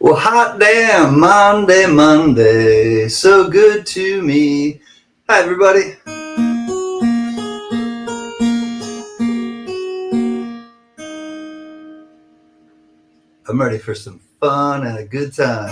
Well, hot damn, Monday, so good to me. Hi, everybody. I'm ready for some fun and a good time.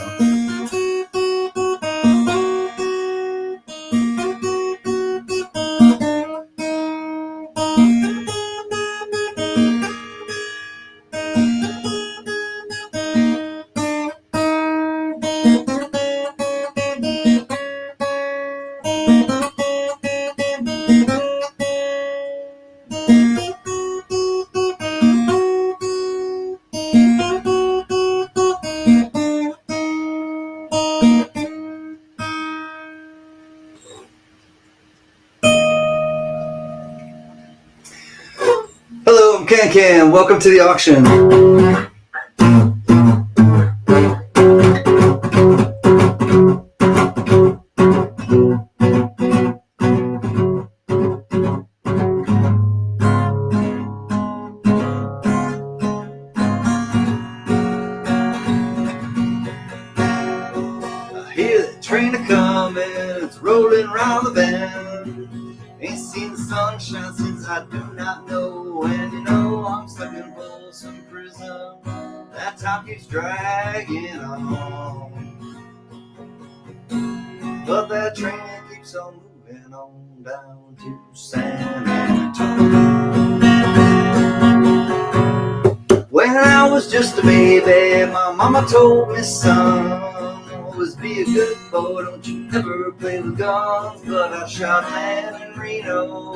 Hello, I'm CanCan. Welcome to the auction. I hear the train a-coming, it's rolling round the bend. Ain't seen the sunshine since I do not know. And you know I'm stuck in Folsom Prison. That time keeps dragging on. But that train keeps on moving on down to San Antonio. When I was just a baby, my mama told me, son, always be a good boy, don't you ever play with guns. But I shot a man in Reno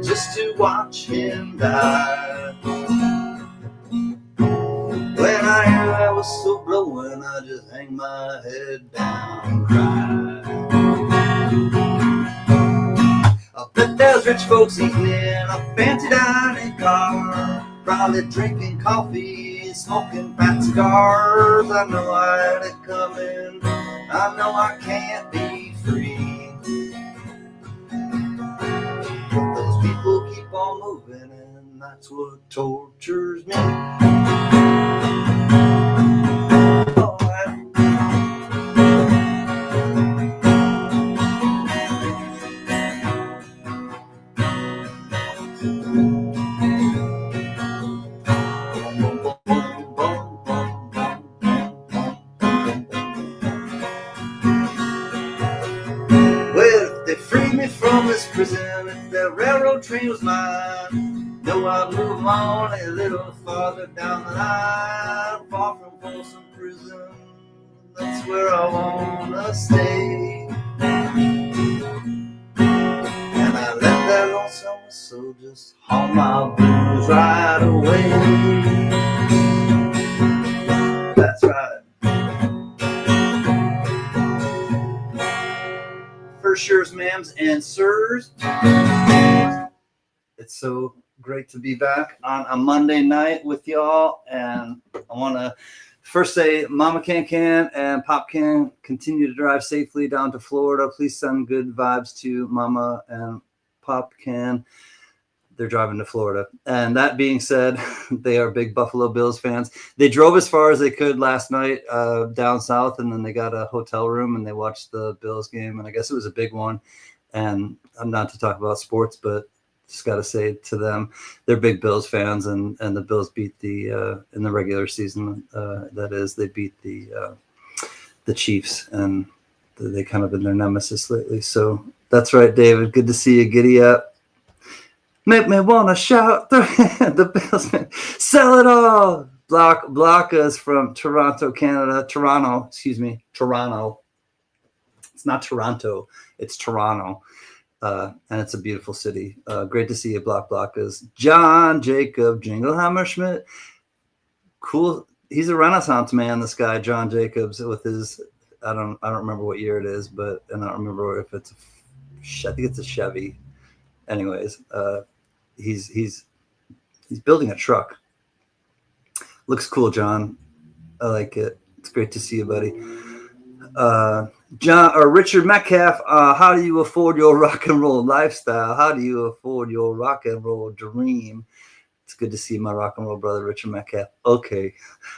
just to watch him die. When I heard I was so blowing, I just hang my head down and cry. I bet there's rich folks eating in a fancy dining car, probably drinking coffee, smoking fat cigars. I know I had it coming, I know I can't be free. But those people keep on moving, and that's what tortures me. From this prison, if that railroad train was mine, know I'd move on a little farther down the line, far from Folsom Prison. That's where I wanna stay. And I let that lonesome soul just haul my blues right away. That's right. First years, ma'ams and sirs. It's so great to be back on a Monday night with y'all. And I want to first say Mama CanCan and Pop Can continue to drive safely down to Florida. Please send good vibes to Mama and Pop Can. They're driving to Florida. And that being said, they are big Buffalo Bills fans. They drove as far as they could last night down south, and then they got a hotel room and they watched the Bills game. And I guess it was a big one. And I'm not to talk about sports, but just got to say to them, they're big Bills fans, and the Bills beat the in the regular season. That is, they beat the Chiefs, and they kind of been their nemesis lately. So that's right, David. Good to see you. Giddy up. Make me wanna shout the Bills. Sell it all. Blanca is from Toronto, Canada. Toronto. It's not Toronto. It's Toronto. And it's a beautiful city. Great to see you, Blanca's. John Jacob Jinglehammer Schmidt. Cool. He's a Renaissance man, this guy, John Jacobs, with his, I don't remember what year it is, but, and I don't remember if it's I think it's a Chevy. Anyways, he's building a truck. Looks cool, John. I like it. It's great to see you, buddy. Richard Metcalf, how do you afford your rock and roll lifestyle? How do you afford your rock and roll dream? It's good to see my rock and roll brother, Richard Metcalf. Okay.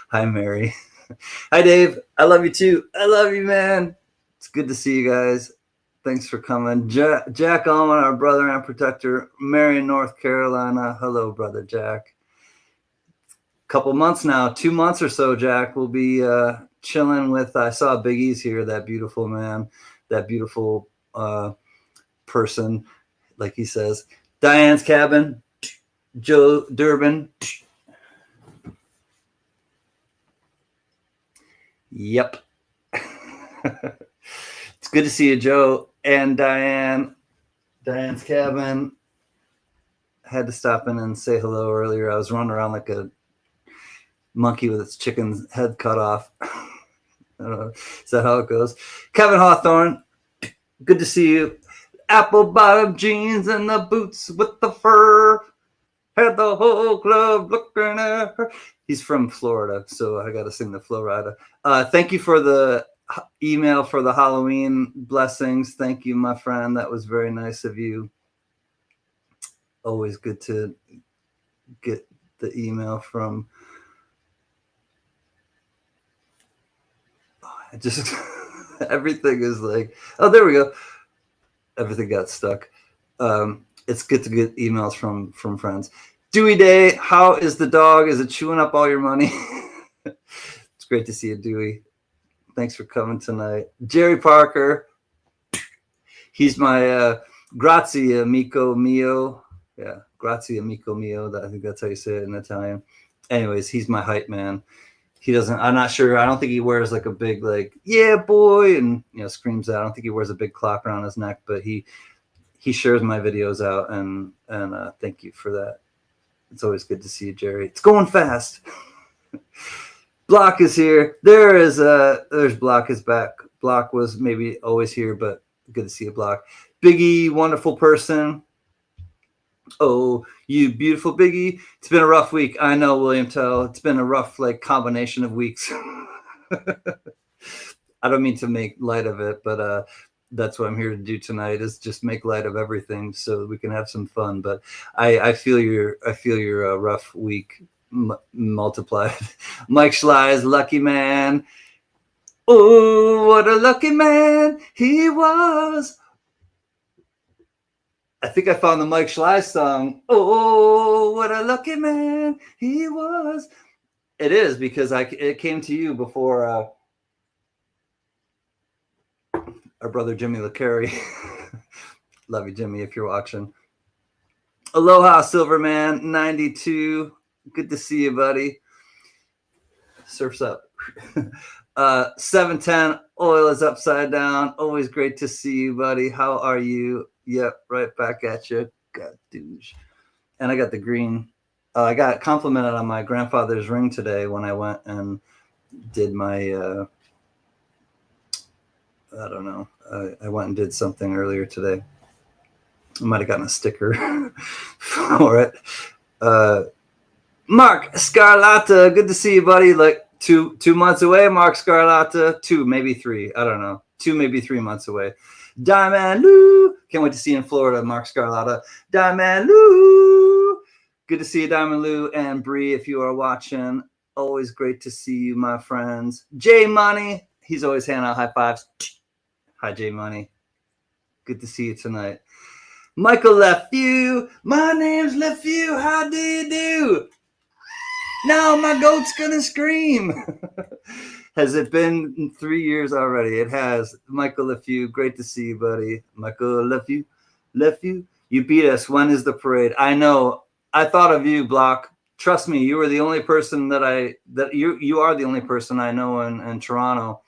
Hi, Mary. Hi, Dave. I love you too. I love you, man. It's good to see you guys. Thanks for coming. Jack Allman, our brother and protector, Marion, North Carolina. Hello, brother Jack. Couple months now, 2 months or so, Jack. We'll be chilling with, I saw Big E's here, that beautiful man, that beautiful person, like he says. Diane's cabin, Joe Durbin. Yep. It's good to see you, Joe and Diane. Diane's cabin. Had to stop in and say hello earlier. I was running around like a monkey with its chicken's head cut off. I don't know. Is that how it goes? Kevin Hawthorne, good to see you. Apple bottom jeans and the boots with the fur. Had the whole club looking at her. He's from Florida, so I got to sing the Florida. Thank you for the email for the Halloween blessings. Thank you, my friend. That was very nice of you. Always good to get the email from. Just everything is like, oh, there we go. Everything got stuck. It's good to get emails from friends. Dewey Day, how is the dog? Is it chewing up all your money? It's great to see you, Dewey. Thanks for coming tonight. Jerry Parker, he's my grazie amico mio. Yeah, grazie amico mio. I think that's how you say it in Italian. Anyways, he's my hype man. He doesn't, I'm not sure. I don't think he wears like a big, like, yeah, boy, and, you know, screams out. I don't think he wears a big clock around his neck, but he shares my videos out, and thank you for that. It's always good to see you, Jerry. It's going fast. Block is here. There's Block is back. Block was maybe always here, but good to see you, Block. Biggie, wonderful person. Oh, you beautiful Biggie. It's been a rough week. I know, William Tell. It's been a rough, like, combination of weeks. I don't mean to make light of it, but that's what I'm here to do tonight, is just make light of everything so we can have some fun. But I feel your rough week multiplied. Mike Schlei's lucky man. Oh, what a lucky man he was. I think I found the Mike Schley song. Oh, what a lucky man he was. It is, because it came to you before our brother Jimmy LeCarry. Love you, Jimmy, if you're watching. Aloha, Silverman 92. Good to see you, buddy. Surf's up. 710, oil is upside down. Always great to see you, buddy. How are you? Yep, right back at you. God, douche. And I got the green. I got complimented on my grandfather's ring today when I went and did my, I don't know. I went and did something earlier today. I might have gotten a sticker for it. Mark Scarlata, good to see you, buddy. Like 2 months away, Mark Scarlata. 2, maybe 3. I don't know. 2, maybe 3 months away. Diamond Lou. Can't wait to see you in Florida, Mark Scarlata. Diamond Lou. Good to see you, Diamond Lou. And Bree, if you are watching, always great to see you, my friends. J Money. He's always handing out high fives. Hi, J Money. Good to see you tonight. Michael Lefew. My name's Lefew. How do you do? Now my goat's gonna scream. Has it been 3 years already? It has. Michael Lefew, great to see you, buddy. Michael Lefew, you beat us. When is the parade? I know. I thought of you, Block. Trust me, you were the only person you are the only person I know in Toronto.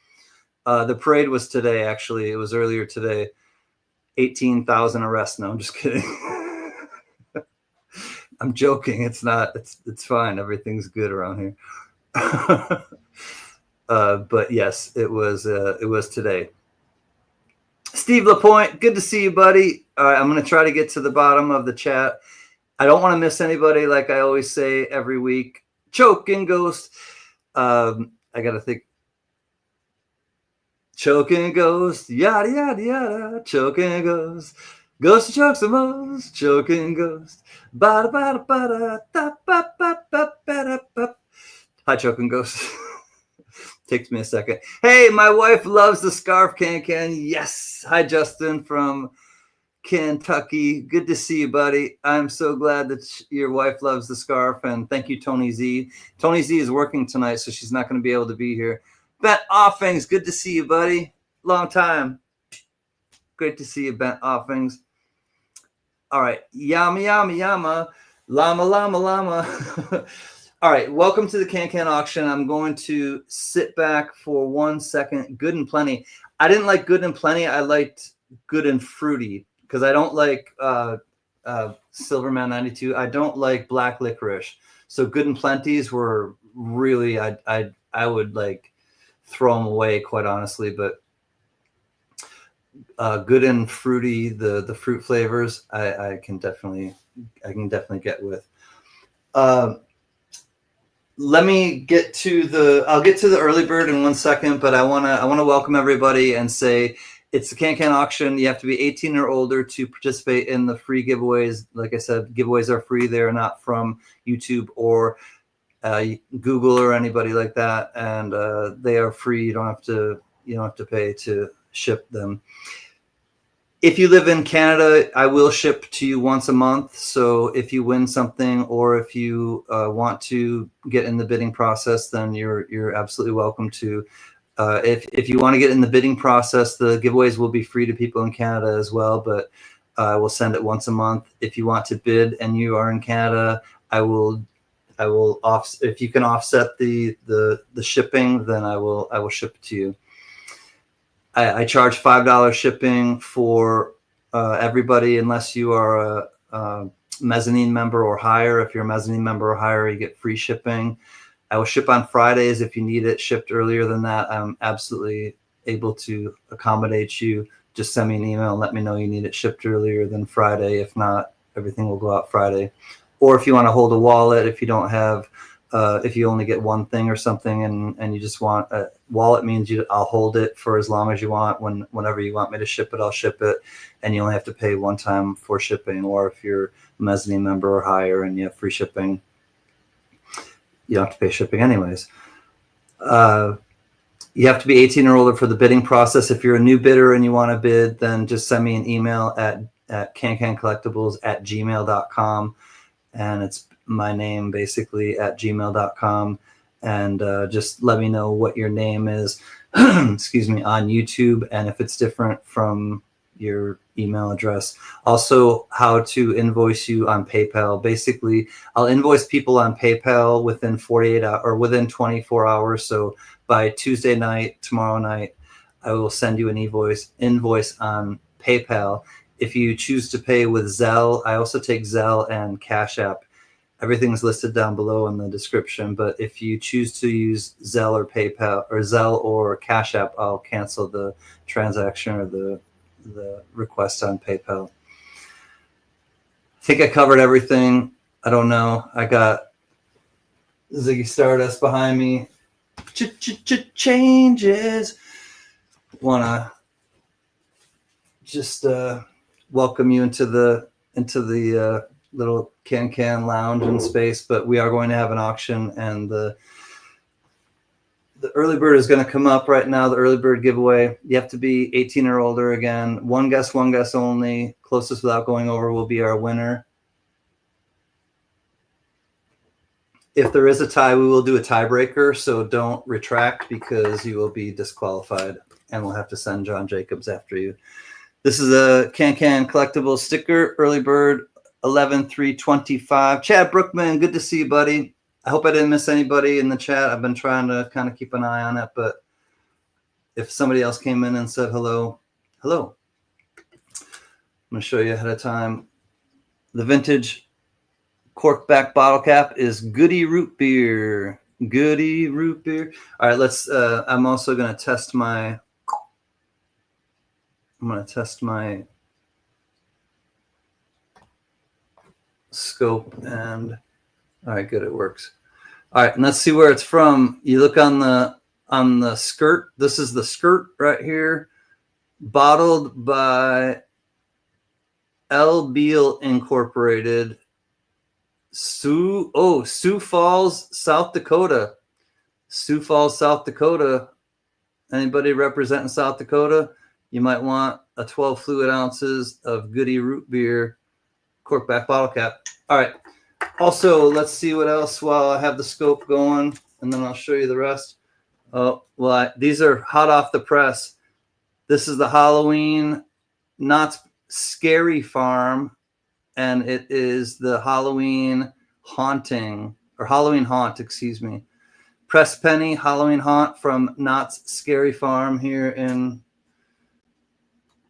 The parade was today, actually. It was earlier today. 18,000 arrests. No, I'm just kidding. I'm joking. It's not. It's fine. Everything's good around here. But yes, it was today. Steve Lapointe, good to see you, buddy. All right, I'm going to try to get to the bottom of the chat. I don't want to miss anybody, like I always say every week. Choking Ghost. I got to think. Choking Ghost, yada, yada, yada. Choking Ghost. Ghost chokes the most. Choking Ghost. Bada, bada, bada, da, ba, ba, ba, ba, da, ba. Hi, Choking Ghost. Takes me a second. Hey, my wife loves the scarf, CanCan. Yes. Hi, Justin from Kentucky. Good to see you, buddy. I'm so glad that your wife loves the scarf. And thank you, Tony Z. Tony Z is working tonight, so she's not going to be able to be here. Bent Offings, good to see you, buddy. Long time. Great to see you, Bent Offings. All right. Yama, yama, yama. Llama, llama, llama. All right. Welcome to the CanCan auction. I'm going to sit back for 1 second. Good and Plenty. I didn't like Good and Plenty. I liked Good and Fruity because I don't like Silverman 92. I don't like Black Licorice. So Good and Plenty's were really, I would like throw them away, quite honestly, but Good and Fruity, the fruit flavors, I can definitely get with. Let me get to I'll get to the early bird in 1 second, but I wanna welcome everybody and say it's the CanCan auction. You have to be 18 or older to participate in the free giveaways. Like I said, giveaways are free. They're not from YouTube or Google or anybody like that, and they are free. You don't have to pay to ship them. If you live in Canada, I will ship to you once a month. So if you win something or if you want to get in the bidding process, then you're absolutely welcome to. If you want to get in the bidding process, the giveaways will be free to people in Canada as well, but I will send it once a month. If you want to bid and you are in Canada, I will if you can offset the shipping, then I will ship it to you. I charge $5 shipping for everybody, unless you are a mezzanine member or higher. If you're a mezzanine member or higher, you get free shipping. I will ship on Fridays. If you need it shipped earlier than that, I'm absolutely able to accommodate you. Just send me an email and let me know you need it shipped earlier than Friday. If not, everything will go out Friday. Or if you want to hold a wallet, if you don't have, if you only get one thing or something and you just want a wallet, means I'll hold it for as long as you want. Whenever you want me to ship it, I'll ship it. And you only have to pay one time for shipping. Or if you're a mezzanine member or higher and you have free shipping, you don't have to pay shipping anyways. You have to be 18 or older for the bidding process. If you're a new bidder and you want to bid, then just send me an email at cancancollectibles@gmail.com. And it's my name basically @gmail.com. And just let me know what your name is, excuse me, on YouTube. And if it's different from your email address, also how to invoice you on PayPal. Basically, I'll invoice people on PayPal within 48 hours or within 24 hours. So by Tuesday night, tomorrow night, I will send you an invoice on PayPal. If you choose to pay with Zelle, I also take Zelle and Cash App. Everything's listed down below in the description. But if you choose to use Zelle or PayPal or Zelle or Cash App, I'll cancel the transaction or the request on PayPal. I think I covered everything. I don't know. I got Ziggy Stardust behind me. Changes. Wanna just welcome you into the little CanCan lounge and space, but we are going to have an auction, and the early bird is going to come up right now. The early bird giveaway. You have to be 18 or older. Again, one guess only. Closest without going over will be our winner. If there is a tie, we will do a tiebreaker, so don't retract because you will be disqualified, and we'll have to send John Jacobs after you. This is a CanCan collectible sticker, early bird 11/3/25. Chad Brookman, good to see you, buddy. I hope I didn't miss anybody in the chat. I've been trying to kind of keep an eye on it, but if somebody else came in and said hello, hello. I'm going to show you ahead of time. The vintage corkback bottle cap is Goody Root Beer. Goody Root Beer. All right, let's. I'm also going to test my. I'm going to test my scope, and all right, good, it works. All right, and let's see where it's from. You look on the skirt. This is the skirt right here, bottled by L. Beal Incorporated, Sioux Falls, South Dakota. Sioux Falls, South Dakota. Anybody representing South Dakota? You might want a 12 fluid ounces of Goody root beer, corkback bottle cap. All right. Also, let's see what else while I have the scope going, and then I'll show you the rest. Oh, well, these are hot off the press. This is the Halloween Not Scary Farm, and it is the Halloween Haunting, or Halloween Haunt, excuse me. Press Penny Halloween Haunt from Knott's Scary Farm here in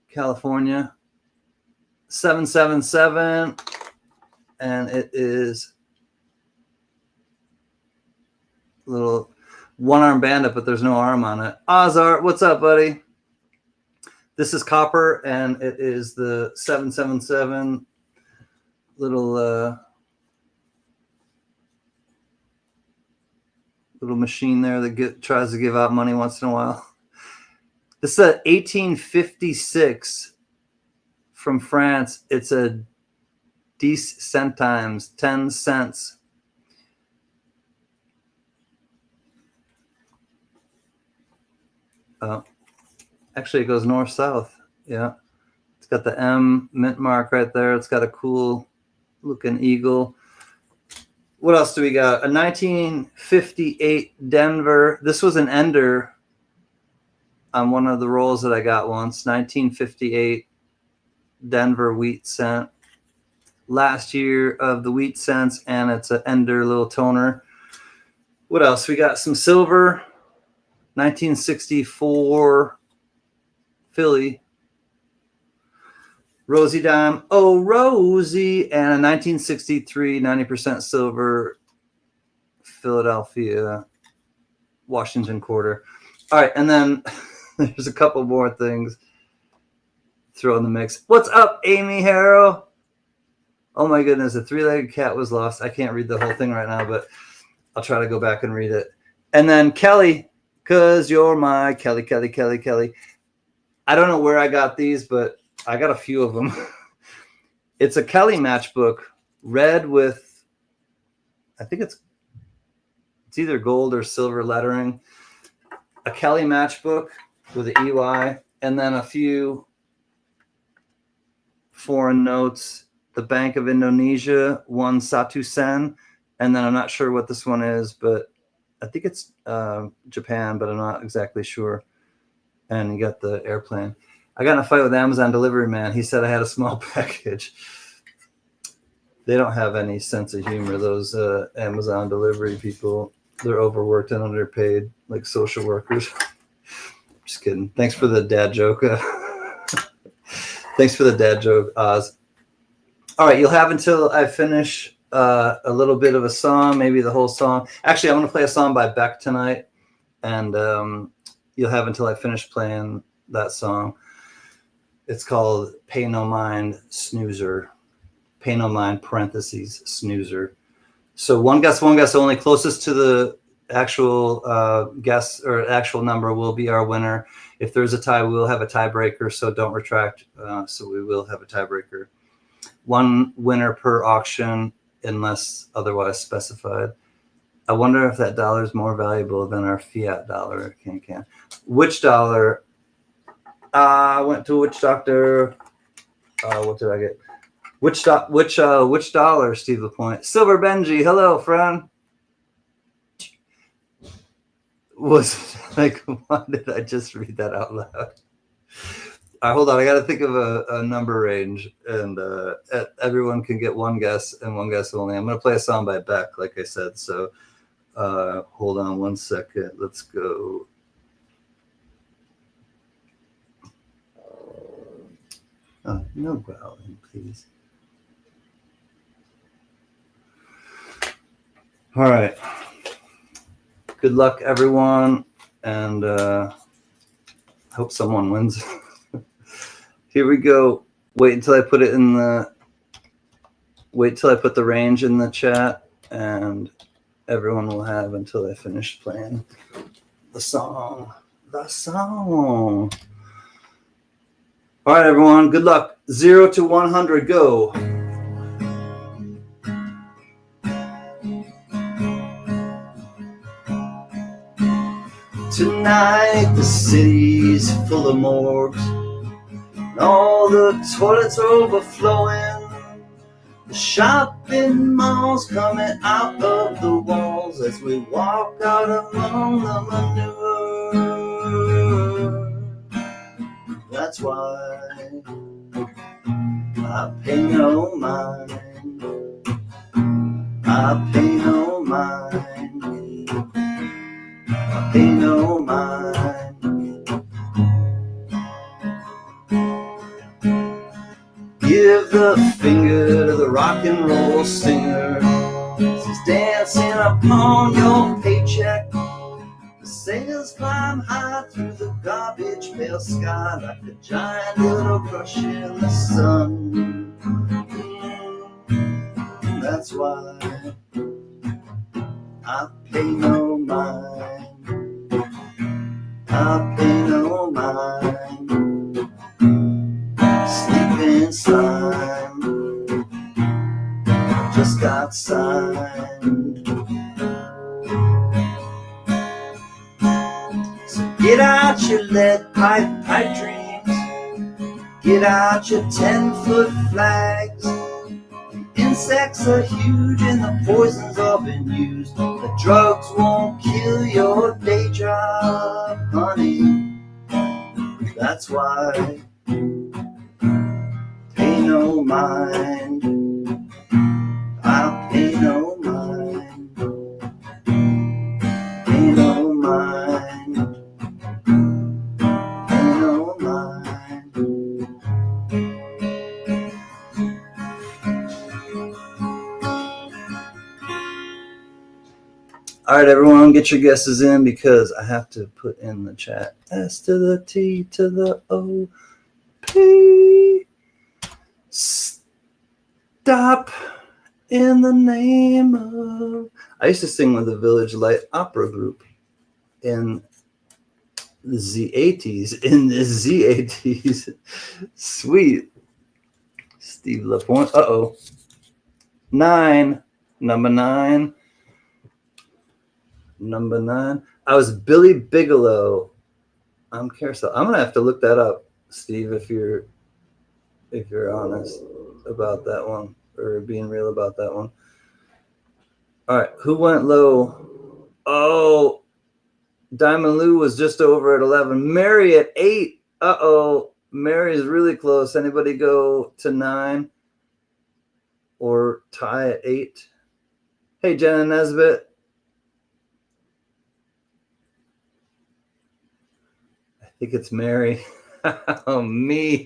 California. 777, and it is a little one-arm bandit, but there's no arm on it. Ozart, what's up, buddy? This is copper, and it is the 777 little little machine there that tries to give out money once in a while. This is a 1856 from France. It's a 10 centimes, 10 cents. Actually, it goes north-south. Yeah. It's got the M mint mark right there. It's got a cool looking eagle. What else do we got? A 1958 Denver. This was an ender on one of the rolls that I got once. 1958 Denver wheat cent. Last year of the wheat cents, and it's an ender little toner. What else? We got some silver. 1964 Philly. Rosie Dime. Oh, Rosie. And a 1963 90% silver Philadelphia Washington quarter. All right. And then there's a couple more things throw in the mix. What's up, Amy Harrow? Oh, my goodness. A three-legged cat was lost. I can't read the whole thing right now, but I'll try to go back and read it. And then Kelly, because you're my Kelly. I don't know where I got these, but I got a few of them. It's a Kelly matchbook, red with, I think it's either gold or silver lettering. A Kelly matchbook with an EY, and then a few foreign notes. The Bank of Indonesia, one Satu Sen, and then I'm not sure what this one is, but I think it's Japan, but I'm not exactly sure. And you got the airplane. I got in a fight with Amazon delivery man. He said I had a small package. They don't have any sense of humor, those Amazon delivery people. They're overworked and underpaid, like social workers. Just kidding. Thanks for the dad joke. Thanks for the dad joke, Oz. All right, you'll have until I finish a little bit of a song, maybe the whole song. Actually, I'm going to play a song by Beck tonight, and you'll have until I finish playing that song. It's called Pay No Mind Snoozer. Pay No Mind parentheses snoozer. So one guess only. Closest to the actual guess or actual number will be our winner. If there's a tie, we will have a tiebreaker. So don't retract. So we will have a tiebreaker. One winner per auction unless otherwise specified. I wonder if that dollar is more valuable than our fiat dollar at CanCan. Which dollar? I went to Witch Doctor. What did I get? Which dollar, Steve LaPointe? Silver Benji. Hello, friend. Was like, why did I just read that out loud? All right, hold on. I got to think of a number range, and everyone can get one guess and one guess only. I'm going to play a song by Beck, like I said. So hold on one second. Let's go. No growling, please. All right. Good luck, everyone, and hope someone wins. Here we go. Wait until I put the range in the chat, and everyone will have until I finish playing the song. All right, everyone. Good luck. 0 to 100, go. Tonight the city's full of morgues, and all the toilets are overflowing. The shopping malls coming out of the walls as we walk out among the manure. That's why I pay no mind. I pay no mind. I pay no mind. Give the finger to the rock and roll singer. He's dancing upon your paycheck. The sails climb high through the garbage pail sky like a giant little crush in the sun. That's why I pay no mind. I pay no mind. Sleeping slime just got signed. So get out your lead pipe dreams. Get out your 10-foot flags. The insects are huge and the poisons all been used. The drugs won't kill your day job, honey. That's why pay no mind. I pay no mind. Pay no mind. Pay no mind. All right, everyone, get your guesses in because I have to put in the chat. S to the T to the O P. Stop in the name of. I used to sing with the Village Light Opera Group in the Z80s. In the Z80s. Sweet. Steve Lapointe. Uh-oh. 9. Number 9. Number 9. I was Billy Bigelow. I'm Carousel. I'm gonna have to look that up, Steve, if you're honest about that one or being real about that one. All right, who went low? Oh, Diamond Lou was just over at 11. Mary at 8. Uh-oh, Mary is really close. Anybody go to 9 or tie at 8? Hey, Jenna Nesbitt. I think it's Mary. Oh, me.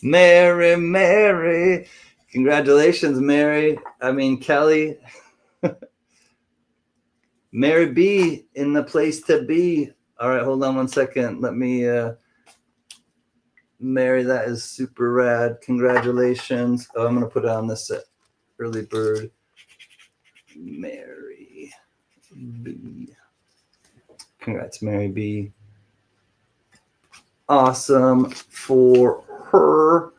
Mary. Congratulations, Mary. I mean, Kelly. Mary B in the place to be. All right, hold on one second. Let me, Mary, that is super rad. Congratulations. Oh, I'm going to put it on this early bird. Mary B. Congrats, Mary B. Awesome for her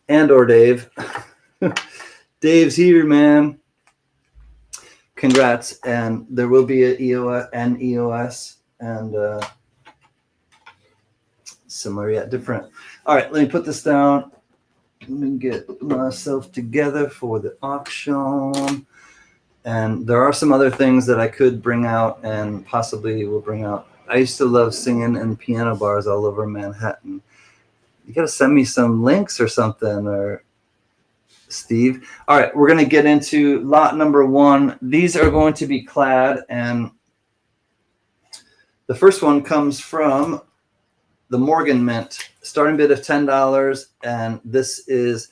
and or Dave. Dave's here, man. Congrats. And there will be an EOS and similar yet different. All right, let me put this down. Let me get myself together for the auction. And there are some other things that I could bring out and possibly will bring out. I used to love singing in piano bars all over Manhattan. You got to send me some links or something, or Steve. All right, we're going to get into lot number 1. These are going to be clad, and the first one comes from the Morgan Mint. Starting bid of $10, and this is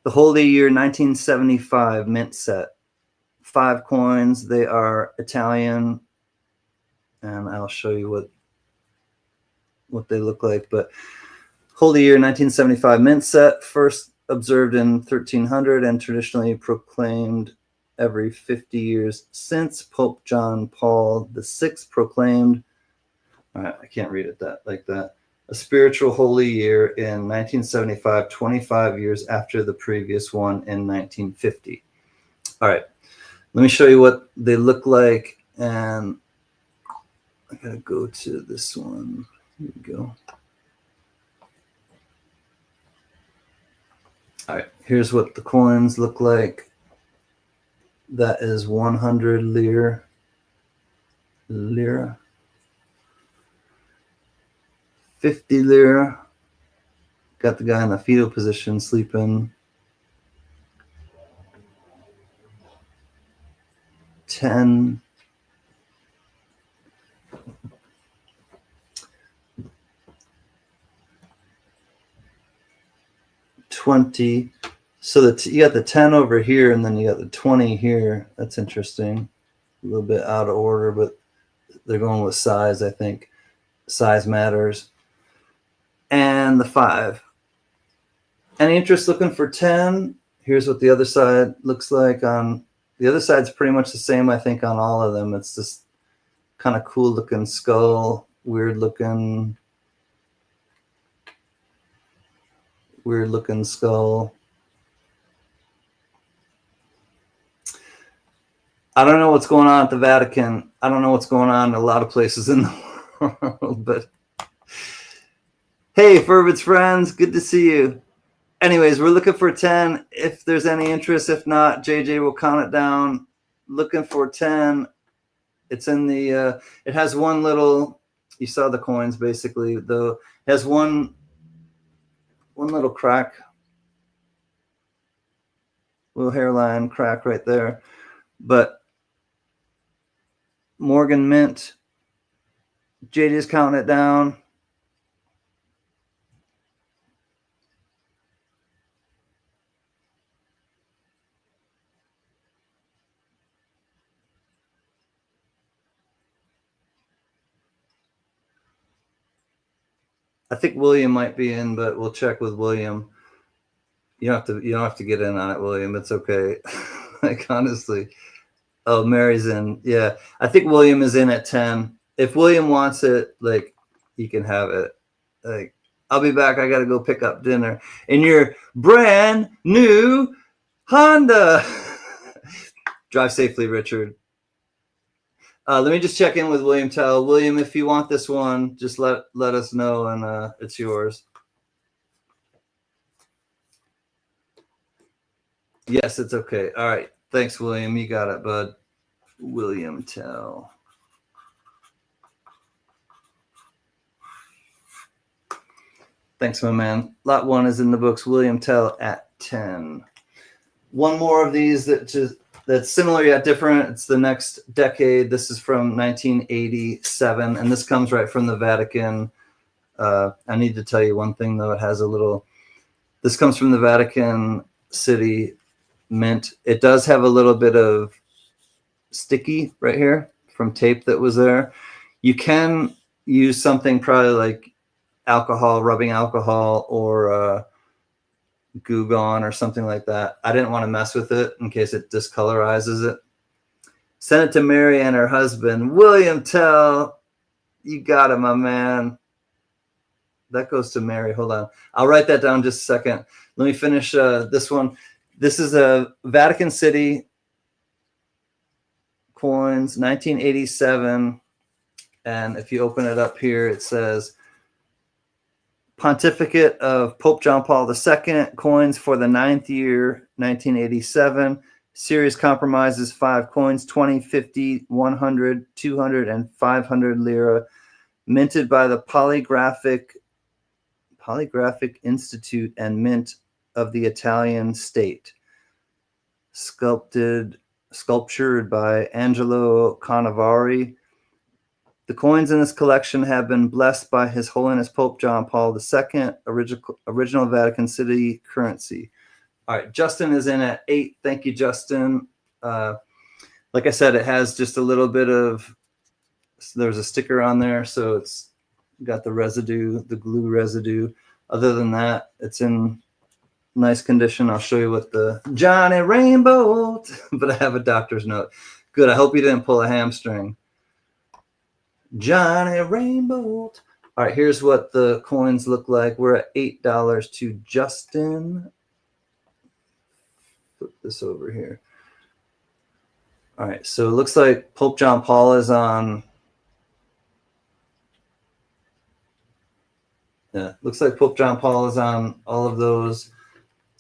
the Holy Year 1975 mint set. 5 coins. They are Italian. And I'll show you what they look like. But Holy Year 1975 mint set, first observed in 1300 and traditionally proclaimed every 50 years since Pope John Paul VI proclaimed, all right, I can't read it like that, a spiritual holy year in 1975, 25 years after the previous one in 1950. All right, let me show you what they look like. And I gotta go to this one. Here we go. All right, here's what the coins look like. That is 100 lire. 50 lire. Got the guy in the fetal position sleeping. 10. 20. So you got the 10 over here, and then you got the 20 here. That's interesting. A little bit out of order, but they're going with size, I think. Size matters. And the 5. Any interest looking for 10? Here's what the other side looks like. On the other side's pretty much the same, I think, on all of them. It's this kind of cool looking skull, weird looking skull. I don't know what's going on at the Vatican. I don't know what's going on in a lot of places in the world, but hey, Fervit's friends, good to see you. Anyways, we're looking for 10. If there's any interest, if not, JJ will count it down. Looking for 10. It's in the, it has one little, you saw the coins basically, though, it has one little crack, little hairline crack right there. But Morgan Mint, JJ's counting it down. I think William might be in, but we'll check with William. You don't have to get in on it, William. It's okay. Like, honestly. Oh, Mary's in. Yeah. I think William is in at 10. If William wants it, like, he can have it. Like, I'll be back. I got to go pick up dinner in your brand new Honda. Drive safely, Richard. Let me just check in with William Tell. William, if you want this one, just let us know, and it's yours. Yes, it's okay. All right. Thanks, William. You got it, bud. William Tell. Thanks, my man. Lot 1 is in the books. William Tell at 10. One more of these that's similar yet different. It's the next decade. This is from 1987, and this comes right from the Vatican. I need to tell you one thing, though. It has a little... This comes from the Vatican City Mint. It does have a little bit of sticky right here from tape that was there. You can use something probably like alcohol, rubbing alcohol, or Goo Gone or something like that. I didn't want to mess with it in case it discolorizes it. Send it to Mary and her husband. William Tell, you got it, my man. That goes to Mary. Hold on. I'll write that down just a second. Let me finish this one. This is a Vatican City coins, 1987. And if you open it up here, it says Pontificate of Pope John Paul II, coins for the 9th year, 1987. Series compromises 5 coins, 20, 50, 100, 200, and 500 lira, minted by the Polygraphic Institute and Mint of the Italian state. Sculptured by Angelo Cannavaro. The coins in this collection have been blessed by His Holiness Pope John Paul II, original Vatican City currency. All right, Justin is in at 8. Thank you, Justin. Like I said, it has just a little bit of, there's a sticker on there, so it's got the residue, the glue residue. Other than that, it's in nice condition. I'll show you what the Johnny Rainbow, but I have a doctor's note. Good. I hope you didn't pull a hamstring. Johnny Rainbow. All right, here's what the coins look like. We're at $8 to Justin. Put this over here. All right, so it looks like Pope John Paul is on Yeah, looks like Pope John Paul is on all of those.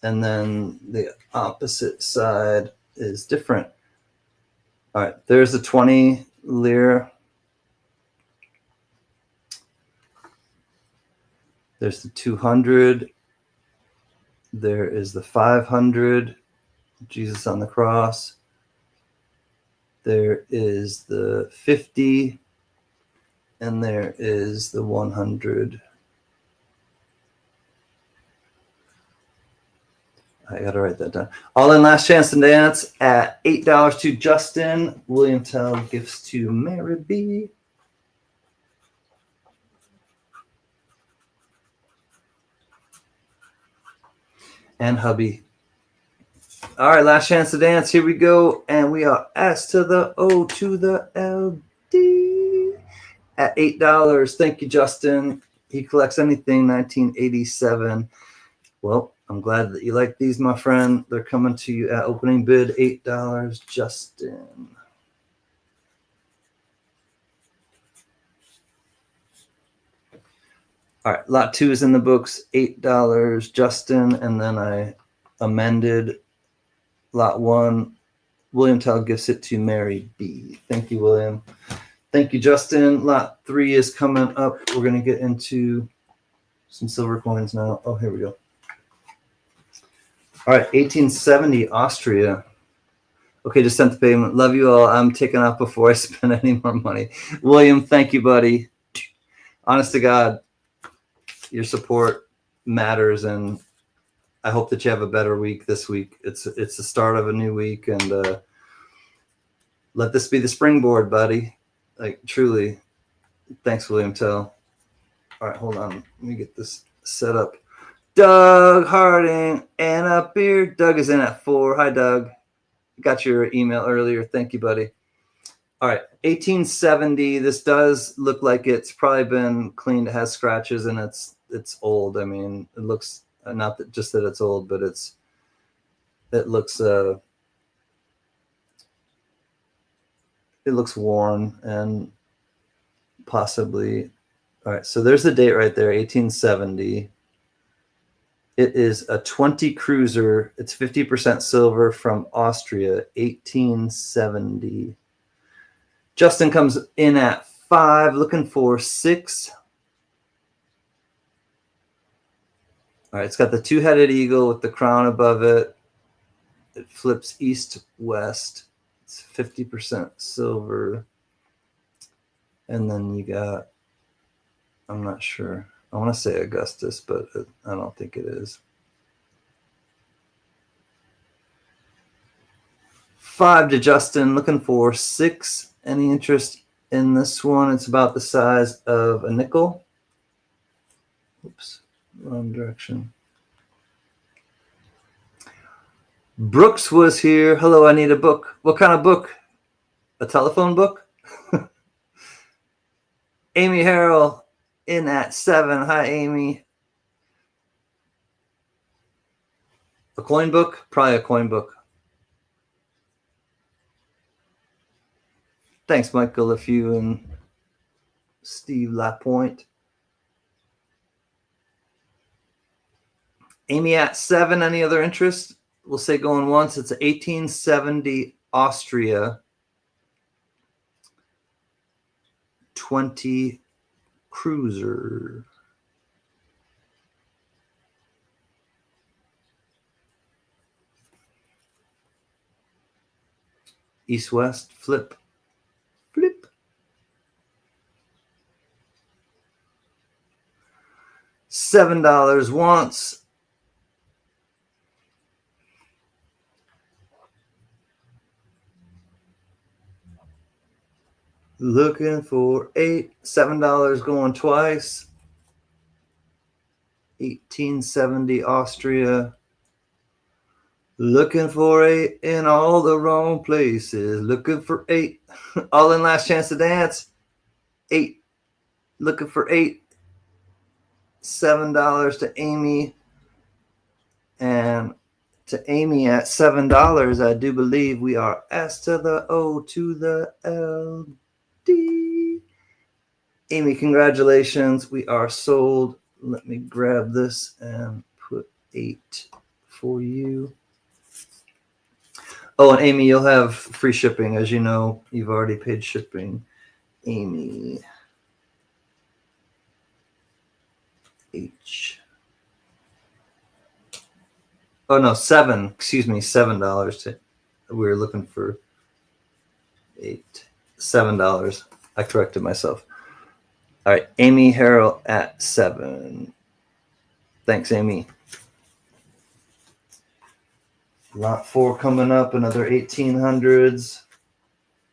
And then the opposite side is different. All right, there's the 20 lire. There's the 200. There is the 500, Jesus on the cross. There is the 50, and there is the 100. I got to write that down. All in last chance to dance at $8 to Justin. William Tell gifts to Mary B. And hubby. All right, last chance to dance. Here we go. And we are S to the O to the LD at $8. Thank you, Justin. He collects anything 1987. Well, I'm glad that you like these, my friend. They're coming to you at opening bid, $8, Justin. All right, lot 2 is in the books, $8, Justin. And then I amended lot 1. William Tell gifts it to Mary B. Thank you, William. Thank you, Justin. Lot 3 is coming up. We're going to get into some silver coins now. Oh, here we go. All right, 1870, Austria. Okay, just sent the payment. Love you all. I'm taking off before I spend any more money. William, thank you, buddy. Honest to God, your support matters, and I hope that you have a better week this week. It's the start of a new week, and let this be the springboard, buddy. Like, truly. Thanks, William Tell. All right, hold on. Let me get this set up. Doug Harding and a beer. Doug is in at 4. Hi, Doug. Got your email earlier. Thank you, buddy. All right, 1870. This does look like it's probably been cleaned. It has scratches, and it's old. I mean, it looks not that just that it's old, but it looks worn and possibly. All right, so there's the date right there, 1870. It is a 20 Kreuzer. It's 50% silver from Austria, 1870. Justin comes in at 5, looking for 6. All right, it's got the 2-headed eagle with the crown above it. It flips east-west. It's 50% silver. And then you got, I'm not sure. I want to say Augustus, but I don't think it is. 5 to Justin, looking for 6. Any interest in this one? It's about the size of a nickel. Oops, wrong direction. Brooks was here. Hello, I need a book. What kind of book? A telephone book? Amy Harrell in at 7. Hi, Amy. A coin book? Probably a coin book. Thanks, Michael LeFew and Steve Lapointe. Amy at 7. Any other interest? We'll say going once. It's 1870 Austria. 20 Kreuzer. East-west, flip. Flip. $7 once. Looking for 8. $7 going twice. 1870 Austria. Looking for 8 in all the wrong places. Looking for 8. All in last chance to dance. 8. Looking for 8. $7 to Amy. And to Amy at $7, I do believe we are S to the O to the L. Amy, congratulations. We are sold. let me grab this and put 8 for you. Oh, and Amy, you'll have free shipping. As you know, you've already paid shipping. Amy H. Oh no, $7. We were looking for $7. I corrected myself. All right, Amy Harrell at 7. Thanks, Amy. Lot 4 coming up, another 1800s,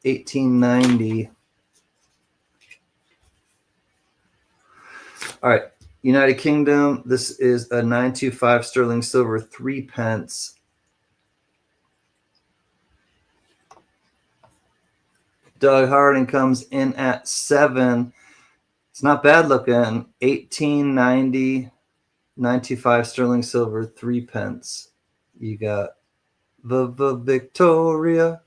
1890. All right, United Kingdom. This is a 925 sterling silver, 3 pence. Doug Harding comes in at 7. It's not bad looking. 1890, 925 sterling silver, 3 pence. You got the Victoria.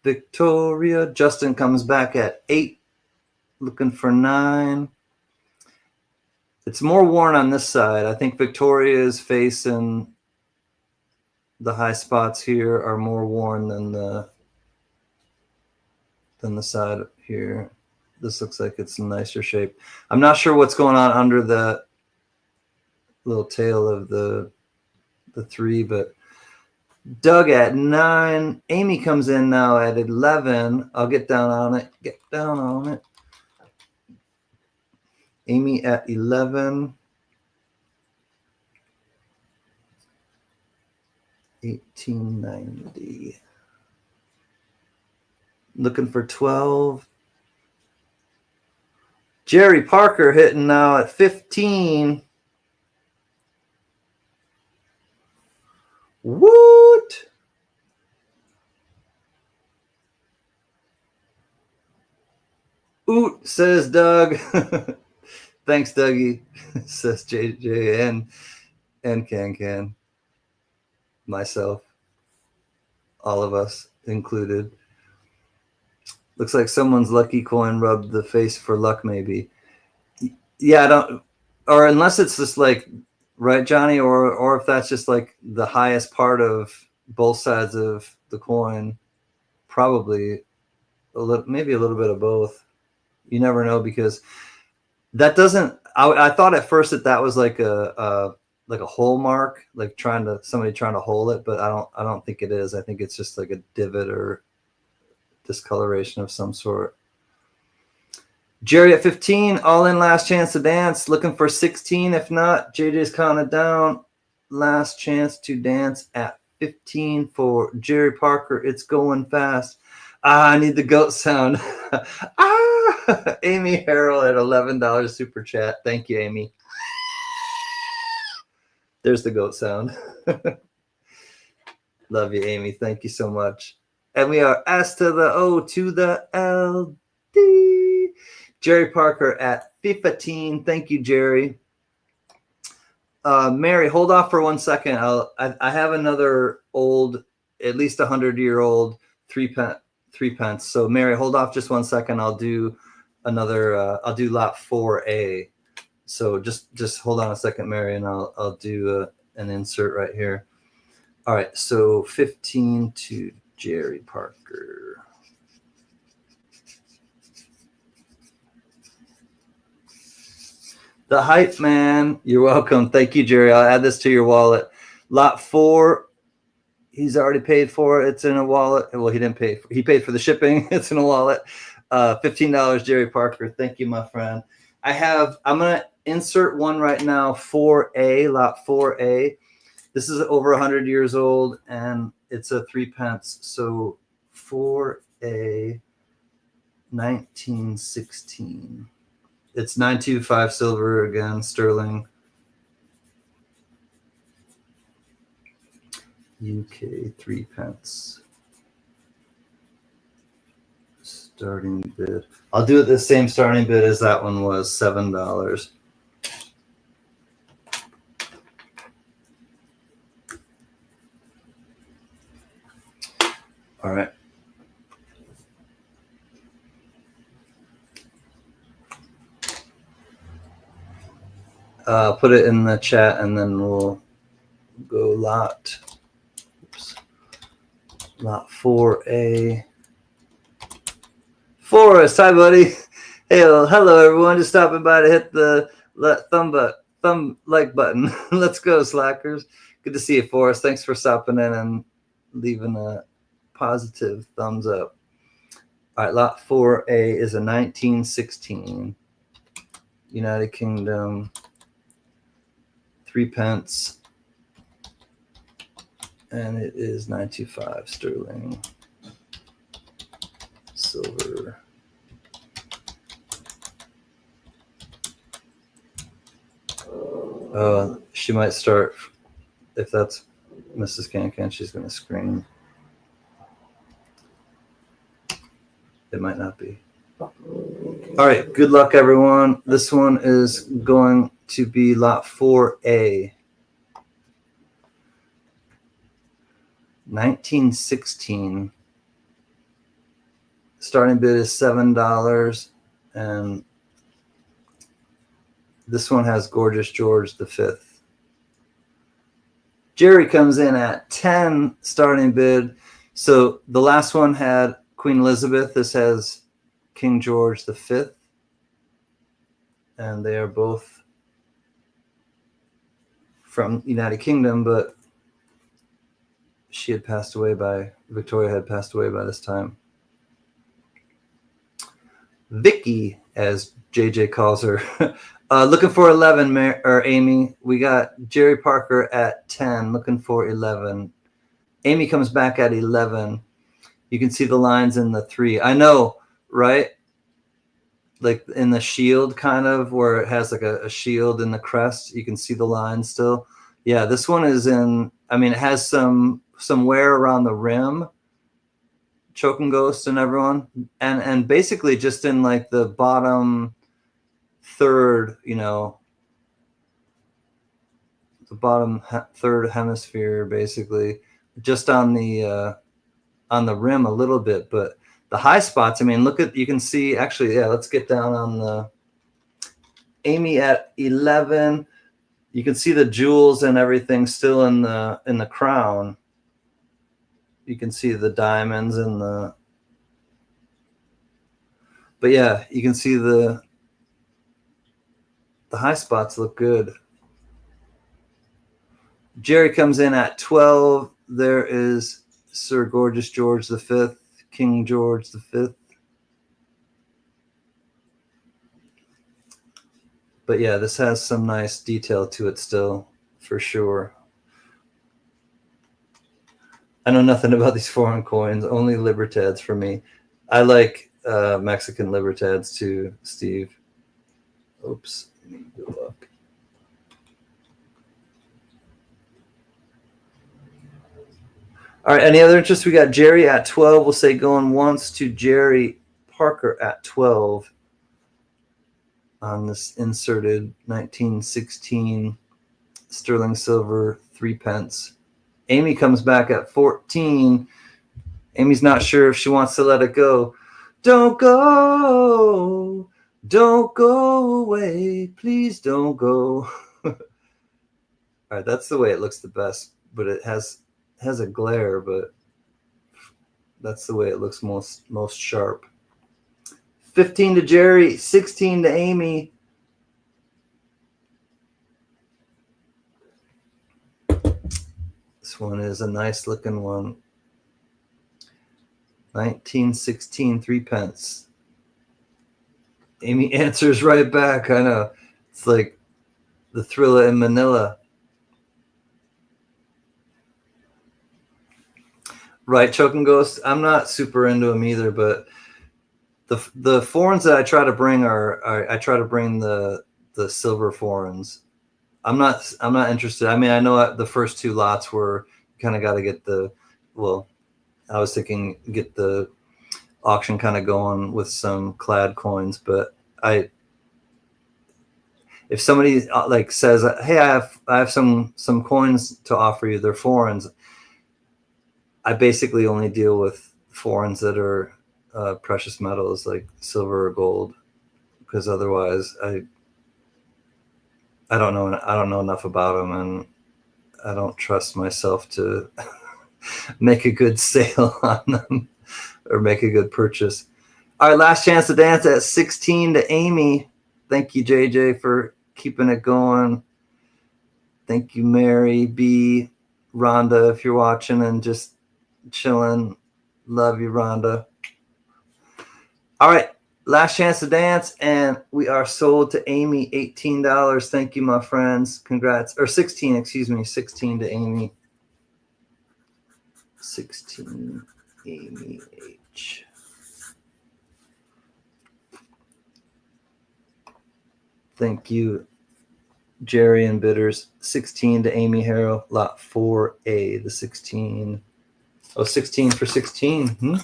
Victoria. Justin comes back at 8, looking for 9. It's more worn on this side. I think Victoria is facing the high spots here are more worn than the side here. This looks like it's in nicer shape. I'm not sure what's going on under the little tail of the 3, but Doug at 9. Amy comes in now at 11. I'll get down on it. Get down on it. Amy at 11. 1890. Looking for 12. Jerry Parker hitting now at 15. Woot! Oot, says Doug. Thanks, Dougie, says JJ and CanCan. Myself. All of us included. Looks like someone's lucky coin rubbed the face for luck, maybe. Yeah, I don't, or unless it's just like, right, Johnny, or if that's just like the highest part of both sides of the coin, probably maybe a little bit of both. You never know, because that doesn't. I thought at first that was like a hole mark, like somebody trying to hole it, but I don't think it is. I think it's just like a divot or discoloration of some sort. Jerry at 15, all in, last chance to dance. Looking for 16. If not, JJ's counting it down. Last chance to dance at 15 for Jerry Parker. It's going fast. I need the goat sound. Amy Harrell at $11 super chat. Thank you, Amy. There's the goat sound. Love you, Amy. Thank you so much. And we are S to the O to the L D. Jerry Parker at 15. Thank you, Jerry. Mary, hold off for 1 second. I have another old, at least 100-year-old 3 pence. So Mary, hold off just 1 second. I'll do another. I'll do lot 4A. So just hold on a second, Mary, and I'll do an insert right here. All right. So 15 to Jerry Parker. The hype man. You're welcome. Thank you, Jerry. I'll add this to your wallet. Lot 4. He's already paid for it. It's in a wallet. Well, he didn't pay. He paid for the shipping. It's in a wallet. $15, Jerry Parker. Thank you, my friend. I'm going to insert one right now. 4A, lot 4A. This is over 100 years old, and it's a 3 pence. So 4A, 1916. It's 925 silver again, sterling. UK 3 pence. Starting bid. I'll do it the same starting bid as that one was, $7. All right. Put it in the chat, and then we'll go lot 4A. Forrest, hi buddy. Hey, hello everyone. Just stopping by to hit the thumb like button. Let's go, slackers. Good to see you, Forrest. Thanks for stopping in and leaving a positive thumbs up. All right, lot 4A is a 1916 United Kingdom, 3 pence, and it is 925 sterling silver. She might start, if that's Mrs. CanCan, she's going to scream. It might not be. All right, good luck, everyone. This one is going to be lot 4A. 1916. Starting bid is $7, and this one has Gorgeous George V. Jerry comes in at 10 starting bid. So the last one had Queen Elizabeth. This has King George V. And they are both from United Kingdom, but Victoria had passed away by this time. Vicky, as JJ calls her. Looking for 11, Amy. We got Jerry Parker at 10, looking for 11. Amy comes back at 11. You can see the lines in the 3. I know, right? Like in the shield, kind of, where it has like a shield in the crest. You can see the lines still. Yeah, this one is in, I mean, it has some wear around the rim. Choking Ghost and everyone. And basically just in like the bottom third, you know, the bottom third hemisphere, basically, just on the rim a little bit, but the high spots, I mean, you can see, actually, yeah, let's get down on the Amy at 11. You can see the jewels and everything still in the crown. You can see the diamonds and but yeah, you can see the high spots look good. Jerry comes in at 12. There is Sir Gorgeous George V, King George V. But yeah, this has some nice detail to it still, for sure. I know nothing about these foreign coins, only Libertads for me. I like Mexican Libertads too, Steve. Oops, let me go up. All right, any other interest? We got Jerry at 12. We'll say going once to Jerry Parker at 12 on this inserted 1916 sterling silver 3 pence. Amy comes back at 14. Amy's not sure if she wants to let it go. Don't go. Don't go away. Please don't go. All right, that's the way it looks the best, but it has a glare, but that's the way it looks most sharp. 15 to Jerry, 16 to Amy. This one is a nice looking one. 1916 3 pence. Amy answers right back. I know. It's like the Thriller in Manila. Right, Choking Ghost. I'm not super into them either, but the foreigns that I try to bring I try to bring the silver foreigns. I'm not interested. I mean, I know the first 2 lots were kind of got to get I was thinking get the auction kind of going with some clad coins, but if somebody like says, hey, I have some coins to offer you, they're foreigns, I basically only deal with foreigns that are precious metals like silver or gold, because otherwise I I don't know enough about them, and I don't trust myself to make a good sale on them or make a good purchase. All right, last chance to dance at 16 to Amy. Thank you, JJ, for keeping it going. Thank you, Mary B, Rhonda, if you're watching and just chilling. Love you, Rhonda. All right, last chance to dance, and we are sold to Amy, $18. Thank you, my friends. Congrats. Or 16, excuse me, 16 to Amy. 16, Amy H. Thank you, Jerry and Bitters. 16 to Amy Harrow, lot 4A, the 16. Oh, 16 for 16.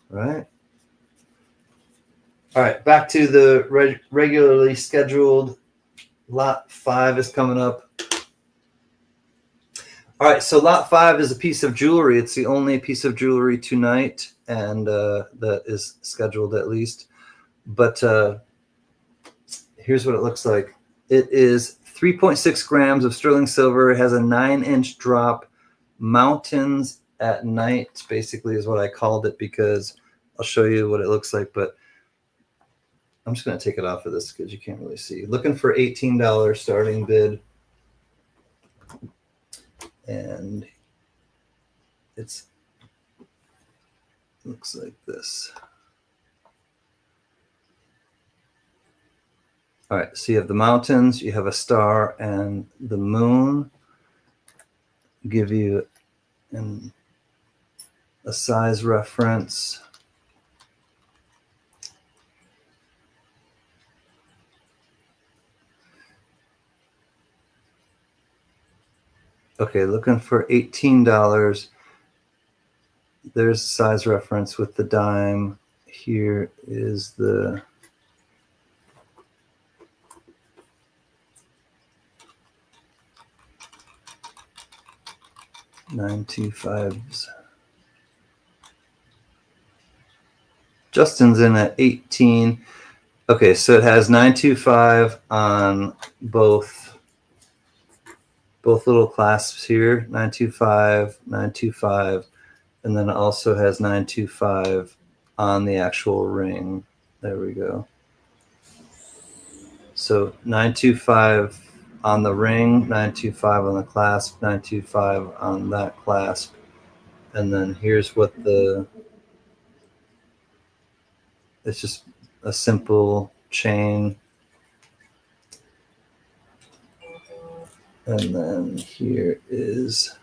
Right. All right, back to the regularly scheduled. Lot 5 is coming up. All right, so lot 5 is a piece of jewelry. It's the only piece of jewelry tonight, and that is scheduled at least. But here's what it looks like. It is 3.6 grams of sterling silver. It has a 9-inch drop. Mountains at night, basically, is what I called it, because I'll show you what it looks like. But I'm just going to take it off of this because you can't really see. Looking for $18 starting bid. And it's looks like this. All right, so you have the mountains, you have a star, and the moon. Give you a size reference. Okay, looking for $18. There's size reference with the dime. Here is the $925s. Justin's in at 18. Okay, so it has $925 on both little clasps here, $925, $925, and then it also has $925 on the actual ring. There we go. So $925 on the ring, $925 on the clasp, $925 on that clasp, and then here's what it's just a simple chain. And then here is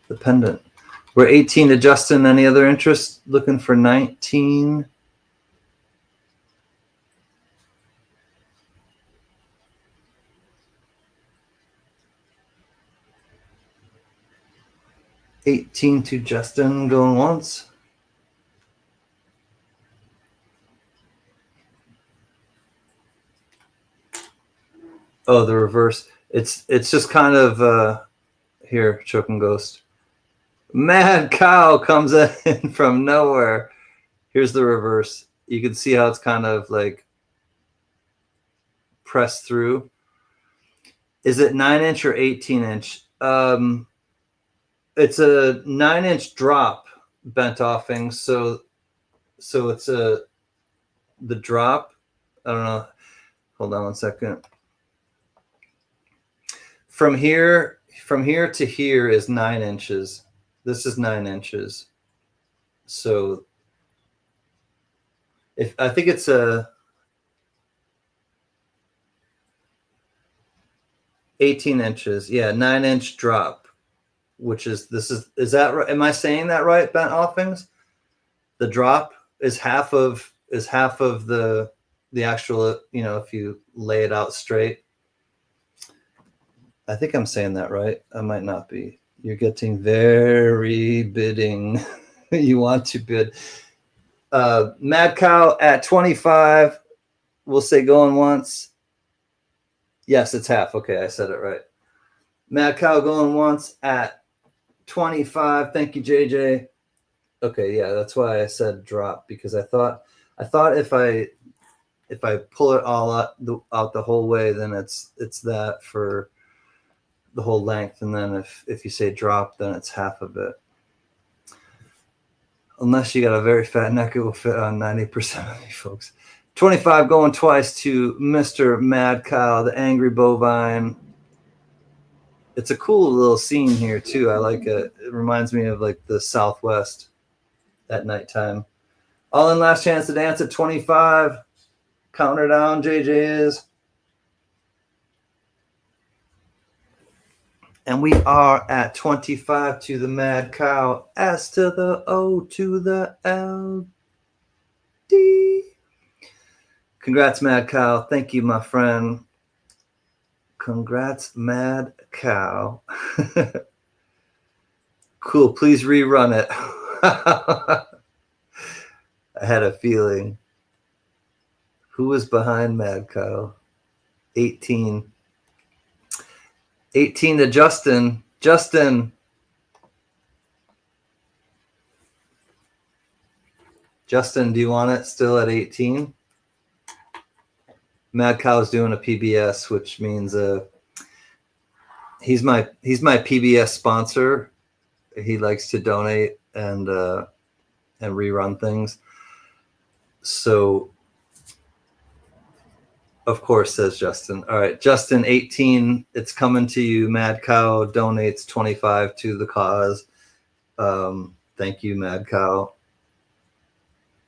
the pendant. We're 18 to Justin. Any other interest? Looking for 19. $18 to Justin, going once. Oh, the reverse. It's just kind of here, Choking Ghost. Mad Cow comes in from nowhere. Here's the reverse. You can see how it's kind of like pressed through. Is it 9-inch or 18-inch? It's a 9-inch drop bent offing. So it's the drop. I don't know. Hold on one second. From here to here is 9 inches. This is 9 inches. So I think it's a 18 inches. Yeah, 9-inch drop, which is that right? Am I saying that right, bent offings? The drop is half of the actual, if you lay it out straight. I think I'm saying that right. I might not be. You're getting very bidding. You want to bid. Mad Cow at 25. We'll say going once. Yes, it's half. Okay, I said it right. Mad Cow going once at 25. Thank you, JJ. Okay, yeah, that's why I said drop, because I thought if I if I pull it all out the whole way, then it's that for the whole length. And then if you say drop, then it's half of it. Unless you got a very fat neck, it will fit on 90% of you folks. 25 going twice to Mr. Mad Cow, the angry bovine. It's a cool little scene here too. I like it. It reminds me of like the Southwest at nighttime. All in last chance to dance at 25. Counting her down, JJ is. And we are at 25 to the Mad Cow. S to the O to the L D. Congrats, Mad Cow. Thank you, my friend. Congrats, Mad Cow. Cool. Please rerun it. I had a feeling. Who was behind Mad Cow? 18. 18 to Justin. Justin. Justin, do you want it still at 18? Mad Cow's doing a PBS, which means he's my PBS sponsor. He likes to donate and rerun things. So, of course, says Justin. All right, Justin, 18. It's coming to you. Mad Cow donates 25 to the cause. Thank you, Mad Cow.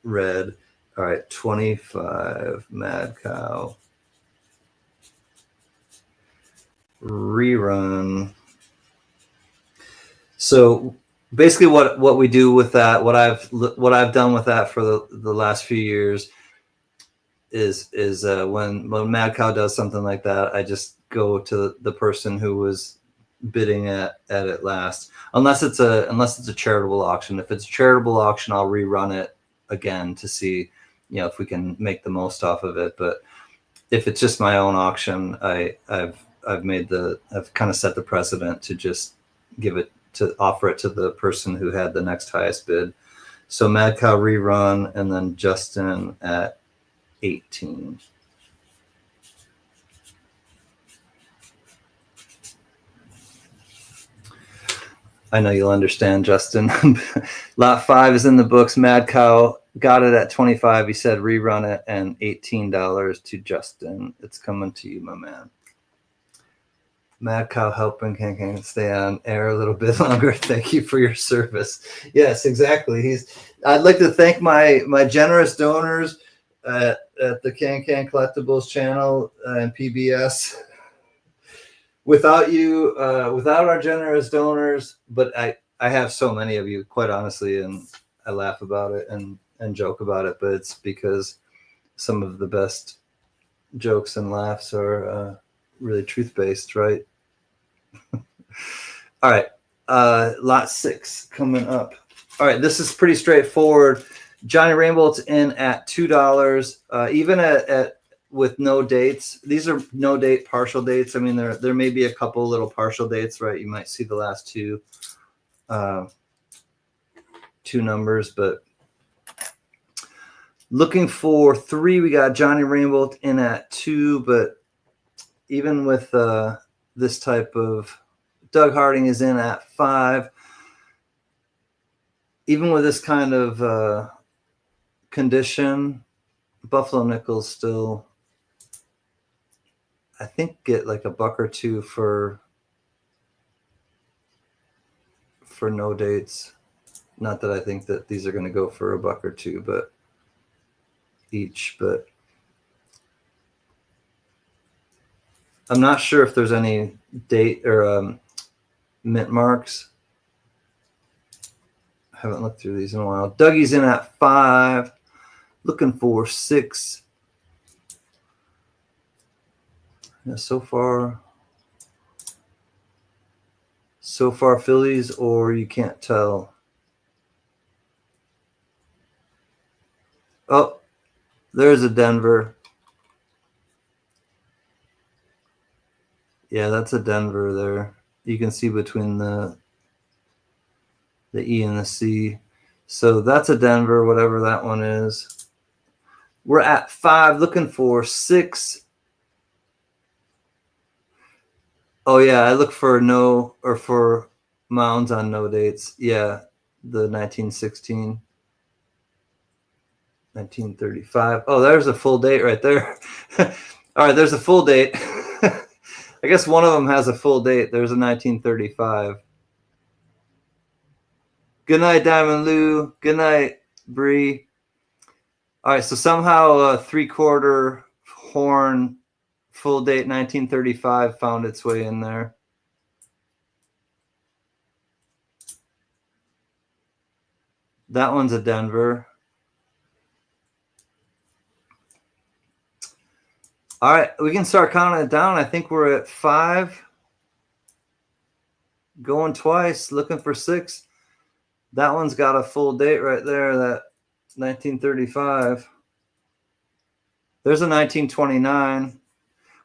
Red. All right, 25. Mad Cow. Rerun. So basically, what we do with that, what I've done with that for the last few years is when Mad Cow does something like that, I just go to the person who was bidding at it last, unless it's a charitable auction. If it's a charitable auction, I'll rerun it again to see, if we can make the most off of it. But if it's just my own auction, I've kind of set the precedent to just offer it to the person who had the next highest bid. So Mad Cow rerun, and then Justin at 18. I know you'll understand, Justin. Lot 5 is in the books. Mad Cow got it at 25. He said rerun it, and $18 to Justin. It's coming to you, my man. Mad Cow helping CanCan stay on air a little bit longer. Thank you for your service. Yes, exactly. I'd like to thank my generous donors at the CanCan Collectibles channel and PBS. Without you, without our generous donors, but I have so many of you, quite honestly, and I laugh about it and joke about it, but it's because some of the best jokes and laughs are really truth-based, right? All right, lot 6 coming up. All right, this is pretty straightforward. Johnny Rainbolt's in at $2, even at with no dates. These are no date partial dates. I mean, there may be a couple little partial dates, right? You might see the last two numbers, but looking for 3, we got Johnny Rainbolt in at 2, but even with this type of, Doug Harding is in at 5. Even with this kind of condition, Buffalo Nickels still, I think, get like $1 or $2 for no dates. Not that I think that these are going to go for $1 or $2, but each. But I'm not sure if there's any date or mint marks. I haven't looked through these in a while. Dougie's in at 5, looking for 6. Yeah, so far Phillies, or you can't tell. Oh, there's a Denver. Yeah, that's a Denver there. You can see between the E and the C. So that's a Denver, whatever that one is. We're at 5, looking for 6. Oh yeah, I look for no or for mounds on no dates. Yeah, the 1916, 1935. Oh, there's a full date right there. All right, there's a full date. I guess one of them has a full date. There's a 1935. Good night, Diamond Lou. Good night, Bree. All right, so somehow a 3/4 horn full date 1935 found its way in there. That one's a Denver. All right, we can start counting it down. I think we're at 5. Going twice, looking for 6. That one's got a full date right there, that 1935. There's a 1929.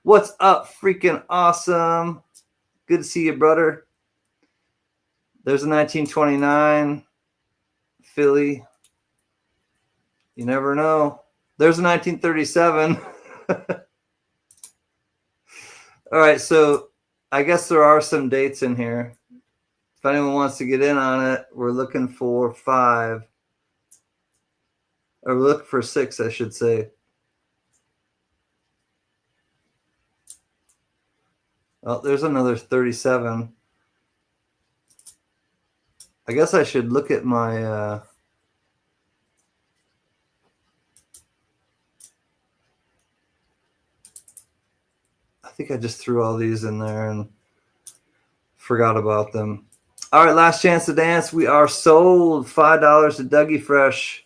What's up, freaking awesome? Good to see you, brother. There's a 1929. Philly. You never know. There's a 1937. All right, so I guess there are some dates in here. If anyone wants to get in on it, we're looking for 5. Or we're looking for 6, I should say. Oh, there's another 37. I guess I should look at my... I think I just threw all these in there and forgot about them. All right, last chance to dance. We are sold. $5 to Dougie Fresh.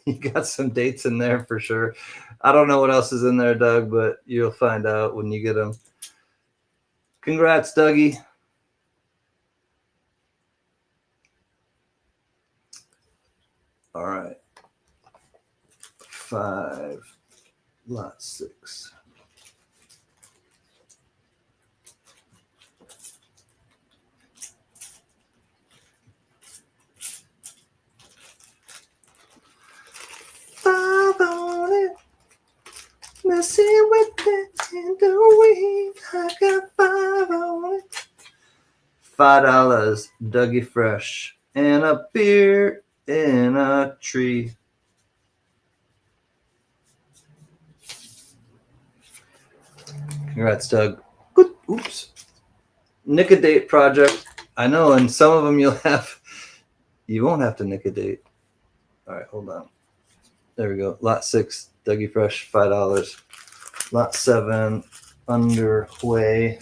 You got some dates in there for sure. I don't know what else is in there, Doug, but you'll find out when you get them. Congrats, Dougie. All right. 5, lot 6. Messing with it in the way. I got 5 on it. $5, Dougie Fresh, and a beer in a tree. Congrats, Doug. Good. Oops. Nick a date project. I know, and some of them you won't have to nick a date. All right, hold on. There we go. Lot 6, Dougie Fresh, $5. Lot 7, underway.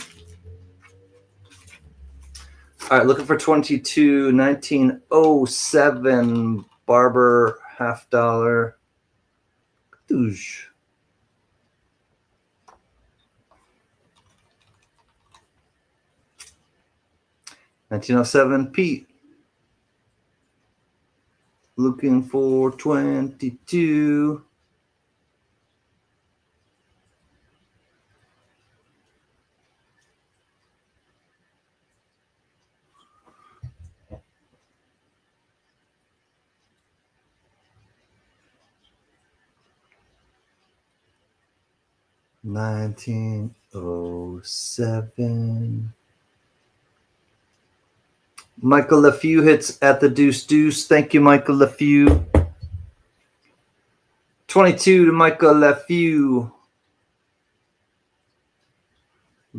All right, looking for 22, 1907, Barber, $50. Doosh. $1907, Pete. Looking for 22. $1907. Michael LeFew hits at the deuce. Thank you, Michael LeFew. 22 to Michael LeFew.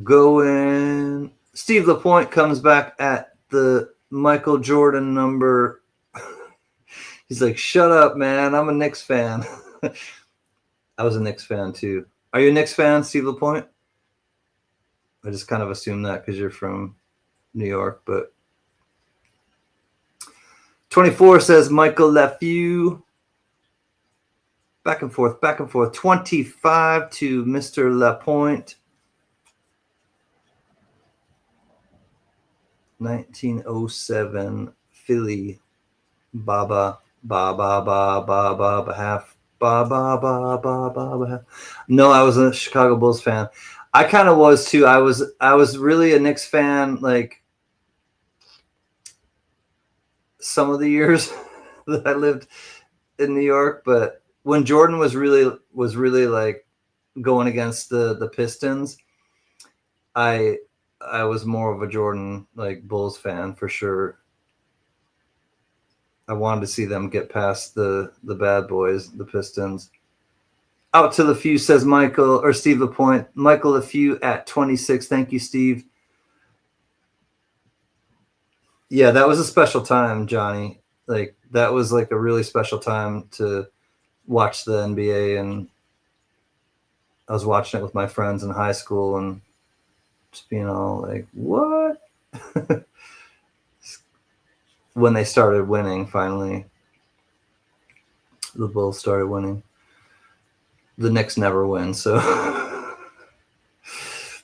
Going. Steve Lapointe comes back at the Michael Jordan number. He's like, shut up, man. I'm a Knicks fan. I was a Knicks fan, too. Are you a Knicks fan, Steve Lapointe? I just kind of assume that because you're from New York, but 24 says Michael LeFew. Back and forth. 25 to Mr. Lapointe. 1907 Philly. Baba, half. Baba, half. No, I was a Chicago Bulls fan. I kind of was too. I was really a Knicks fan, like some of the years that I lived in New York, but when Jordan was really like going against the Pistons, I was more of a Jordan like Bulls fan for sure. I wanted to see them get past the bad boys, the Pistons. Out to the few, says Michael or Steve Lapointe. Michael the few at 26. Thank you, Steve. Yeah, that was a special time, Johnny. Like that was like a really special time to watch the NBA, and I was watching it with my friends in high school and just being all like, what? When they started winning, finally. The Bulls started winning. The Knicks never win, so.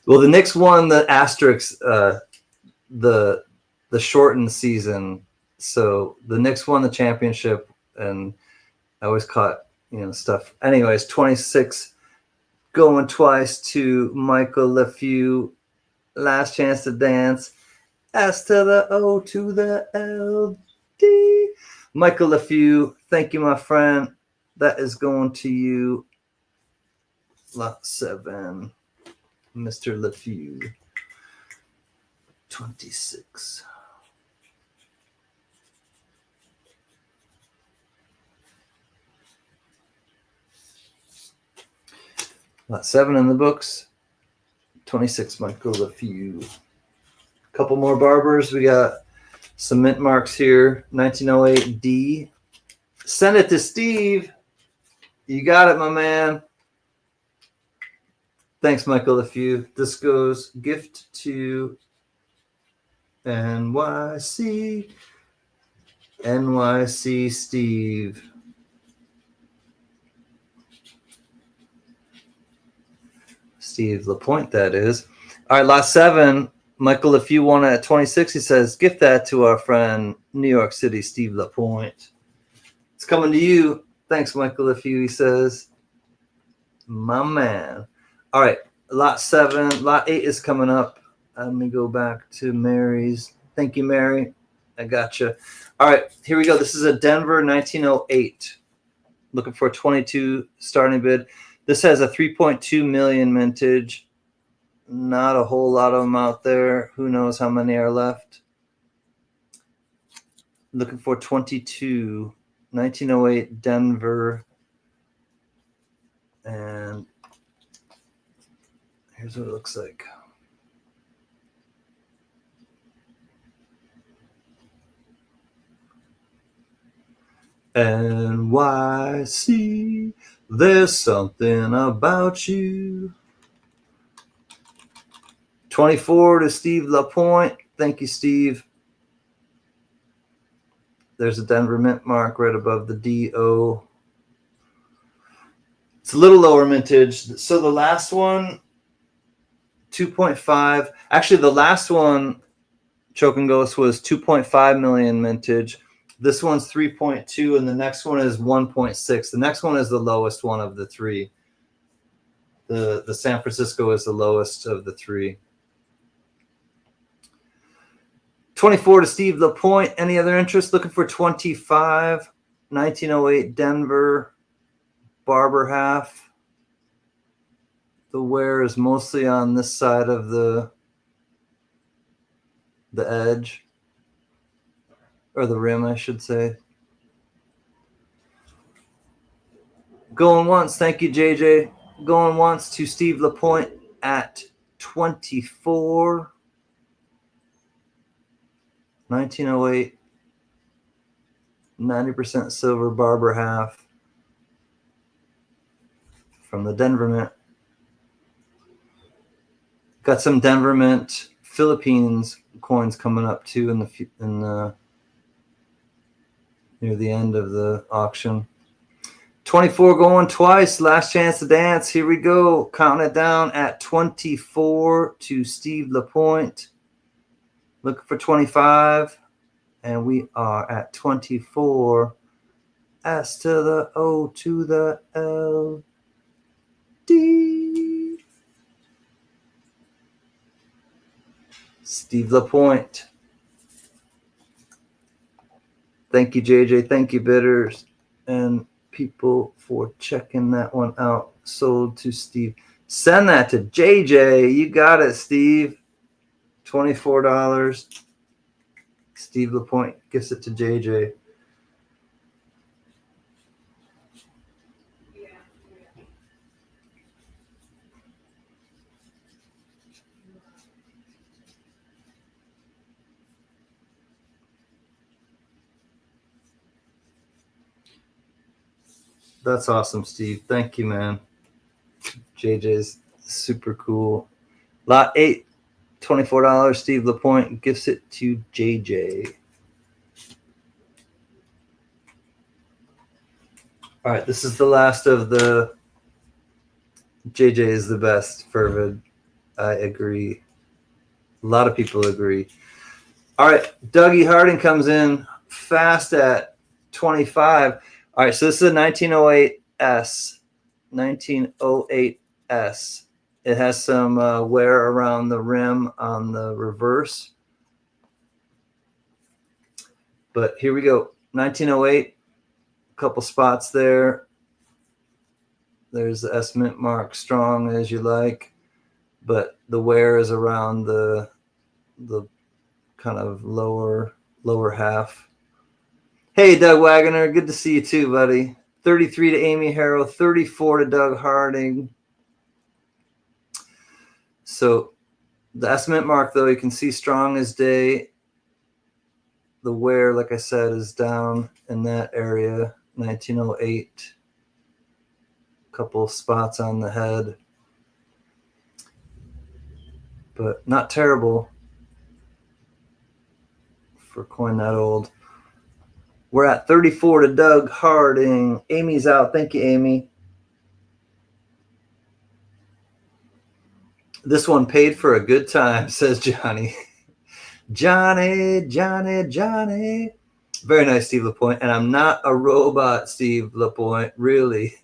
Well, the Knicks won the asterisk, the shortened season. So the Knicks won the championship, and I always caught, stuff. Anyways, 26 going twice to Michael LeFew. Last chance to dance. S to the O to the L D. Michael LeFew, thank you, my friend. That is going to you. Lot 7. Mr. LeFew. 26. Lot 7 in the books. 26, Michael LeFew. Couple more Barbers. We got some mint marks here. 1908 D. Send it to Steve. You got it, my man. Thanks, Michael LeFew. This goes gift to NYC. NYC Steve. Steve Lapointe, that is. All right, lot 7. Michael, if you want it at 26, he says, gift that to our friend, New York City, Steve Lapointe. It's coming to you. Thanks, Michael, if you, he says. My man. All right, lot 7. Lot 8 is coming up. Let me go back to Mary's. Thank you, Mary. I got you. All right, here we go. This is a Denver 1908. Looking for a 22 starting bid. This has a 3.2 million mintage. Not a whole lot of them out there. Who knows how many are left? Looking for 22. 1908 Denver. And here's what it looks like. NYC, there's something about you. 24 to Steve Lapointe. Thank you, Steve. There's a Denver mint mark right above the DO. It's a little lower mintage. So the last one, 2.5. Actually, the last one, Choke and Ghost, was 2.5 million mintage. This one's 3.2, and the next one is 1.6. The next one is the lowest one of the three. The San Francisco is the lowest of the three. 24 to Steve Lapointe. Any other interest? Looking for 25. 1908 Denver. Barber half. The wear is mostly on this side of the edge. Or the rim, I should say. Going once. Thank you, JJ. Going once to Steve Lapointe at 24. 1908. 90% silver Barber half. From the Denver Mint. Got some Denver Mint Philippines coins coming up too in the near the end of the auction. 24 going twice. Last chance to dance. Here we go. Counting it down at 24 to Steve Lapointe. Looking for 25. And we are at 24. S to the O to the L D. Steve Lapointe. Thank you, JJ. Thank you, bidders. And people for checking that one out. Sold to Steve. Send that to JJ. You got it, Steve. $24. Steve Lapointe gives it to JJ. That's awesome, Steve. Thank you, man. JJ's super cool. Lot 8, $24. Steve Lapointe gifts it to JJ. All right, this is the last of the JJ is the best, Fervid. I agree. A lot of people agree. All right, Dougie Harding comes in fast at 25. All right, so this is a 1908S. 1908S. It has some wear around the rim on the reverse. But here we go. 1908. A couple spots there. There's the S mint mark, strong as you like. But the wear is around the kind of lower half. Hey, Doug Wagoner, good to see you too, buddy. 33 to Amy Harrow, 34 to Doug Harding. So the S mint mark, though, you can see strong as day. The wear, like I said, is down in that area. 1908. Couple spots on the head. But not terrible for coin that old. We're at 34 to Doug Harding. Amy's out. Thank you, Amy. This one paid for a good time, says Johnny. Johnny. Very nice, Steve Lapointe. And I'm not a robot, Steve Lapointe. Really.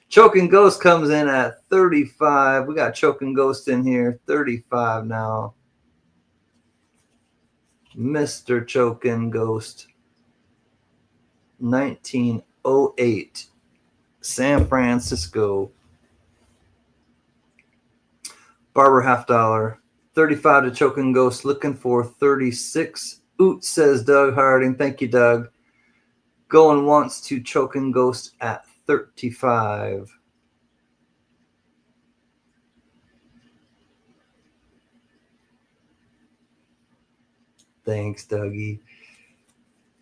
Choking Ghost comes in at 35. We got Choking Ghost in here. 35 now. Mr. Choking Ghost. 1908. San Francisco. Barber $50. 35 to Choking Ghost. Looking for 36. Oot, says Doug Harding. Thank you, Doug. Going once to Choking Ghost at 35. Thanks, Dougie.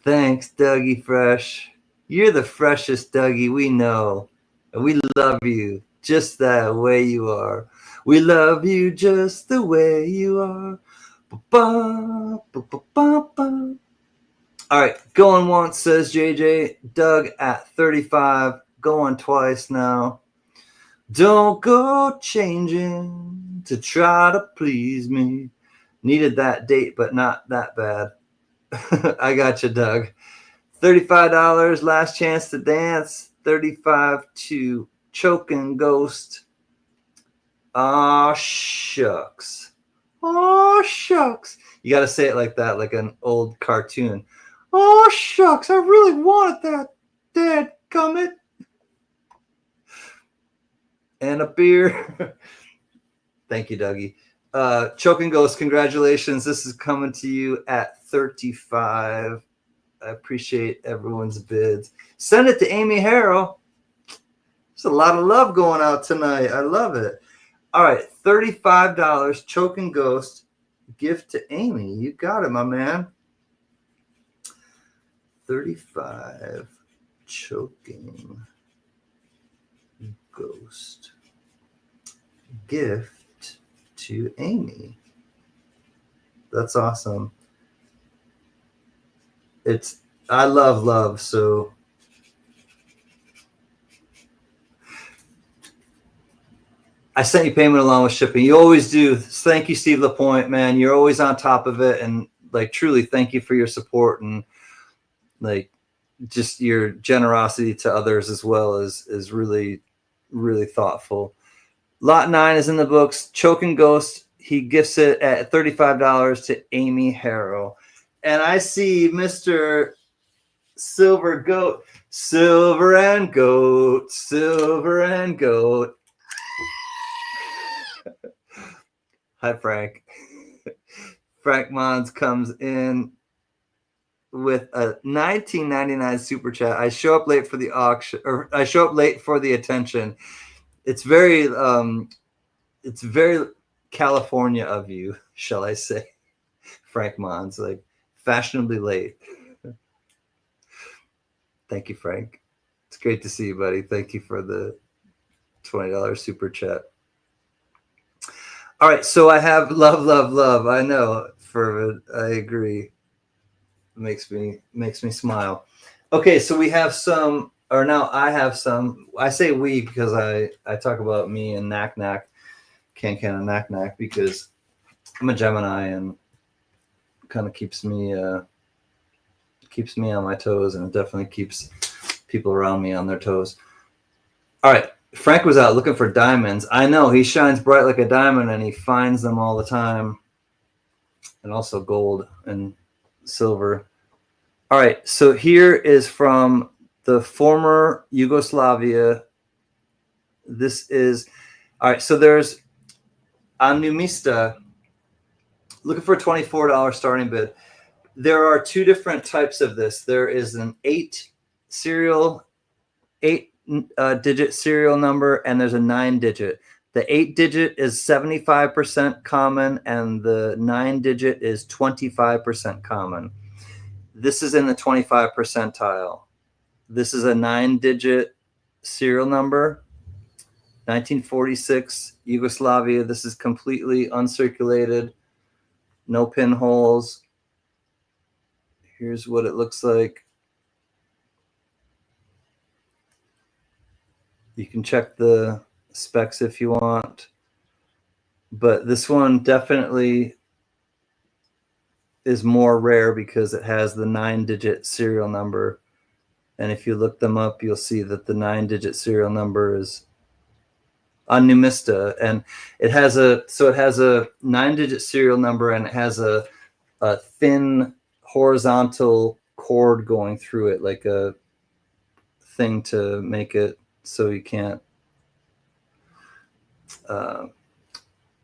Thanks, Dougie Fresh. You're the freshest, Dougie, we know. And we love you just that way you are. We love you just the way you are. Ba-ba, ba-ba-ba-ba. All right, going once, says JJ. Doug at 35. Going twice now. Don't go changing to try to please me. Needed that date, but not that bad. I got you, Doug. $35, last chance to dance. 35 to Choking Ghost. Aw, shucks. Aw, shucks. You got to say it like that, like an old cartoon. Oh, shucks, I really wanted that, dadgummit. And a beer. Thank you, Dougie. Choking Ghost, congratulations. This is coming to you at 35. I appreciate everyone's bids. Send it to Amy Harrow. There's a lot of love going out tonight. I love it. All right, $35, Choking Ghost. Gift to Amy. You got it, my man. 35, Choking Ghost. Gift to Amy. That's awesome. I love love, so I sent you payment along with shipping. You always do. Thank you, Steve Lapointe, man. You're always on top of it, and like truly thank you for your support and like just your generosity to others as well is really, really thoughtful. Lot 9 is in the books. Choking Ghost, he gifts it at $35 to Amy Harrow. And I see Mr. Silver Goat. Silver and goat, silver and goat. Hi, Frank. Frank Mons comes in with a 19.99 super chat. I show up late for the auction, or I show up late for the attention. It's very California of you, shall I say, Frank Mons, like fashionably late. Thank you, Frank. It's great to see you, buddy. Thank you for the $20 super chat. All right, so I have love. I know, Fervid. I agree. Makes me smile. Okay, so we have some, or now I have some. I say we because I talk about me and CanCan and Knack because I'm a Gemini and kind of keeps me on my toes, and it definitely keeps people around me on their toes. All right, Frank was out looking for diamonds. I know, he shines bright like a diamond, and he finds them all the time, and also gold and silver. All right, so here is from the former Yugoslavia. This is, all right, so there's on Numista, looking for a $24 starting bid. There are two different types of this. There is an 8-digit serial number, and there's a 9-digit. The 8-digit is 75% common, and the 9-digit is 25% common. This is in the 25 percentile. This is a 9-digit serial number, 1946 Yugoslavia. This is completely uncirculated, no pinholes. Here's what it looks like. You can check the specs if you want, but this one definitely is more rare because it has the 9-digit serial number. And if you look them up, you'll see that the 9-digit serial number is on Numista, and it has a 9-digit serial number, and it has a thin horizontal cord going through it, like a thing to make it so you can't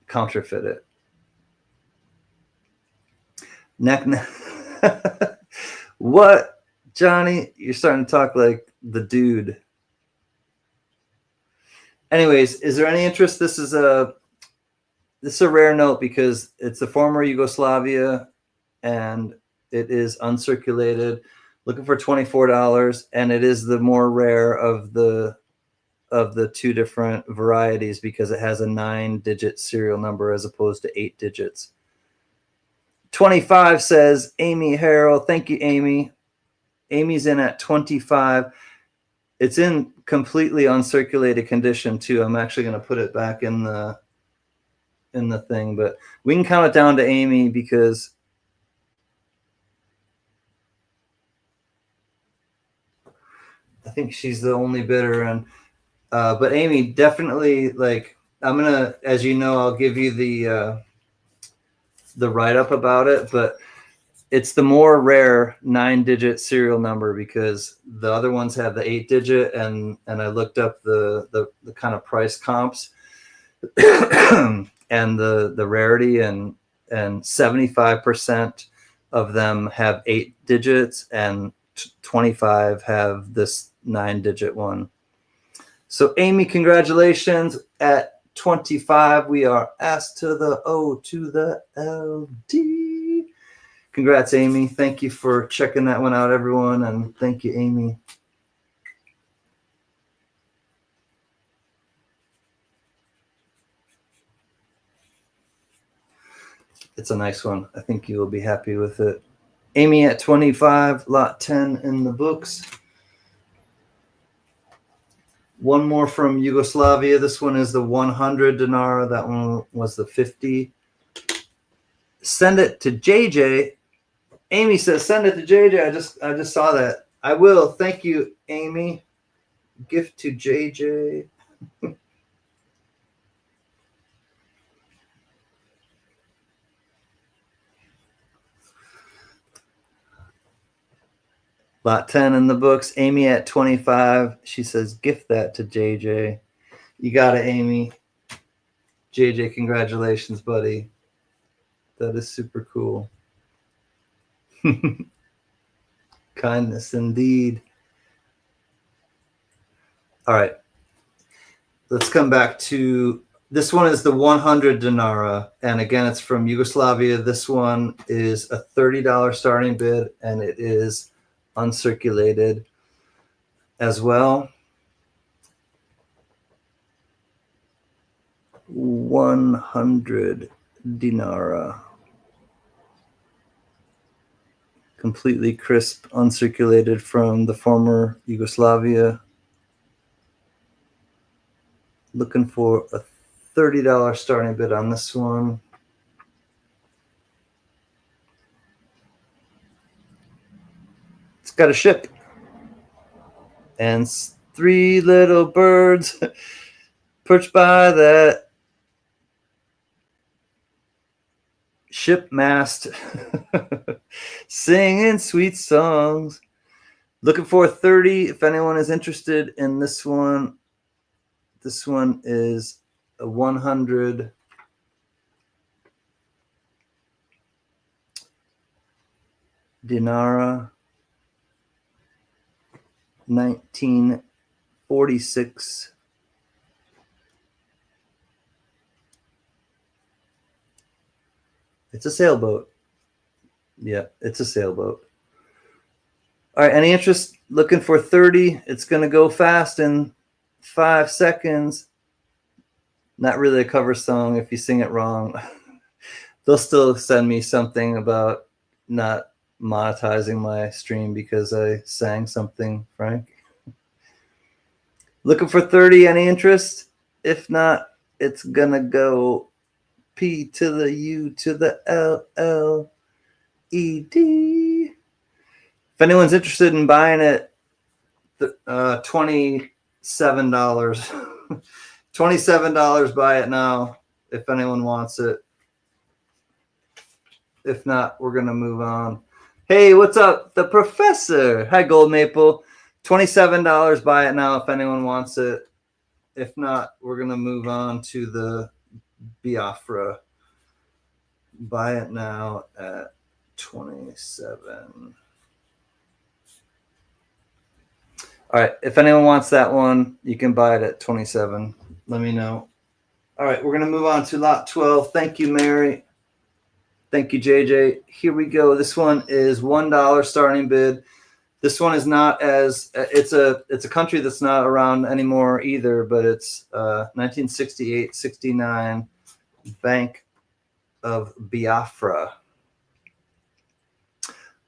counterfeit it. What, Johnny? You're starting to talk like the dude. Anyways, is there any interest? This is a rare note because it's the former Yugoslavia, and it is uncirculated. Looking for $24, and it is the more rare of the two different varieties because it has a 9-digit serial number as opposed to 8 digits. 25 says Amy Harrell. Thank you, Amy. Amy's in at 25. It's in completely uncirculated condition too. I'm actually going to put it back in the thing, but we can count it down to Amy because I think she's the only bidder. And but Amy, definitely, like, I'm gonna, as you know, I'll give you the write-up about it, but it's the more rare 9-digit serial number because the other ones have the 8-digit, and I looked up the kind of price comps and the rarity, and 75% of them have 8 digits and 25 have this 9-digit one. So Amy, congratulations. At 25, we are S to the O to the LD. Congrats, Amy. Thank you for checking that one out, everyone. And thank you, Amy. It's a nice one. I think you will be happy with it. Amy at 25, lot 10 in the books. One more from Yugoslavia. This one is the 100 Dinara. That one was the 50. Send it to JJ. Amy says, send it to JJ. I just saw that. I will. Thank you, Amy. Gift to JJ. Lot 10 in the books. Amy at 25. She says, gift that to JJ. You got it, Amy. JJ, congratulations, buddy. That is super cool. Kindness indeed. All right. Let's come back to this one is the 100 Dinara. And again, it's from Yugoslavia. This one is a $30 starting bid, and it is uncirculated as well. 100 Dinara. Completely crisp, uncirculated from the former Yugoslavia. Looking for a $30 starting bid on this one. It's got a ship and 3 little birds perched by that ship mast, singing sweet songs. Looking for 30 if anyone is interested in this one. This one is a 100 Dinara, 1946. It's a sailboat. Yeah, it's a sailboat. All right, any interest? Looking for 30. It's going to go fast in 5 seconds. Not really a cover song if you sing it wrong. They'll still send me something about not monetizing my stream because I sang something, Frank. Looking for 30. Any interest? If not, it's going to go P to the U to the L L E D. If anyone's interested in buying it, $27. $27, buy it now if anyone wants it. If not, we're going to move on. Hey, what's up? The professor. Hi, Gold Maple. $27, buy it now if anyone wants it. If not, we're going to move on to the Biafra. Buy it now at 27. All right, if anyone wants that one, you can buy it at 27. Let me know. All right, we're going to move on to lot 12. Thank you, Mary. Thank you, JJ. Here we go. This one is $1 starting bid. This one is not as it's a country that's not around anymore either, but it's 1968-69 Bank of Biafra.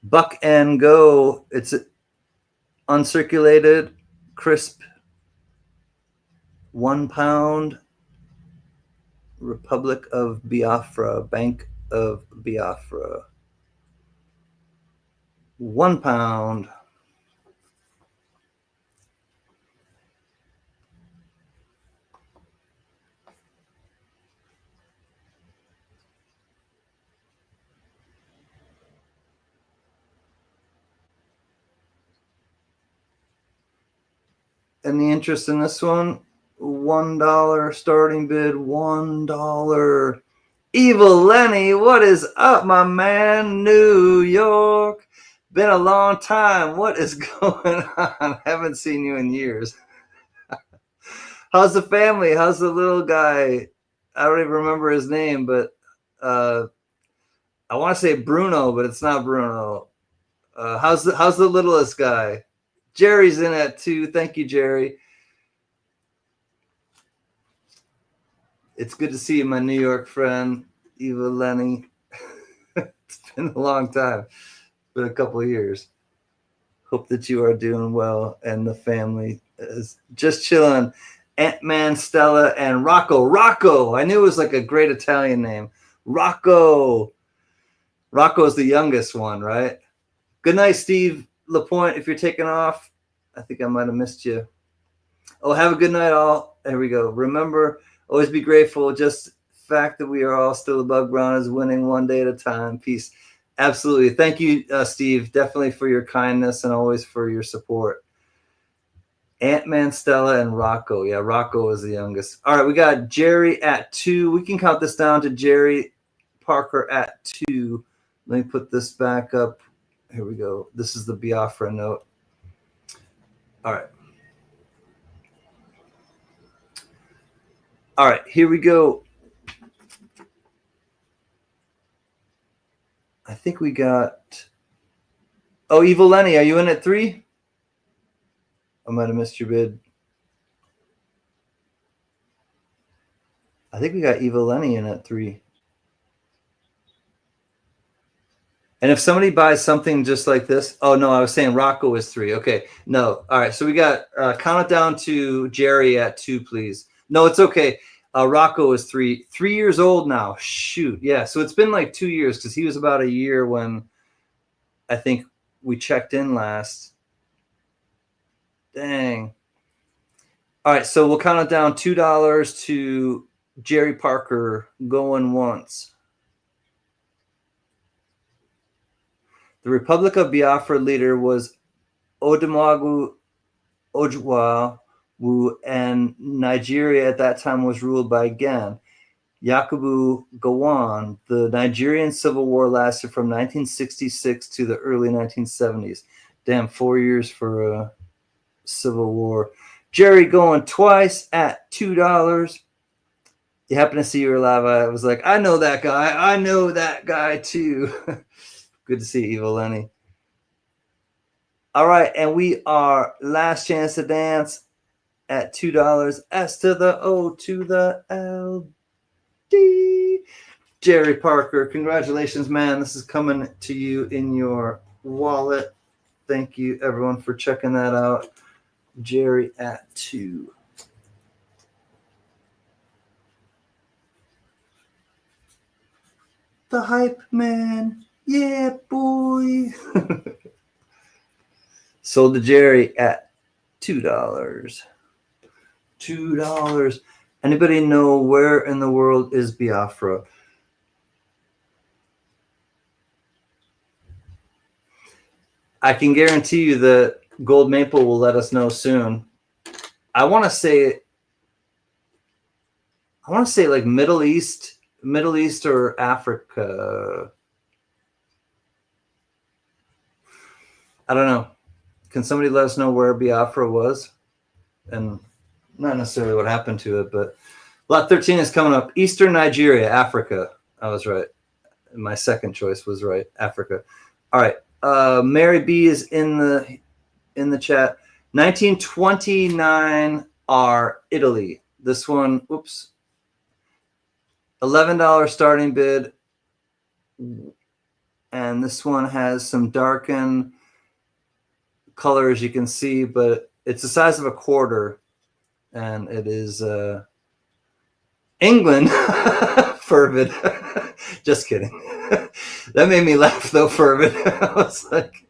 Buck and go. It's uncirculated, crisp, 1 pound. Republic of Biafra, Bank of Biafra. 1 pound. Any interest in this one? $1 starting bid, $1. Evil Lenny, what is up, my man? New York. Been a long time. What is going on? Haven't seen you in years. How's the family? How's the little guy? I don't even remember his name, but I want to say Bruno, but it's not Bruno. How's the littlest guy? Jerry's in it too. Thank you, Jerry. It's good to see you, my New York friend, Eva Lenny. It's been a long time. It's been a couple of years. Hope that you are doing well and the family is just chilling. Ant-Man, Stella, and Rocco. Rocco! I knew it was like a great Italian name. Rocco. Rocco's the youngest one, right? Good night, Steve LaPointe, if you're taking off. I think I might have missed you. Oh, have a good night, all. There we go. Remember, always be grateful. Just the fact that we are all still above ground is winning one day at a time. Peace. Absolutely. Thank you, Steve, definitely for your kindness and always for your support. Ant-Man, Stella, and Rocco. Yeah, Rocco is the youngest. All right, we got Jerry at 2. We can count this down to Jerry Parker at 2. Let me put this back up. Here we go. This is the Biafra note. All right. All right, here we go. I think we got... Oh, Evil Lenny, are you in at 3? I might have missed your bid. I think we got Evil Lenny in at 3. And if somebody buys something just like this, oh no, I was saying Rocco is 3. Okay, no. All right, so we got count it down to Jerry at 2, please. No, it's okay. Rocco is 3 years old now. Shoot, yeah. So it's been like 2 years because he was about a year when I think we checked in last. Dang. All right, so we'll count it down $2 to Jerry Parker going once. The Republic of Biafra leader was Odumogu Ojukwu, and Nigeria at that time was ruled by Gan. Yakubu Gowon. The Nigerian Civil War lasted from 1966 to the early 1970s. Damn, 4 years for a civil war. Jerry going twice at $2. You happen to see you were live. I was like, I know that guy. I know that guy too. Good to see you, Evil Lenny. All right, and we are last chance to dance at $2. S to the O to the L D. Jerry Parker, congratulations, man. This is coming to you in your wallet. Thank you, everyone, for checking that out. Jerry at 2. The hype man. Yeah, boy. Sold to Jerry at $2. $2. Anybody know where in the world is Biafra? I can guarantee you that Gold Maple will let us know soon. I want to say like Middle East or Africa. I don't know. Can somebody let us know where Biafra was? And not necessarily what happened to it, but lot 13 is coming up. Eastern Nigeria, Africa. I was right. My second choice was right. Africa. All right. Mary B is in the chat. 1929 are Italy. This one, oops. $11 starting bid. And this one has some darkened color, as you can see, but it's the size of a quarter. And it is England. Fervid. Just kidding. That made me laugh, though, Fervid. I was like,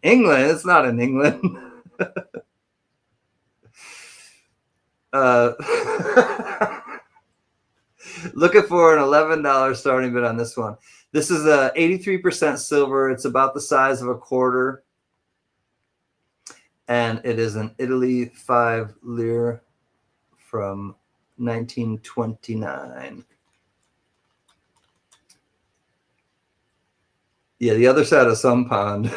England? It's not in England. Looking for an $11 starting bid on this one. This is 83% silver. It's about the size of a quarter. And it is an Italy 5 lire from 1929. Yeah, the other side of some pond.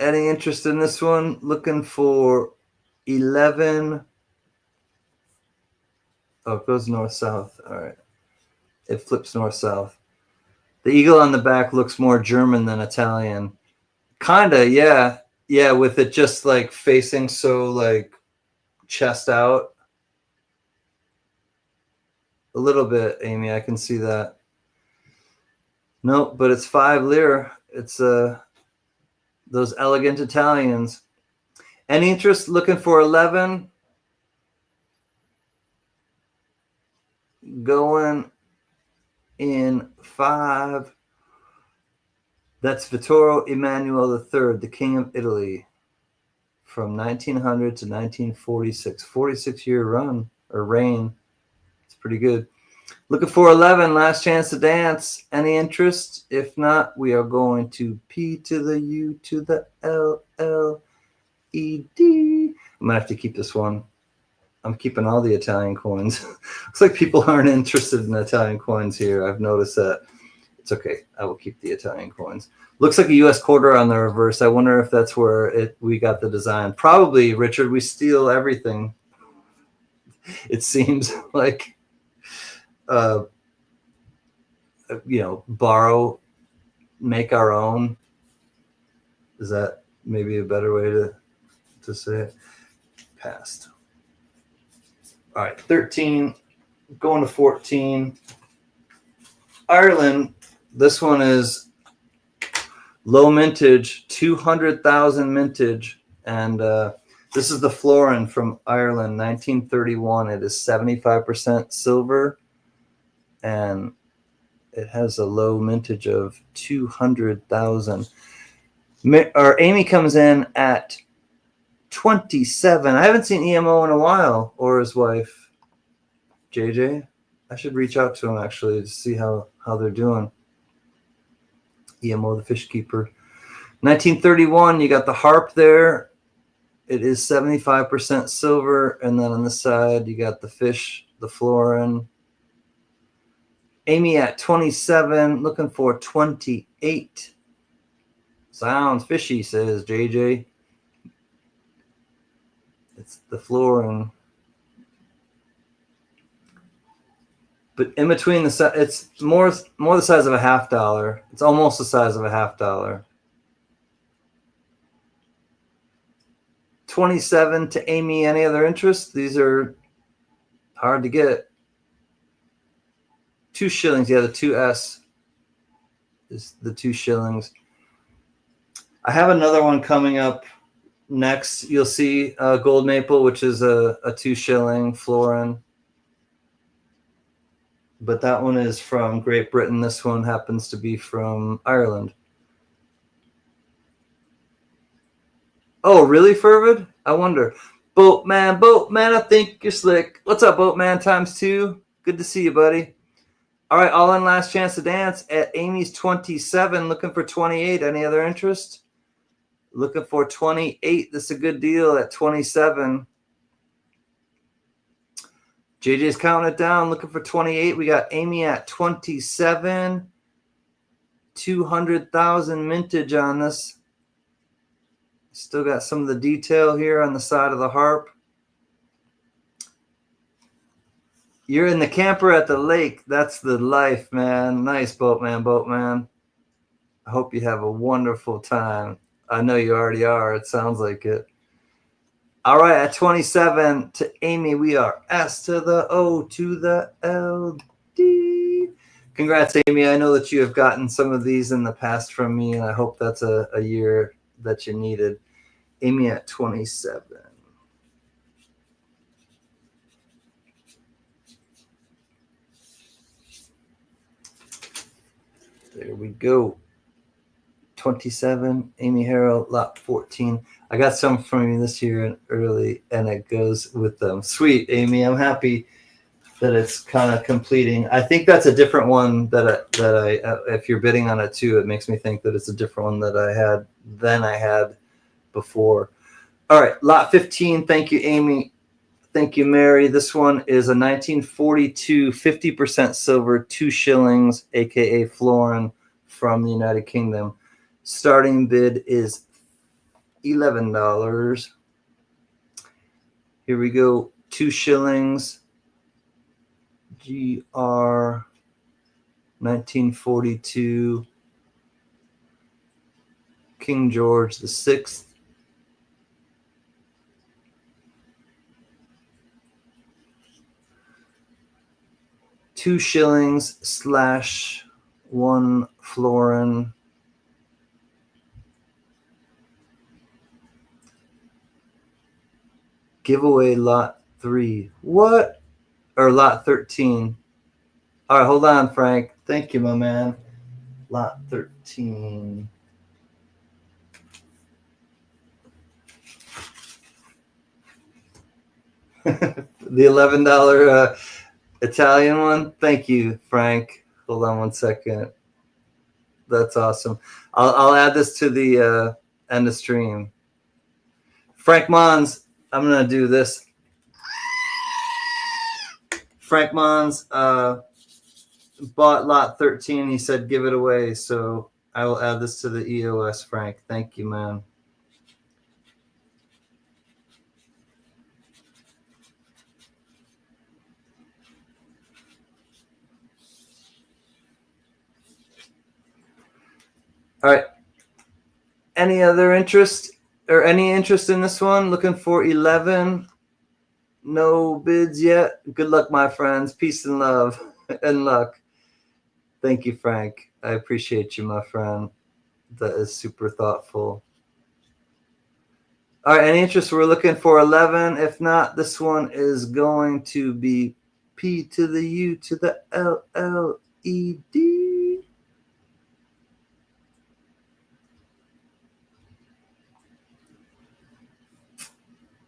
Any interest in this one? Looking for 11. Oh, it goes north-south. All right. It flips north-south. The eagle on the back looks more German than Italian. Kinda, yeah. Yeah, with it just like facing so like chest out. A little bit, Amy. I can see that. Nope, but it's 5 lire. It's those elegant Italians. Any interest? Looking for 11. Going in 5. That's Vittorio Emanuele III, the King of Italy, from 1900 to 1946. 46-year run or reign. It's pretty good. Looking for 11, last chance to dance. Any interest? If not, we are going to P to the U to the L, L, E, D. I'm going to have to keep this one. I'm keeping all the Italian coins. Looks like people aren't interested in Italian coins here. I've noticed that. It's okay. I will keep the Italian coins. Looks like a U.S. quarter on the reverse. I wonder if that's where we got the design. Probably, Richard. We steal everything. It seems like, borrow, make our own. Is that maybe a better way to say it? Passed. All right, 13, going to 14. Ireland, this one is low mintage, 200,000 mintage. And this is the Florin from Ireland, 1931. It is 75% silver. And it has a low mintage of 200,000. Or Amy comes in at 27. I haven't seen EMO in a while, or his wife, JJ. I should reach out to him actually to see how they're doing. EMO, the fish keeper. 1931, you got the harp there. It is 75% silver. And then on the side, you got the fish, the Florin. Amy at 27, looking for 28. Sounds fishy, says JJ. It's the Florin. But in between it's more the size of a $50. It's almost the size of a $50. 27 to Amy. Any other interest? These are hard to get. 2 shillings. Yeah, the 2S is the 2 shillings. I have another one coming up next. You'll see gold maple, which is a 2 shilling Florin. But that one is from Great Britain. This one happens to be from Ireland. Oh, really, Fervid? I wonder. Boatman, I think you're slick. What's up, Boatman ×2? Good to see you, buddy. All right, all in last chance to dance at Amy's 27, looking for 28. Any other interest? Looking for 28. This is a good deal at 27. JJ's counting it down, looking for 28. We got Amy at 27. 200,000 mintage on this. Still got some of the detail here on the side of the harp. You're in the camper at the lake. That's the life, man. Nice, boatman. I hope you have a wonderful time. I know you already are. It sounds like it. All right, at 27 to Amy, we are S to the O to the L, D. Congrats, Amy. I know that you have gotten some of these in the past from me, and I hope that's a year that you needed. Amy at 27. There we go. 27, Amy Harrell, lot 14. I got some from you this year early, and it goes with them. Sweet, Amy. I'm happy that it's kind of completing. I think that's a different one that I if you're bidding on it too, it makes me think that it's a different one that I had before. All right, lot 15. Thank you, Amy. Thank you, Mary. This one is a 1942 50% silver, 2 shillings, aka Florin, from the United Kingdom. Starting bid is $11. Here we go. 2 shillings. GR 1942. King George VI. $2 shillings / 1 Florin. Giveaway lot 3. What? Or lot 13. All right, hold on, Frank. Thank you, my man. Lot 13. The $11 Italian one. Thank you, Frank. Hold on one second. That's awesome. I'll add this to the end of stream. Frank Mons, I'm gonna do this. Frank Mons bought lot 13. He said give it away, so I will add this to the EOS. Frank, thank you, man. All right. Any other interest or any interest in this one? Looking for 11. No bids yet. Good luck, my friends. Peace and love and luck. Thank you, Frank. I appreciate you, my friend. That is super thoughtful. All right. Any interest? We're looking for 11. If not, this one is going to be P to the U to the LLED.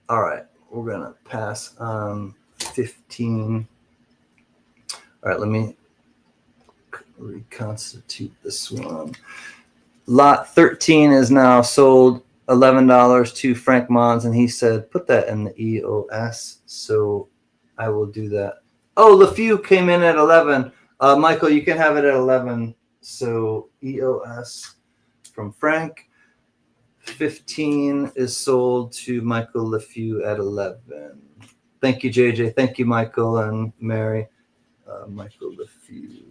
All right, we're gonna pass on 15. All right, let me reconstitute this one. Lot 13 is now sold $11 to Frank Mons, and he said put that in the EOS. So I will do that. Oh, LeFew came in at 11. Michael, you can have it at 11. So EOS from Frank. 15 is sold to Michael LeFew at 11. Thank you, JJ. Thank you, Michael and Mary. Michael LeFew.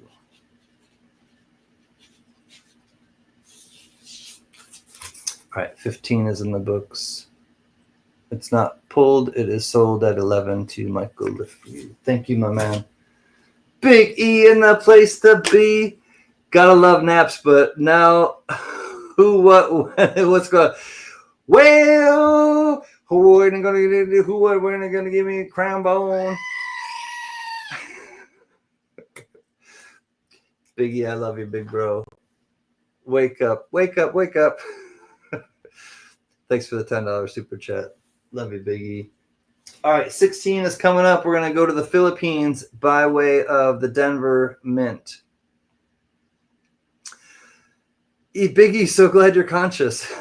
All right, 15 is in the books. It's not pulled. It is sold at 11 to Michael LeFew. Thank you, my man. Big E in the place to be. Gotta love naps, but now... Who, what's going on? Well, we're gonna give me a crown bone. Biggie, I love you, big bro. Wake up, wake up, wake up. Thanks for the $10 super chat. Love you, Biggie. All right, 16 is coming up. We're gonna go to the Philippines by way of the Denver Mint. Biggie, so glad you're conscious.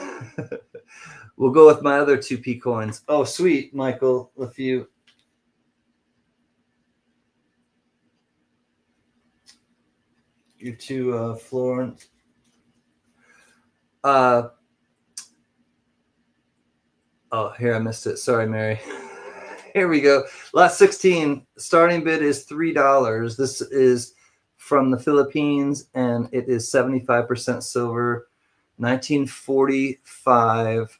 We'll go with my other 2P coins. Oh, sweet, Michael LeFew. Your two Florin. Oh, here I missed it. Sorry, Mary. Here we go. Lot 16. Starting bid is $3. This is from the Philippines, and it is 75% silver, 1945,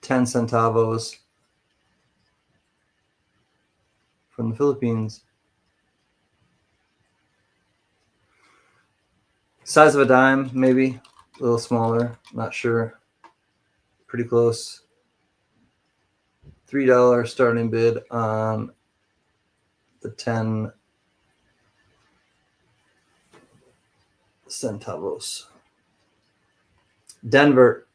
10 centavos from the Philippines. Size of a dime, maybe a little smaller, not sure. Pretty close. $3 starting bid on the 10 centavos. Denver,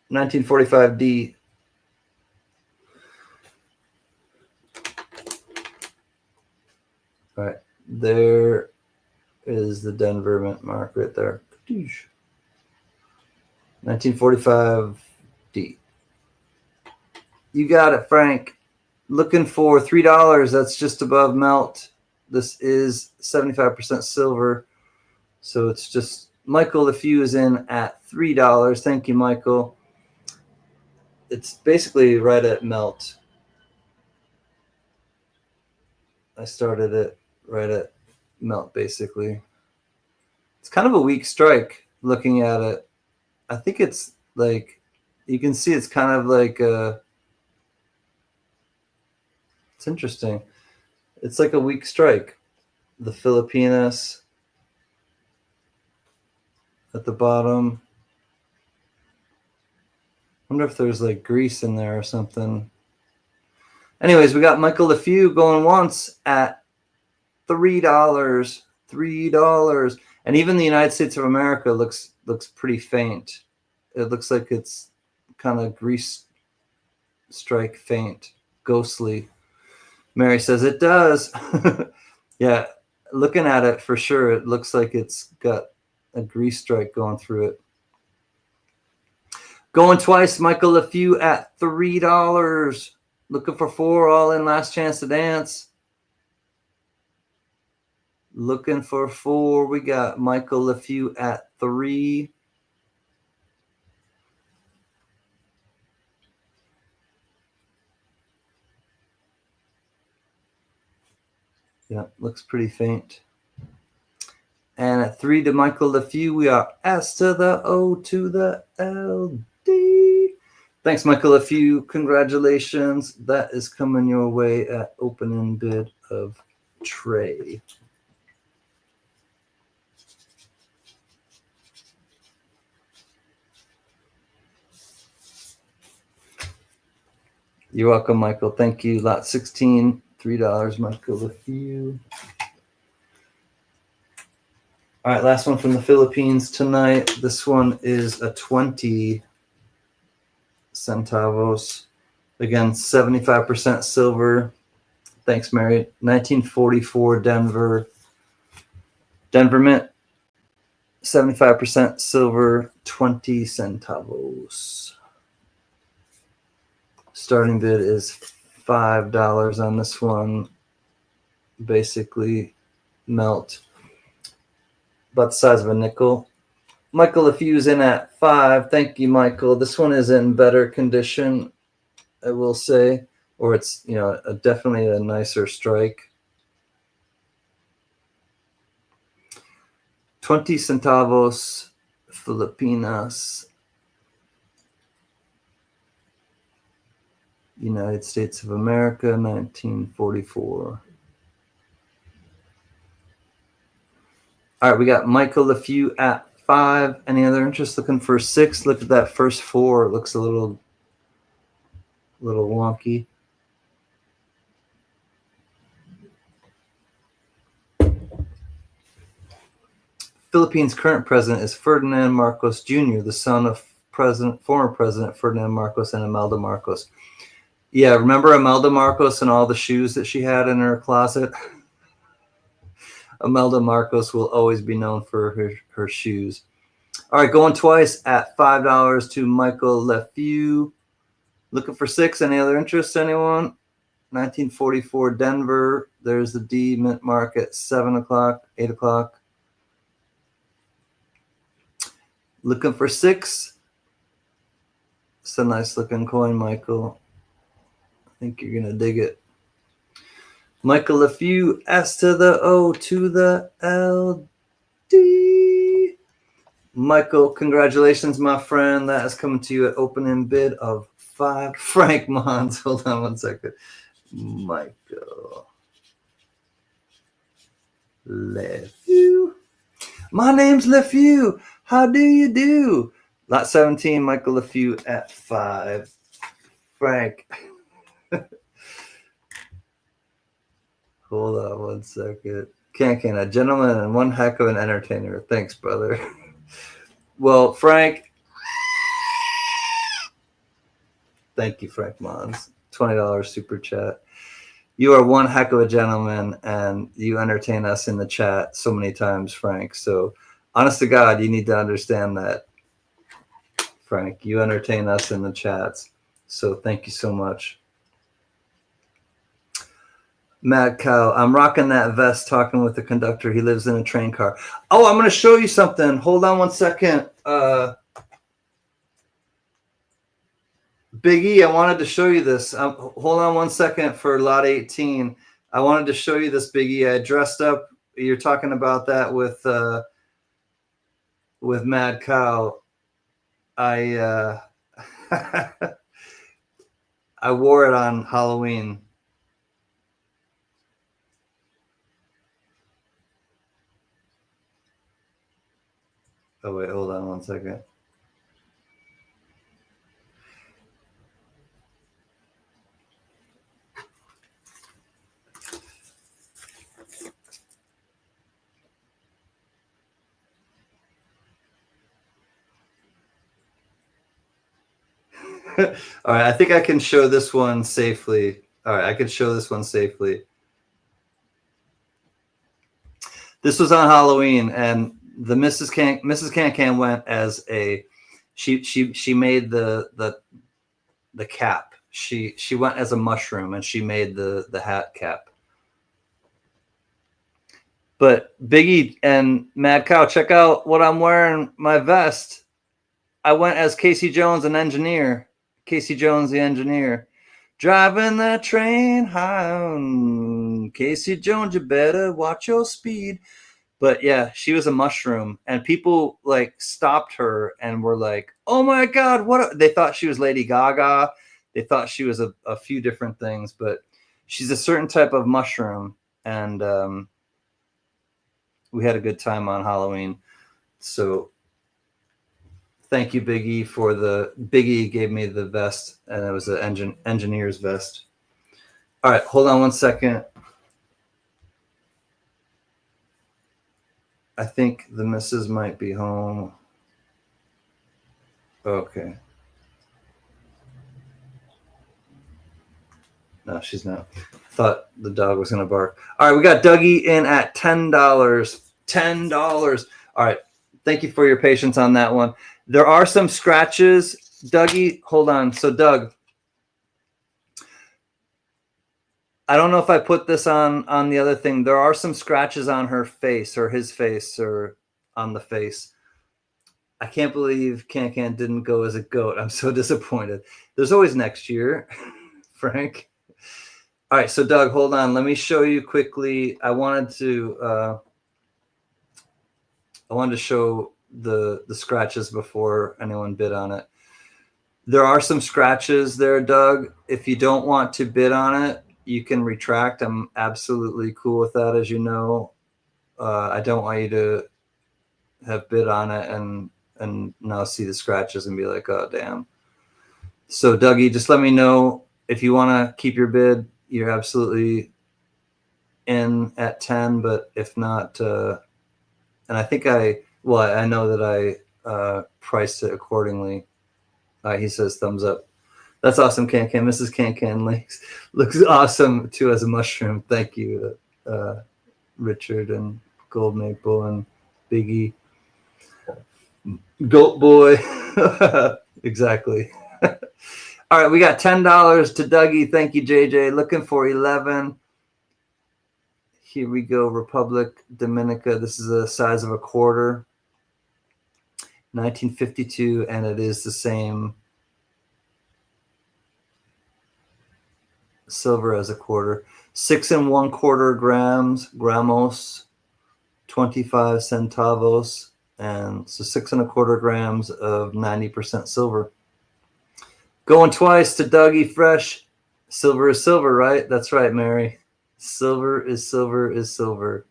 1945D. All right, there is the Denver mint mark right there. 1945D. You got it, Frank. Looking for $3. That's just above melt. This is 75% silver. So it's just Michael LeFew is in at $3. Thank you, Michael. It's basically right at melt. I started it right at melt, basically. It's kind of a weak strike looking at it. I think it's like, you can see it's kind of like a, it's interesting. It's like a weak strike. The Filipinas at the bottom. I wonder if there's like grease in there or something. Anyways, we got Michael LeFew going once at $3. $3. And even the United States of America looks pretty faint. It looks like it's kind of grease strike faint. ghostly. Mary says it does. Yeah, looking at it for sure, it looks like it's got a grease strike going through it. Going twice, Michael LeFew at $3. Looking for 4, all in, last chance to dance. Looking for 4. We got Michael LeFew at 3. Yeah, looks pretty faint. And at 3 to Michael LeFew, we are S to the O to the LD. Thanks, Michael LeFew. Congratulations. That is coming your way at opening bid of Trey. You're welcome, Michael. Thank you. Lot 16, $3, Michael LeFew. All right, last one from the Philippines tonight. This one is a 20 centavos. Again, 75% silver. Thanks, Mary. 1944 Denver. Denver Mint. 75% silver, 20 centavos. Starting bid is $5 on this one. Basically, melt. About the size of a nickel. Michael, if you was in at 5, thank you, Michael. This one is in better condition, I will say, or it's, you know, definitely a nicer strike. 20 centavos, Filipinas, United States of America, 1944. All right, we got Michael LeFew at 5. Any other interest? Looking for 6. Look at that first 4. It looks a little wonky. Philippines' current president is Ferdinand Marcos Jr., the son of former President Ferdinand Marcos and Imelda Marcos. Yeah, remember Imelda Marcos and all the shoes that she had in her closet? Imelda Marcos will always be known for her shoes. All right, going twice at $5 to Michael LeFew. Looking for 6. Any other interest, anyone? 1944 Denver. There's the D mint mark at 7 o'clock, 8 o'clock. Looking for 6. It's a nice looking coin, Michael. I think you're going to dig it. Michael LeFew, S to the O to the LD. Michael, congratulations, my friend. That is coming to you at opening bid of 5. Frank Mons, hold on one second. Michael LeFew. My name's LeFew. How do you do? Lot 17, Michael LeFew at 5. Frank. Hold on one second. CanCan, a gentleman and one heck of an entertainer. Thanks, brother. Well, Frank. Thank you, Frank Mons. $20 super chat. You are one heck of a gentleman, and you entertain us in the chat so many times, Frank. So, honest to God, you need to understand that, Frank. You entertain us in the chats. So, thank you so much. Mad Cow, I'm rocking that vest talking with the conductor. He lives in a train car. Oh, I'm going to show you something. Hold on one second. Big E, I wanted to show you this. Hold on one second for lot 18. I wanted to show you this, Big E. I dressed up. You're talking about that with Mad Cow. I I wore it on Halloween. Oh, wait, hold on one second. All right, I think I can show this one safely. All right, I could show this one safely. This was on Halloween, and the Mrs. CanCan went as a she made the cap. She went as a mushroom, and she made the hat cap. But Biggie and Mad Cow, check out what I'm wearing. My vest. I went as Casey Jones, an engineer. Casey Jones, the engineer. Driving that train high on Casey Jones, you better watch your speed. But yeah, she was a mushroom, and people like stopped her and were like, "Oh my God, what?" They thought she was Lady Gaga. They thought she was a few different things, but she's a certain type of mushroom, and we had a good time on Halloween. So thank you, Biggie, for the Biggie gave me the vest, and it was an engineer's vest. All right, hold on one second. I think the missus might be home. Okay. No, she's not. Thought the dog was going to bark. All right, we got Dougie in at $10. $10. All right. Thank you for your patience on that one. There are some scratches. Dougie, hold on. So, Doug, I don't know if I put this on the other thing. There are some scratches on her face or his face or on the face. I can't believe CanCan didn't go as a goat. I'm so disappointed. There's always next year, Frank. All right, so Doug, hold on. Let me show you quickly. I wanted to show the scratches before anyone bid on it. There are some scratches there, Doug. If you don't want to bid on it, you can retract. I'm absolutely cool with that, as you know. I don't want you to have bid on it and now see the scratches and be like, oh, damn. So, Dougie, just let me know if you want to keep your bid. You're absolutely in at 10, but if not, and I think I know that I priced it accordingly. He says thumbs up. That's awesome, CanCan. Mrs. CanCan looks awesome too as a mushroom. Thank you, Richard and Gold Maple and Biggie. Goat Boy. Exactly. All right, we got $10 to Dougie. Thank you, JJ. Looking for 11. Here we go. Republic Dominica. This is the size of a quarter. 1952, and it is the same silver as a quarter. 6 1/4 gramos, 25 centavos, and so 6 1/4 grams of 90% silver. Going twice to Dougie Fresh. Silver is silver, right? That's right, Mary. Silver is silver is silver.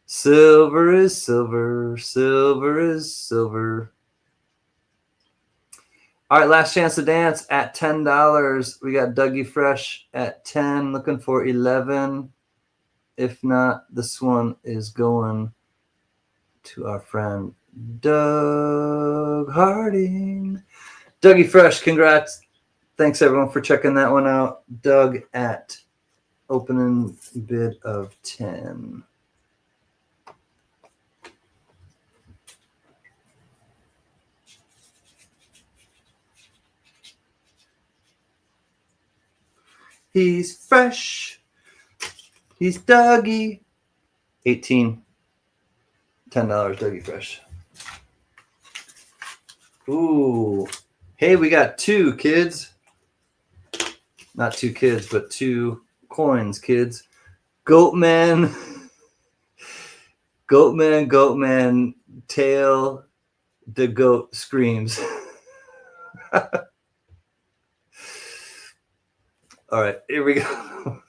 Silver is silver. Silver is silver. All right, last chance to dance at $10. We got Dougie Fresh at 10, looking for 11. If not, this one is going to our friend Doug Harding. Dougie Fresh, congrats. Thanks, everyone, for checking that one out. Doug at opening bid of 10. He's fresh. He's Dougie. 18. $10, Dougie Fresh. Ooh. Hey, we got 2 kids. Not 2 kids, but 2 coins, kids. Goatman. Goatman. Tail. The goat screams. All right, here we go.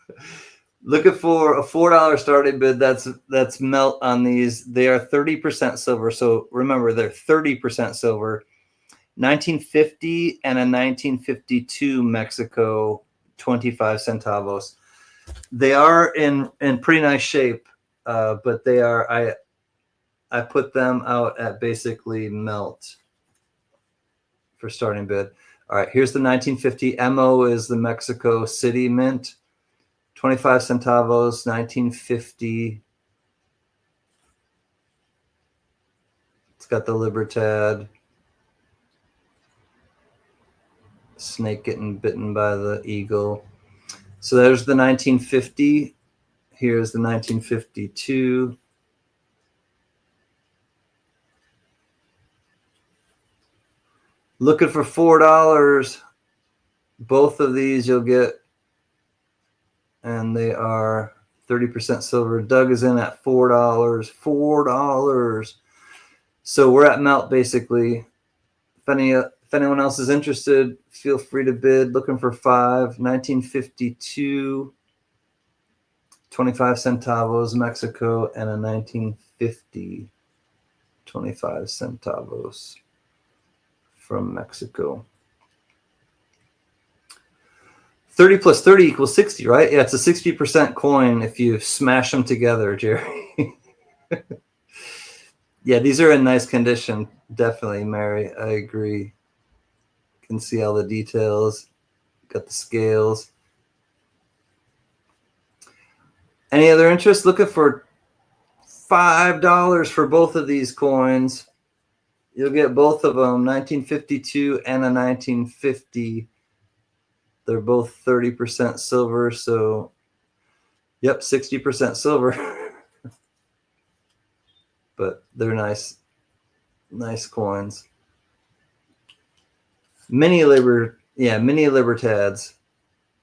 Looking for a $4 starting bid. That's melt on these. They are 30% silver. So remember, they're 30% silver. 1950 and a 1952 Mexico 25 centavos. They are in pretty nice shape, but they are. I put them out at basically melt for starting bid. All right, here's the 1950. MO is the Mexico City Mint. 25 centavos, 1950. It's got the Libertad. Snake getting bitten by the eagle. So there's the 1950. Here's the 1952. Looking for $4. Both of these you'll get, and they are 30% silver. Doug is in at $4. $4. So we're at melt basically. If anyone else is interested, feel free to bid. Looking for $5. 1952, 25 centavos, Mexico, and a 1950, 25 centavos from Mexico. 30 plus 30 equals 60, right? Yeah, it's a 60% coin if you smash them together, Jerry. Yeah, these are in nice condition. Definitely, Mary. I agree. You can see all the details. Got the scales. Any other interest? Looking for $5 for both of these coins. You'll get both of them, 1952 and a 1950. They're both 30% silver, so yep, 60% silver. But they're nice coins. Mini Libertads.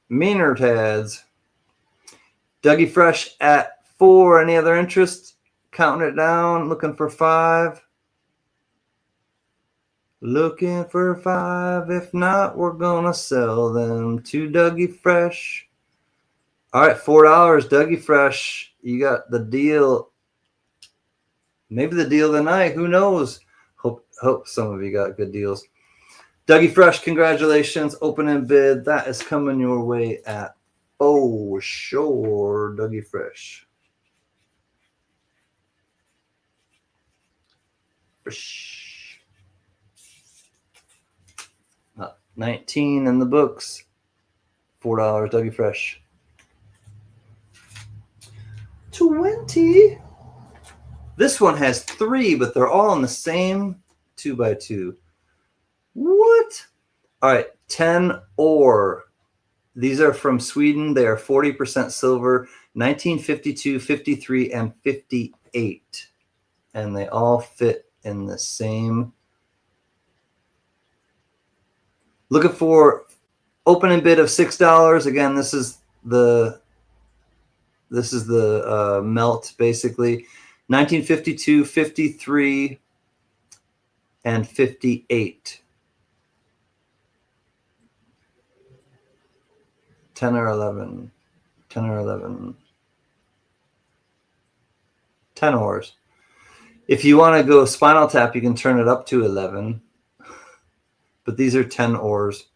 Meaner Tads. Dougie Fresh at 4. Any other interest? Counting it down, looking for 5. Looking for 5. If not, we're gonna sell them to Dougie Fresh. All right, $4, Dougie Fresh. You got the deal. Maybe the deal of the night. Who knows? Hope some of you got good deals. Dougie Fresh, congratulations. Opening bid. That is coming your way at sure, Dougie Fresh. 19 in the books. $4, Dougie Fresh. 20. This one has 3, but they're all in the same 2x2. What? All right, 10 ore. These are from Sweden. They are 40% silver, 1952, 53, and 58. And they all fit in the same. Looking for opening bid of $6. Again, this is the melt basically. 1952, 53, and 58. 10 or 11. 10 or 11. 10 ores. If you want to go Spinal Tap, you can turn it up to 11. But these are 10 ores.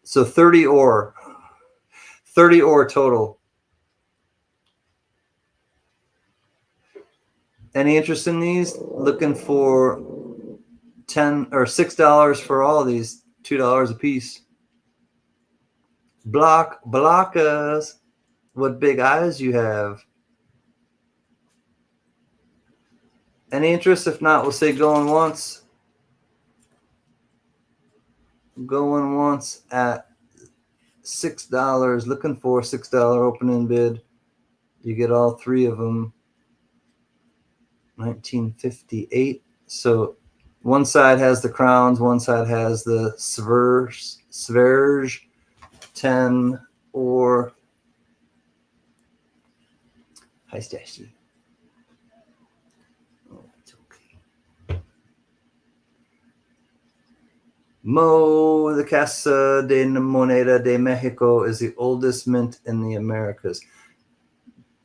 So 30 ore. 30 ore total. Any interest in these? Looking for $10 or $6 for all of these, $2 a piece. Blockers. What big eyes you have. Any interest? If not, we'll say going once. Going once at $6. Looking for $6 opening bid. You get all 3 of them. 1958. So one side has the crowns, one side has the Sverge 10 or Hi Stashy. Oh, it's okay. The Casa de Moneda de Mexico is the oldest mint in the Americas.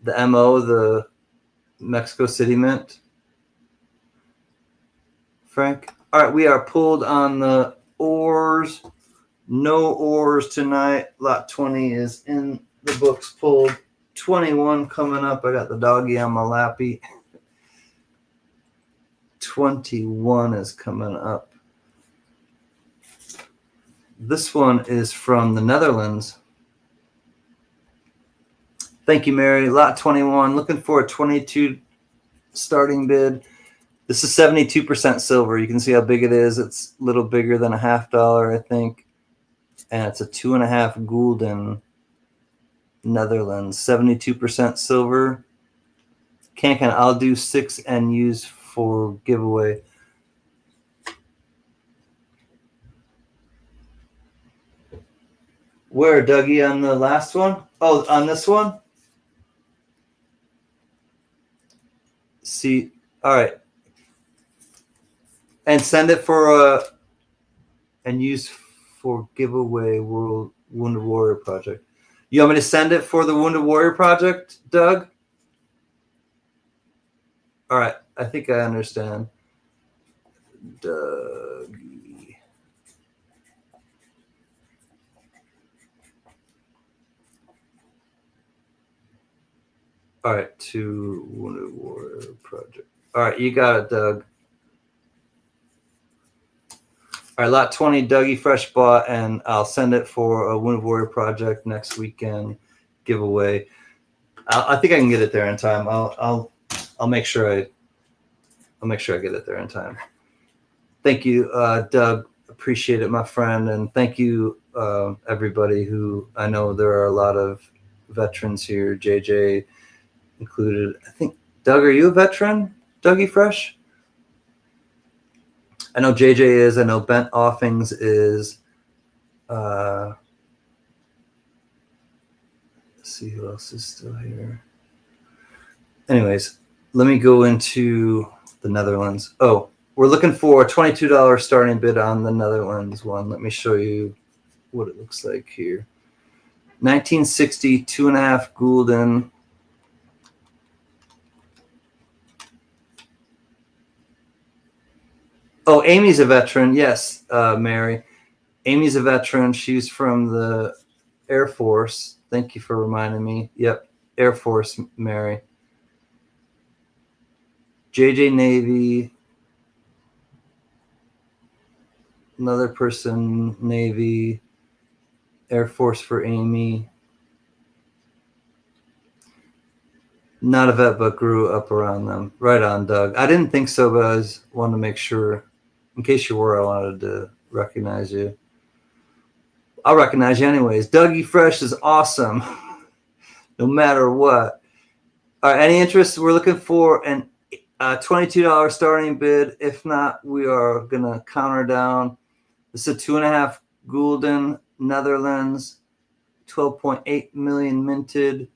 The MO, the Mexico City Mint. Frank. All right, we are pulled on the ores. No ores tonight. Lot 20 is in the books pulled. 21 coming up. I got the doggy on my lappy. 21 is coming up. This one is from the Netherlands. Thank you, Mary. Lot 21, looking for a 22 starting bid. This is 72% silver. You can see how big it is. It's a little bigger than a $50, I think. And it's a 2.5 gulden Netherlands. 72% silver. CanCan, I'll do 6 and use for giveaway. Where, Dougie, on the last one? Oh, on this one? See, all right. And send it for and use for giveaway World Wounded Warrior Project. You want me to send it for the Wounded Warrior Project, Doug? All right, I think I understand. Doug. All right, to Wounded Warrior Project. All right, you got it, Doug. All right, lot 20, Dougie Fresh bought, and I'll send it for a Wounded Warrior Project next weekend giveaway. I think I can get it there in time. I'll make sure I get it there in time. Thank you, Doug. Appreciate it, my friend, and thank you, everybody who I know there are a lot of veterans here. JJ included. I think, Doug, are you a veteran? Dougie Fresh? I know JJ is. I know Bent Offings is. Let's see who else is still here. Anyways, let me go into the Netherlands. Oh, we're looking for a $22 starting bid on the Netherlands one. Let me show you what it looks like here. 1960, 2.5 gulden. Oh, Amy's a veteran. Yes, Mary. Amy's a veteran. She's from the Air Force. Thank you for reminding me. Yep, Air Force, Mary. JJ Navy. Another person, Navy. Air Force for Amy. Not a vet, but grew up around them. Right on, Doug. I didn't think so, but I was wanted to make sure. In case you were, I wanted to recognize you. I'll recognize you anyways. Dougie Fresh is awesome, no matter what. All right, any interest? We're looking for an $22 starting bid. If not, we are going to counter down. This is a 2.5 gulden Netherlands, 12.8 million minted.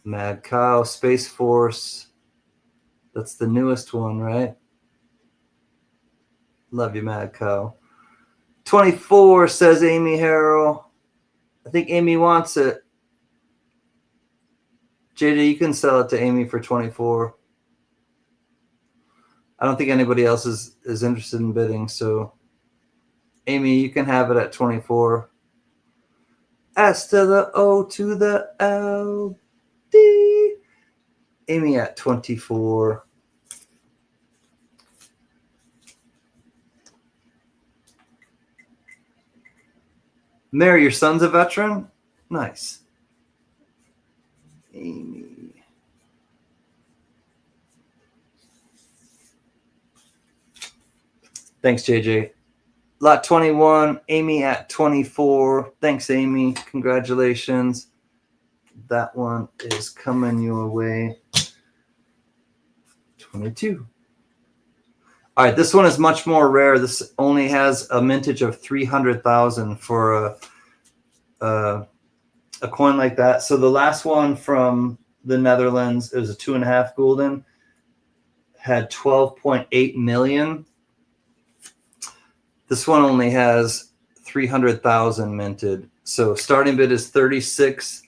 Mad Cow, Space Force. That's the newest one, right? Love you, Mad Cow. 24, says Amy Harrell. I think Amy wants it. JJ, you can sell it to Amy for 24. I don't think anybody else is interested in bidding, so Amy, you can have it at 24. S to the O to the L D. Amy at 24. Mary, your son's a veteran? Nice. Amy. Thanks, JJ. Lot 21, Amy at 24. Thanks, Amy. Congratulations. That one is coming your way. 22. All right, this one is much more rare. This only has a mintage of 300,000 for a coin like that. So the last one from the Netherlands, it was a 2.5 gulden, had 12.8 million. This one only has 300,000 minted. So starting bid is 36,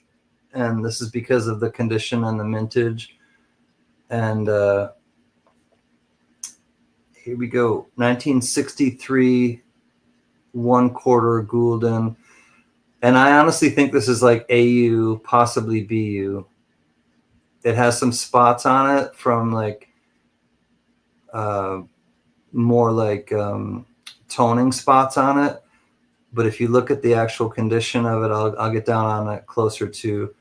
and this is because of the condition and the mintage. And here we go. 1963, 1/4 gulden. And I honestly think this is like AU, possibly BU. It has some spots on it from like more like toning spots on it. But if you look at the actual condition of it, I'll get down on it closer to.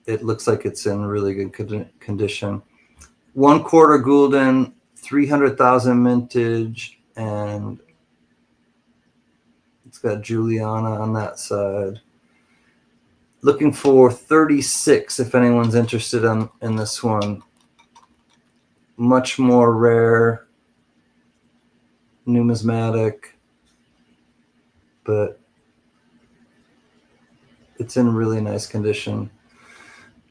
It looks like it's in really good condition. 1/4 gulden, 300,000 mintage, and it's got Juliana on that side. Looking for 36 if anyone's interested in this one. Much more rare, numismatic, but it's in really nice condition.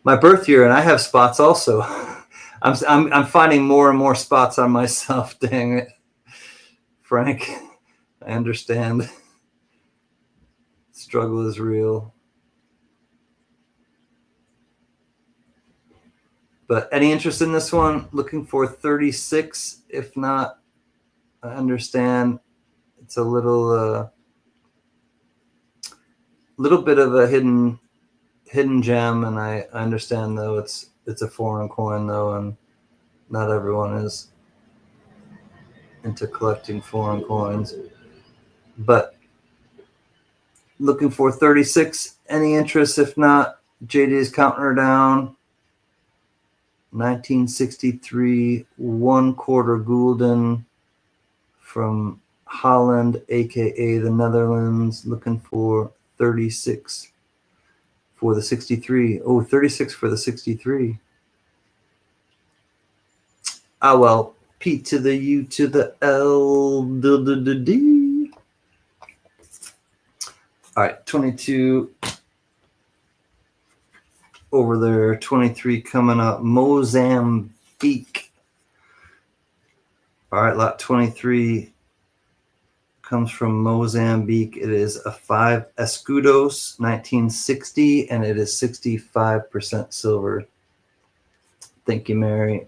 My birth year, and I have spots also. I'm finding more and more spots on myself. Dang it, Frank. I understand. Struggle is real. But any interest in this one? Looking for 36. If not, I understand. It's a little bit of a hidden gem, and I understand though it's a foreign coin though, and not everyone is into collecting foreign coins. But looking for 36. Any interest? If not, JD is counting her down. 1963 1/4 gulden from Holland, aka the Netherlands. Looking for 36 for the 63. Oh, 36 for the 63. Ah, well, P to the U to the L, D. All right, 22 over there, 23 coming up. Mozambique. All right, lot 23 comes from Mozambique. It is a 5 escudos, 1960, and it is 65% silver. Thank you, Mary.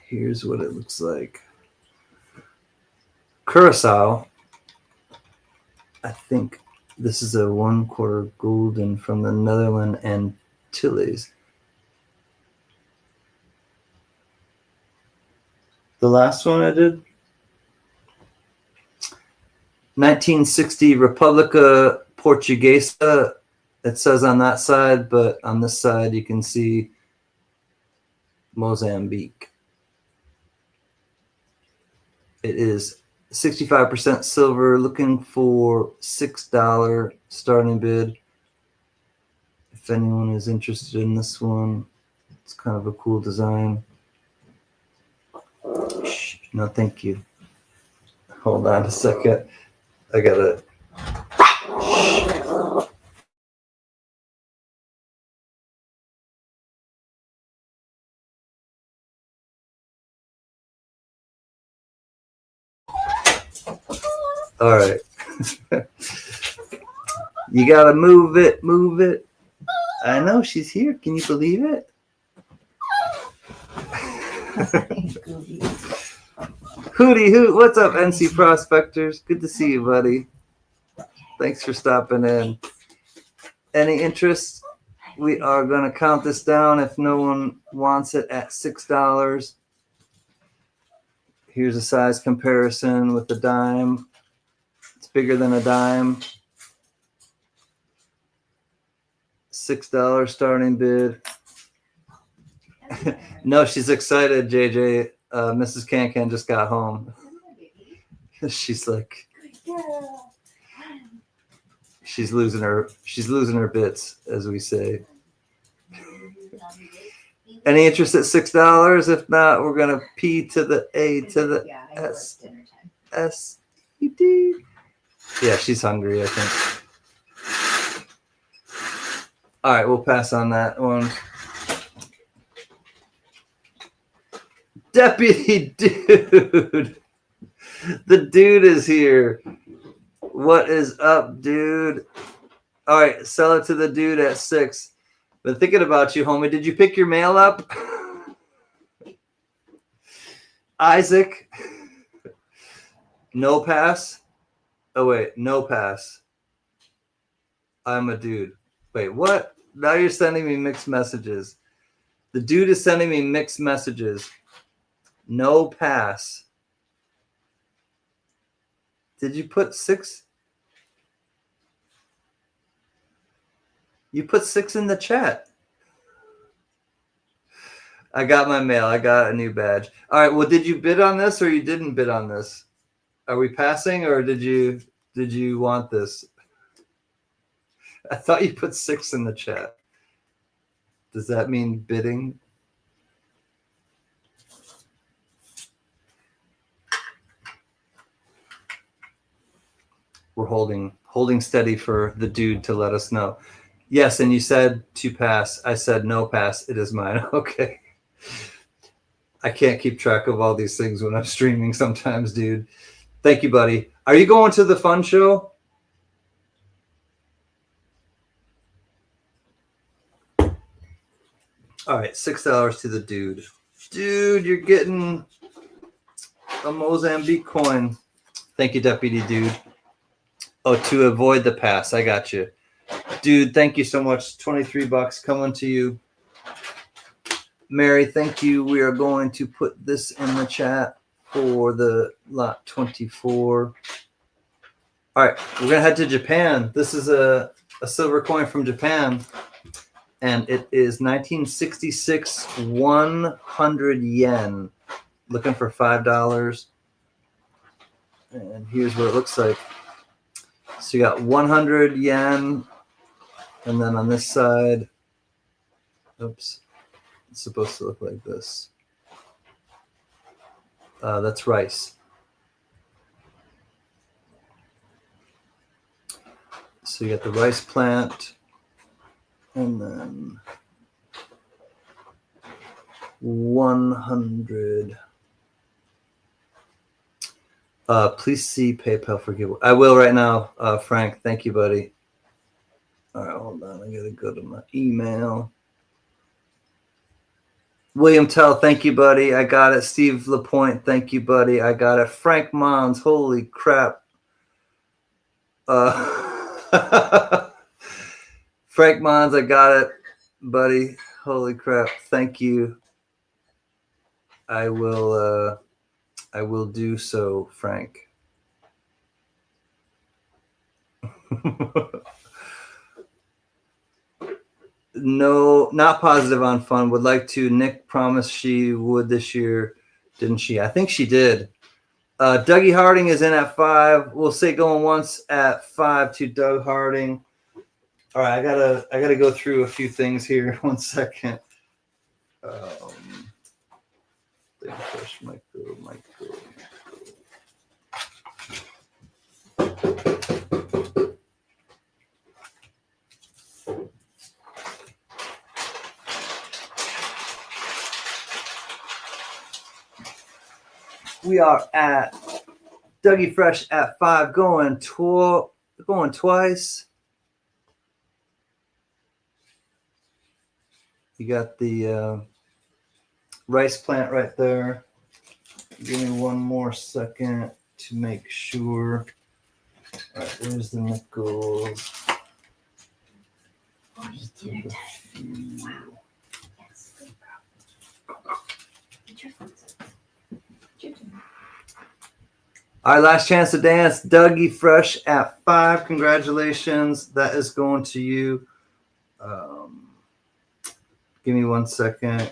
Here's what it looks like. Curacao. I think this is a 1/4 gulden from the Netherlands Antilles. The last one I did, 1960 República Portuguesa. It says on that side, but on this side you can see Mozambique. It is 65% silver. Looking for $6 starting bid. If anyone is interested in this one, it's kind of a cool design. No, thank you. Hold on a second. I gotta. All right. You gotta move it, move it. I know she's here. Can you believe it? Hootie hoot. What's up, NC Prospectors? Good to see you, buddy. Thanks for stopping in. Any interest? We are going to count this down if no one wants it at $6. Here's a size comparison with the dime. It's bigger than a dime. $6 starting bid. No, she's excited, JJ. Mrs. CanCan just got home. She's like, she's losing her bits, as we say. Any interest at $6? If not, we're gonna P to the A to the S. S-E-D. Yeah, she's hungry, I think. All right, we'll pass on that one. Deputy Dude. The dude is here. What is up, dude? All right, sell it to the dude at $6. Been thinking about you, homie. Did you pick your mail up? Isaac. No pass. Oh, wait. No pass. I'm a dude. Wait, what? Now you're sending me mixed messages. The dude is sending me mixed messages. No pass. Did you put 6? You put 6 in the chat. I got my mail. I got a new badge. All right. Well, did you bid on this or you didn't bid on this? Are we passing or did you want this? I thought you put 6 in the chat. Does that mean bidding? We're holding steady for the dude to let us know. Yes, and you said to pass. I said no pass. It is mine. Okay. I can't keep track of all these things when I'm streaming sometimes, dude. Thank you, buddy. Are you going to the fun show? All right, $6 to the dude. Dude, you're getting a Mozambique coin. Thank you, Deputy Dude. Oh, to avoid the pass. I got you. Dude, thank you so much. $23 coming to you. Mary, thank you. We are going to put this in the chat for the lot 24. All right, we're going to head to Japan. This is a silver coin from Japan, and it is 1966 100 yen. Looking for $5. And here's what it looks like. So you got 100 yen, and then on this side, oops, it's supposed to look like this. That's rice. So you got the rice plant, and then 100. Please see PayPal for giveaway. I will right now, Frank. Thank you, buddy. All right, hold on. I gotta go to my email. William Tell, thank you, buddy. I got it. Steve Lapointe, thank you, buddy. I got it. Frank Mons, holy crap. Frank Mons, I got it, buddy. Holy crap. Thank you. I will do so, Frank. No, not positive on fun. Would like to. Nick promised she would this year, didn't she? I think she did. Dougie Harding is in at 5. We'll say going once at 5 to Doug Harding. All right, I gotta go through a few things here. 1 second. Michael. We are at Dougie Fresh at 5, going twice. You got the rice plant right there. Give me 1 more second to make sure. All right, where's the nickels? All right, last chance to dance. Dougie Fresh at 5. Congratulations. That is going to you. Give me 1 second.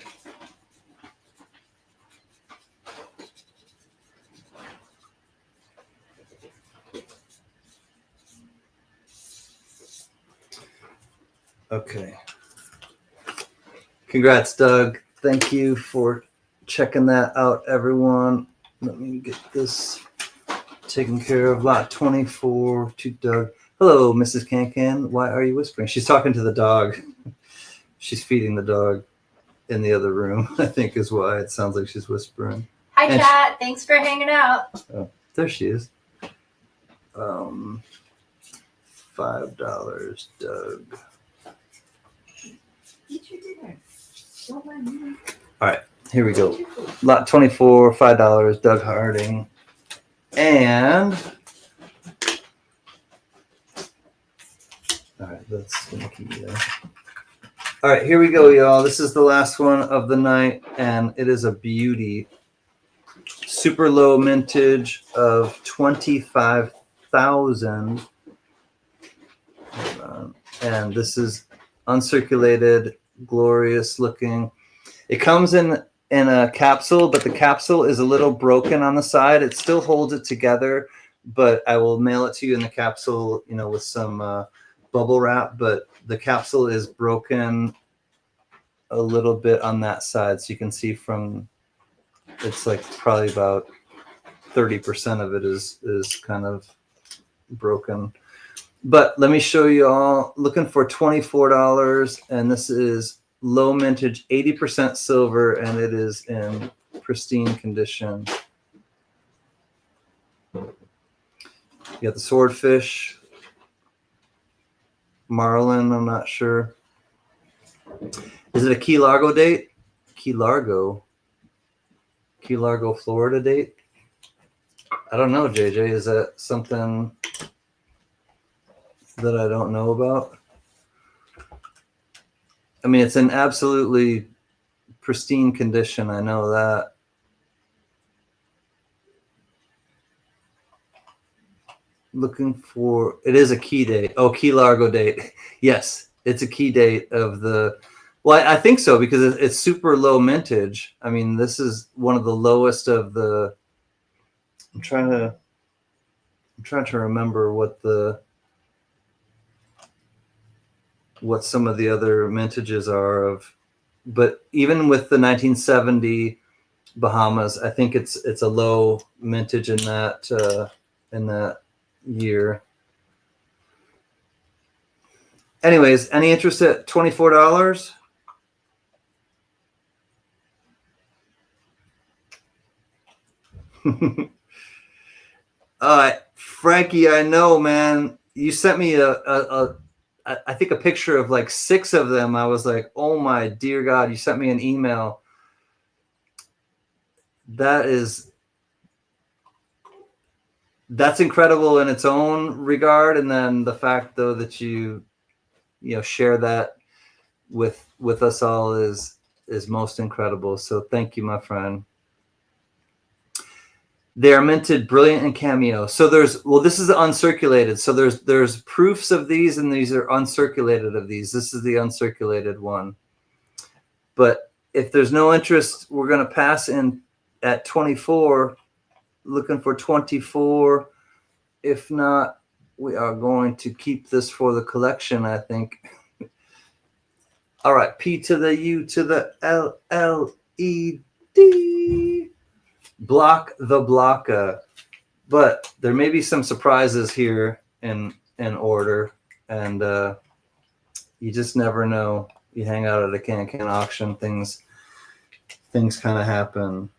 Okay. Congrats, Doug. Thank you for checking that out, everyone. Let me get this taken care of. Lot 24 to Doug. Hello, Mrs. CanCan. Why are you whispering? She's talking to the dog. She's feeding the dog in the other room, I think is why it sounds like she's whispering. Hi, and chat. Thanks for hanging out. Oh, there she is. $5, Doug. Eat your dinner. Don't mind me. All right, here we go. Lot 24, $5, Doug Harding. And all right, that's gonna keep me there. All right, here we go, y'all. This is the last one of the night, and it is a beauty. super low mintage of 25,000. And this is uncirculated, glorious looking. It comes in a capsule, but the capsule is a little broken on the side. It still holds it together, but I will mail it to you in the capsule, you know, with some bubble wrap. But the capsule is broken a little bit on that side, so you can see from, it's like probably about 30% of it is kind of broken. But let me show you all. Looking for $24, and this is low mintage, 80% silver, and it is in pristine condition. You got the swordfish, marlin, I'm not sure. Is it a Key Largo date? Key Largo, Florida date? I don't know, JJ. Is that something that I don't know about? I mean, it's in absolutely pristine condition. I know that. Looking for, it is a key date. Oh, Key Largo date. Yes, it's a key date of the, well, I think so, because it's super low mintage. I mean, this is one of the lowest of the, I'm trying to remember what some of the other mintages are of, but even with the 1970 Bahamas, I think it's a low mintage in that year. Anyways, any interest at $24? All right, Frankie, I know, man. You sent me I think a picture of like 6 of them. I was like, oh my dear God, you sent me an email. That's incredible in its own regard. And then the fact though that you share that with us all is most incredible. So thank you, my friend. They are minted brilliant and cameo. So this is uncirculated. So there's proofs of these, and these are uncirculated of these. This is the uncirculated one. But if there's no interest, we're going to pass in at 24, looking for 24. If not, we are going to keep this for the collection, I think. All right, P to the U to the L, L, E, D. Block the blocker. But there may be some surprises here in order, and you just never know. You hang out at a CanCan auction, things kind of happen.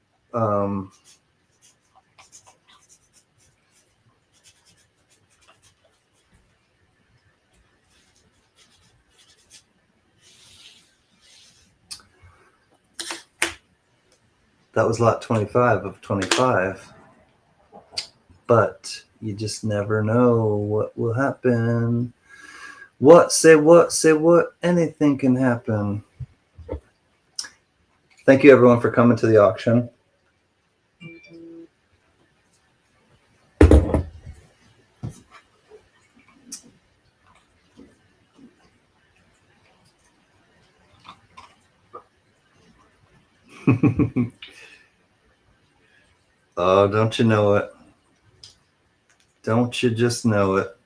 That was lot 25 of 25. But you just never know what will happen. Say what? Anything can happen. Thank you, everyone, for coming to the auction. Oh, don't you know it? Don't you just know it?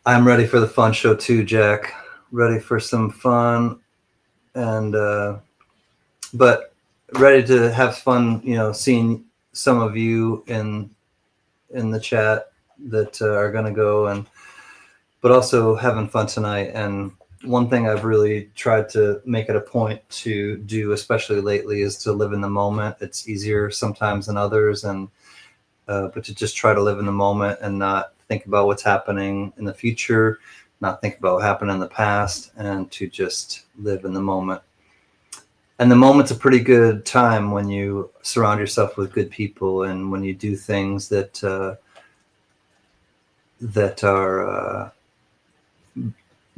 I'm ready for the fun show too, Jack. Ready for some fun, and but ready to have fun. Seeing some of you in the chat that are going to go, but also having fun tonight. And one thing I've really tried to make it a point to do, especially lately, is to live in the moment. It's easier sometimes than others, but to just try to live in the moment and not think about what's happening in the future, not think about what happened in the past, and to just live in the moment. And the moment's a pretty good time when you surround yourself with good people, and when you do things that are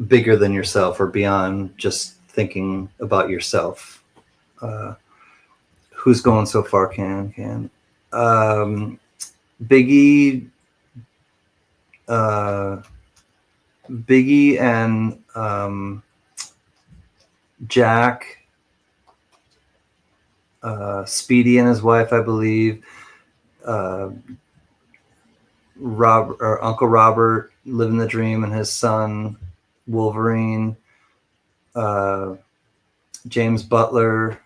bigger than yourself or beyond just thinking about yourself. Who's going so far? Can. Biggie. Biggie and Jack. Speedy and his wife, I believe. Uncle Robert, living the dream, and his son Wolverine. James Butler.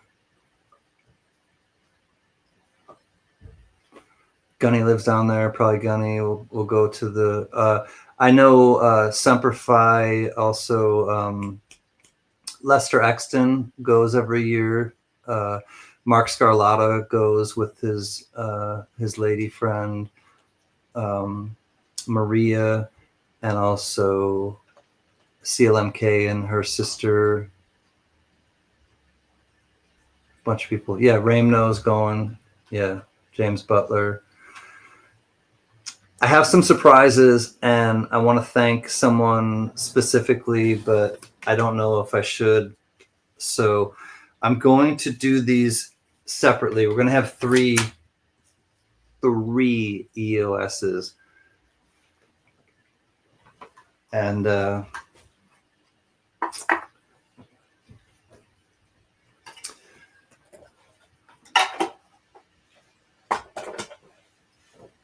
Gunny lives down there. Probably Gunny will go to the. I know Semper Fi also. Lester Exton goes every year. Mark Scarlatta goes with his lady friend Maria, and also CLMK and her sister. A bunch of people. Yeah, Ramno's going. Yeah, James Butler. I have some surprises, and I want to thank someone specifically, but I don't know if I should. So I'm going to do these separately. We're going to have three EOSs. And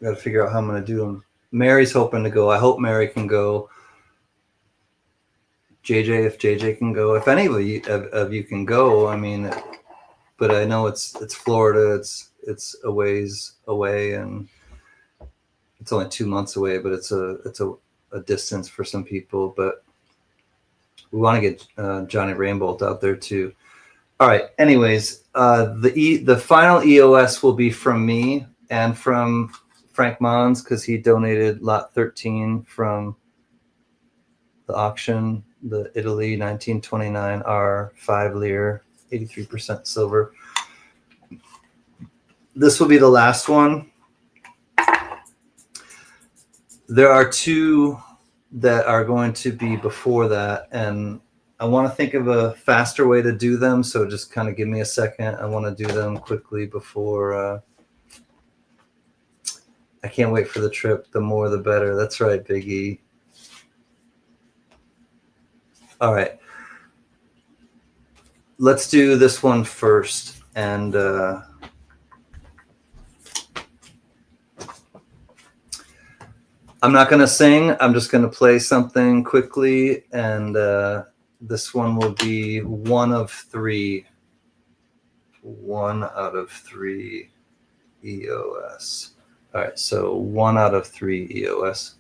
got to figure out how I'm going to do them. Mary's hoping to go. I hope Mary can go. JJ, if JJ can go, if any of you can go, I mean, but I know it's Florida. It's a ways away, and it's only 2 months away, but it's a distance for some people. But we want to get Johnny Rainbolt out there too. All right. Anyways, the final EOS will be from me and from Frank Mons, because he donated lot 13 from the auction, the Italy 1929 R5 Lire, 83% silver. This will be the last one. There are two that are going to be before that, and I want to think of a faster way to do them, so just kind of give me a second. I want to do them quickly before I can't wait for the trip. The more the better. That's right, Big E. All right. Let's do this one first. And I'm not going to sing. I'm just going to play something quickly. And this one will be one of three. 1 out of 3 EOS. All right, so 1 out of 3 EOS.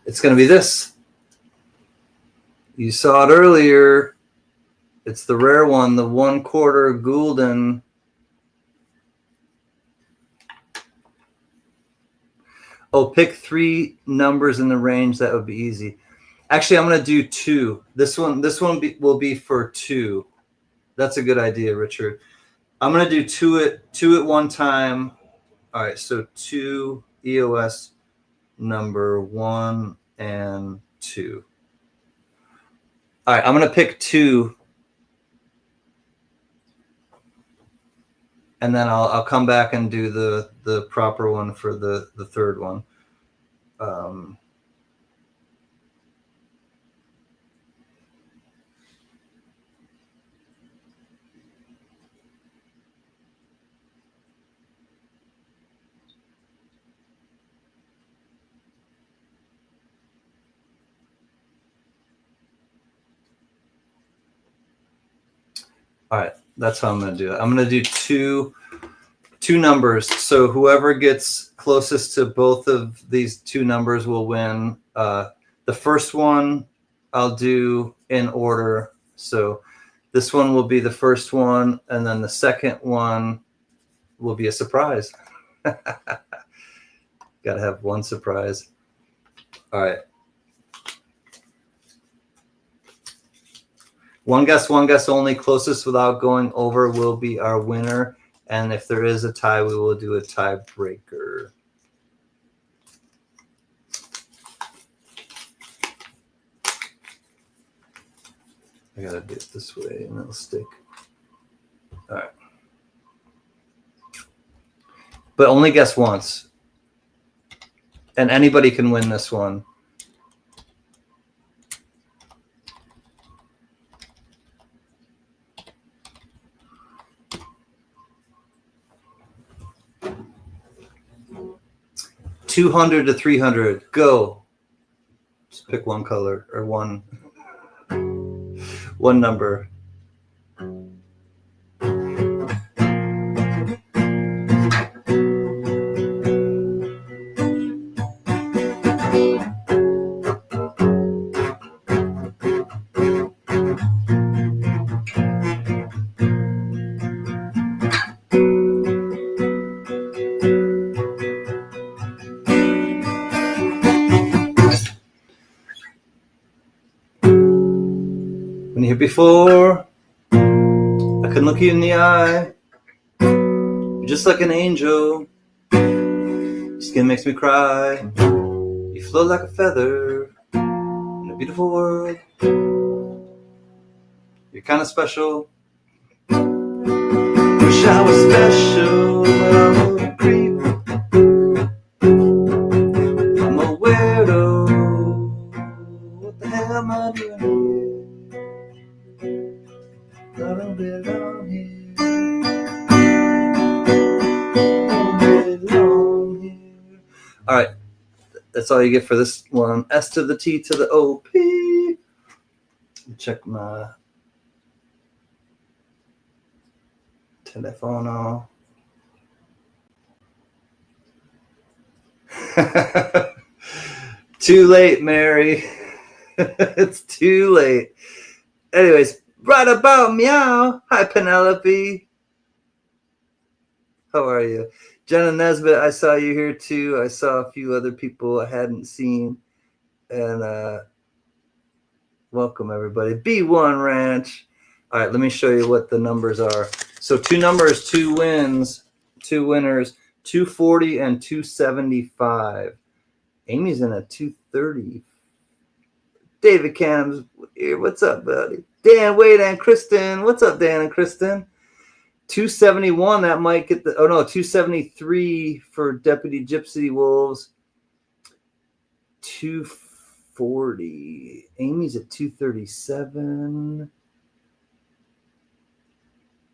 It's going to be this. You saw it earlier. It's the rare one, the 1/4 Gulden. Oh, pick 3 numbers in the range. That would be easy. Actually, I'm going to do 2. This one will be for 2. That's a good idea, Richard. I'm going to do two at one time. All right, so 2 EOS number 1 and 2. All right, I'm going to pick 2. And then I'll come back and do the proper one for the third one. All right, that's how I'm going to do it. I'm going to do two numbers. So whoever gets closest to both of these 2 numbers will win. The first one I'll do in order. So this one will be the first one, and then the second one will be a surprise. Got to have one surprise. All right. One guess only. Closest without going over will be our winner. And if there is a tie, we will do a tiebreaker. I gotta do it this way and it'll stick. All right. But only guess once. And anybody can win this one. $200 to $300. Go. Just pick one color or one number. Been here before. I couldn't look you in the eye. You're just like an angel. Your skin makes me cry. You float like a feather in a beautiful world. You're kind of special. Wish I was special, but I'm a creep. I'm a weirdo. What the hell am I doing here? I don't belong here. Don't belong here. All right, that's all you get for this one. S to the T to the O P. Check my telefono. Too late, Mary. It's too late. Anyways, right about meow. Hi, Penelope. How are you? Jenna Nesbitt, I saw you here too. I saw a few other people I hadn't seen. And welcome, everybody. B1 Ranch. All right, let me show you what the numbers are. So 2 numbers, 2 wins, 2 winners, 240 and 275. Amy's in at 230. David Cam's here. What's up, buddy? Dan, Wade, and Kristen. What's up, Dan and Kristen? 271. That might get the. Oh no, 273 for Deputy Gypsy Wolves. 240. Amy's at 237.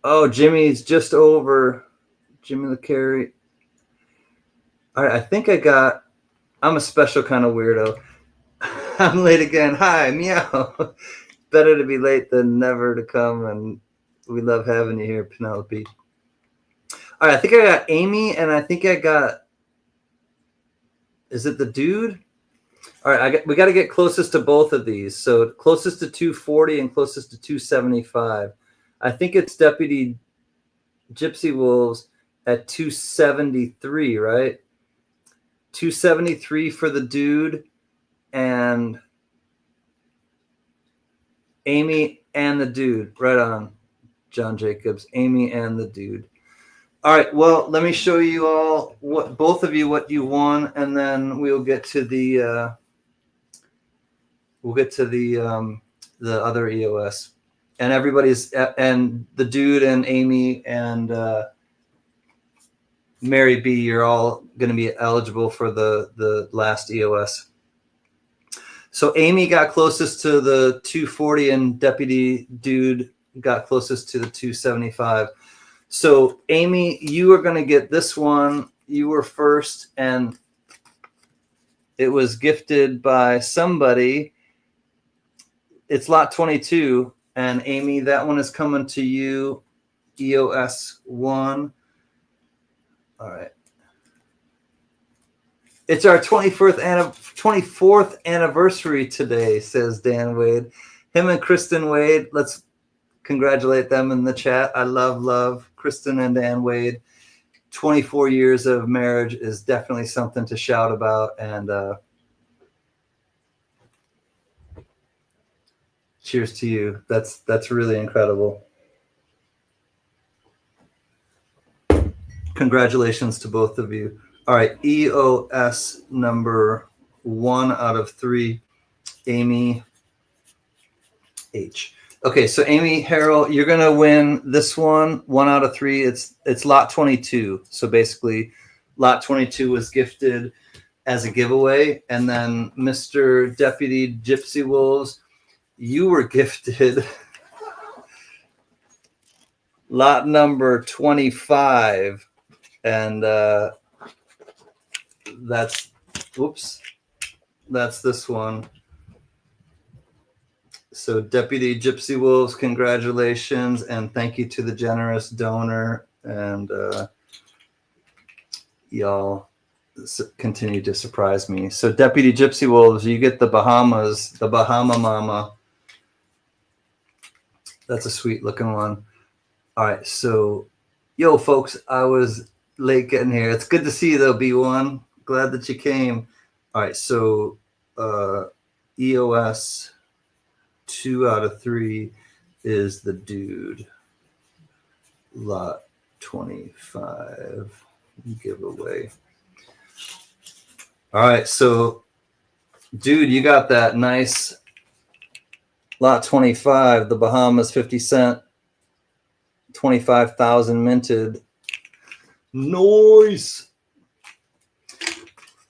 Oh, Jimmy's just over. Jimmy LeCarry. All right, I think I'm a special kind of weirdo. I'm late again. Hi, meow. Better to be late than never to come, and we love having you here, Penelope. All right, I think I got Amy, and I think I got. Is it the dude? All right, we got to get closest to both of these. So closest to 240 and closest to 275. I think it's Deputy Gypsy Wolves at 273, right? 273 for the dude, and Amy and the dude. Right on, John Jacobs. Amy and the dude. All right, well, let me show you all both of you what you won, and then we'll get to the the other EOS. And everybody's, and the dude and Amy and Mary B, you're all going to be eligible for the last EOS. So Amy got closest to the 240 and Deputy Dude got closest to the 275. So Amy, you are going to get this one. You were first, and it was gifted by somebody. It's lot 22. And Amy, that one is coming to you, EOS 1. All right. It's our 24th anniversary today, says Dan Wade. Him and Kristen Wade, let's congratulate them in the chat. I love Kristen and Dan Wade. 24 years of marriage is definitely something to shout about. And cheers to you. That's really incredible. Congratulations to both of you. All right, EOS number 1 out of 3, Amy H. Okay, so Amy Harrell, you're gonna win this one 1 out of 3. It's lot 22. So basically, lot 22 was gifted as a giveaway, and then Mr. Deputy Gypsy Wolves, you were gifted lot number 25, and that's this one. So Deputy Gypsy Wolves, congratulations, and thank you to the generous donor, and y'all continue to surprise me. So Deputy Gypsy Wolves, you get the Bahamas, the Bahama Mama. That's a sweet looking one. All right, so yo folks, I was late getting here. It's good to see you though, B1. Glad that you came. All right, so EOS 2 out of 3 is the dude. Lot 25 giveaway. All right, so dude, you got that nice lot 25, the Bahamas 50 cent, 25,000 minted. Nice.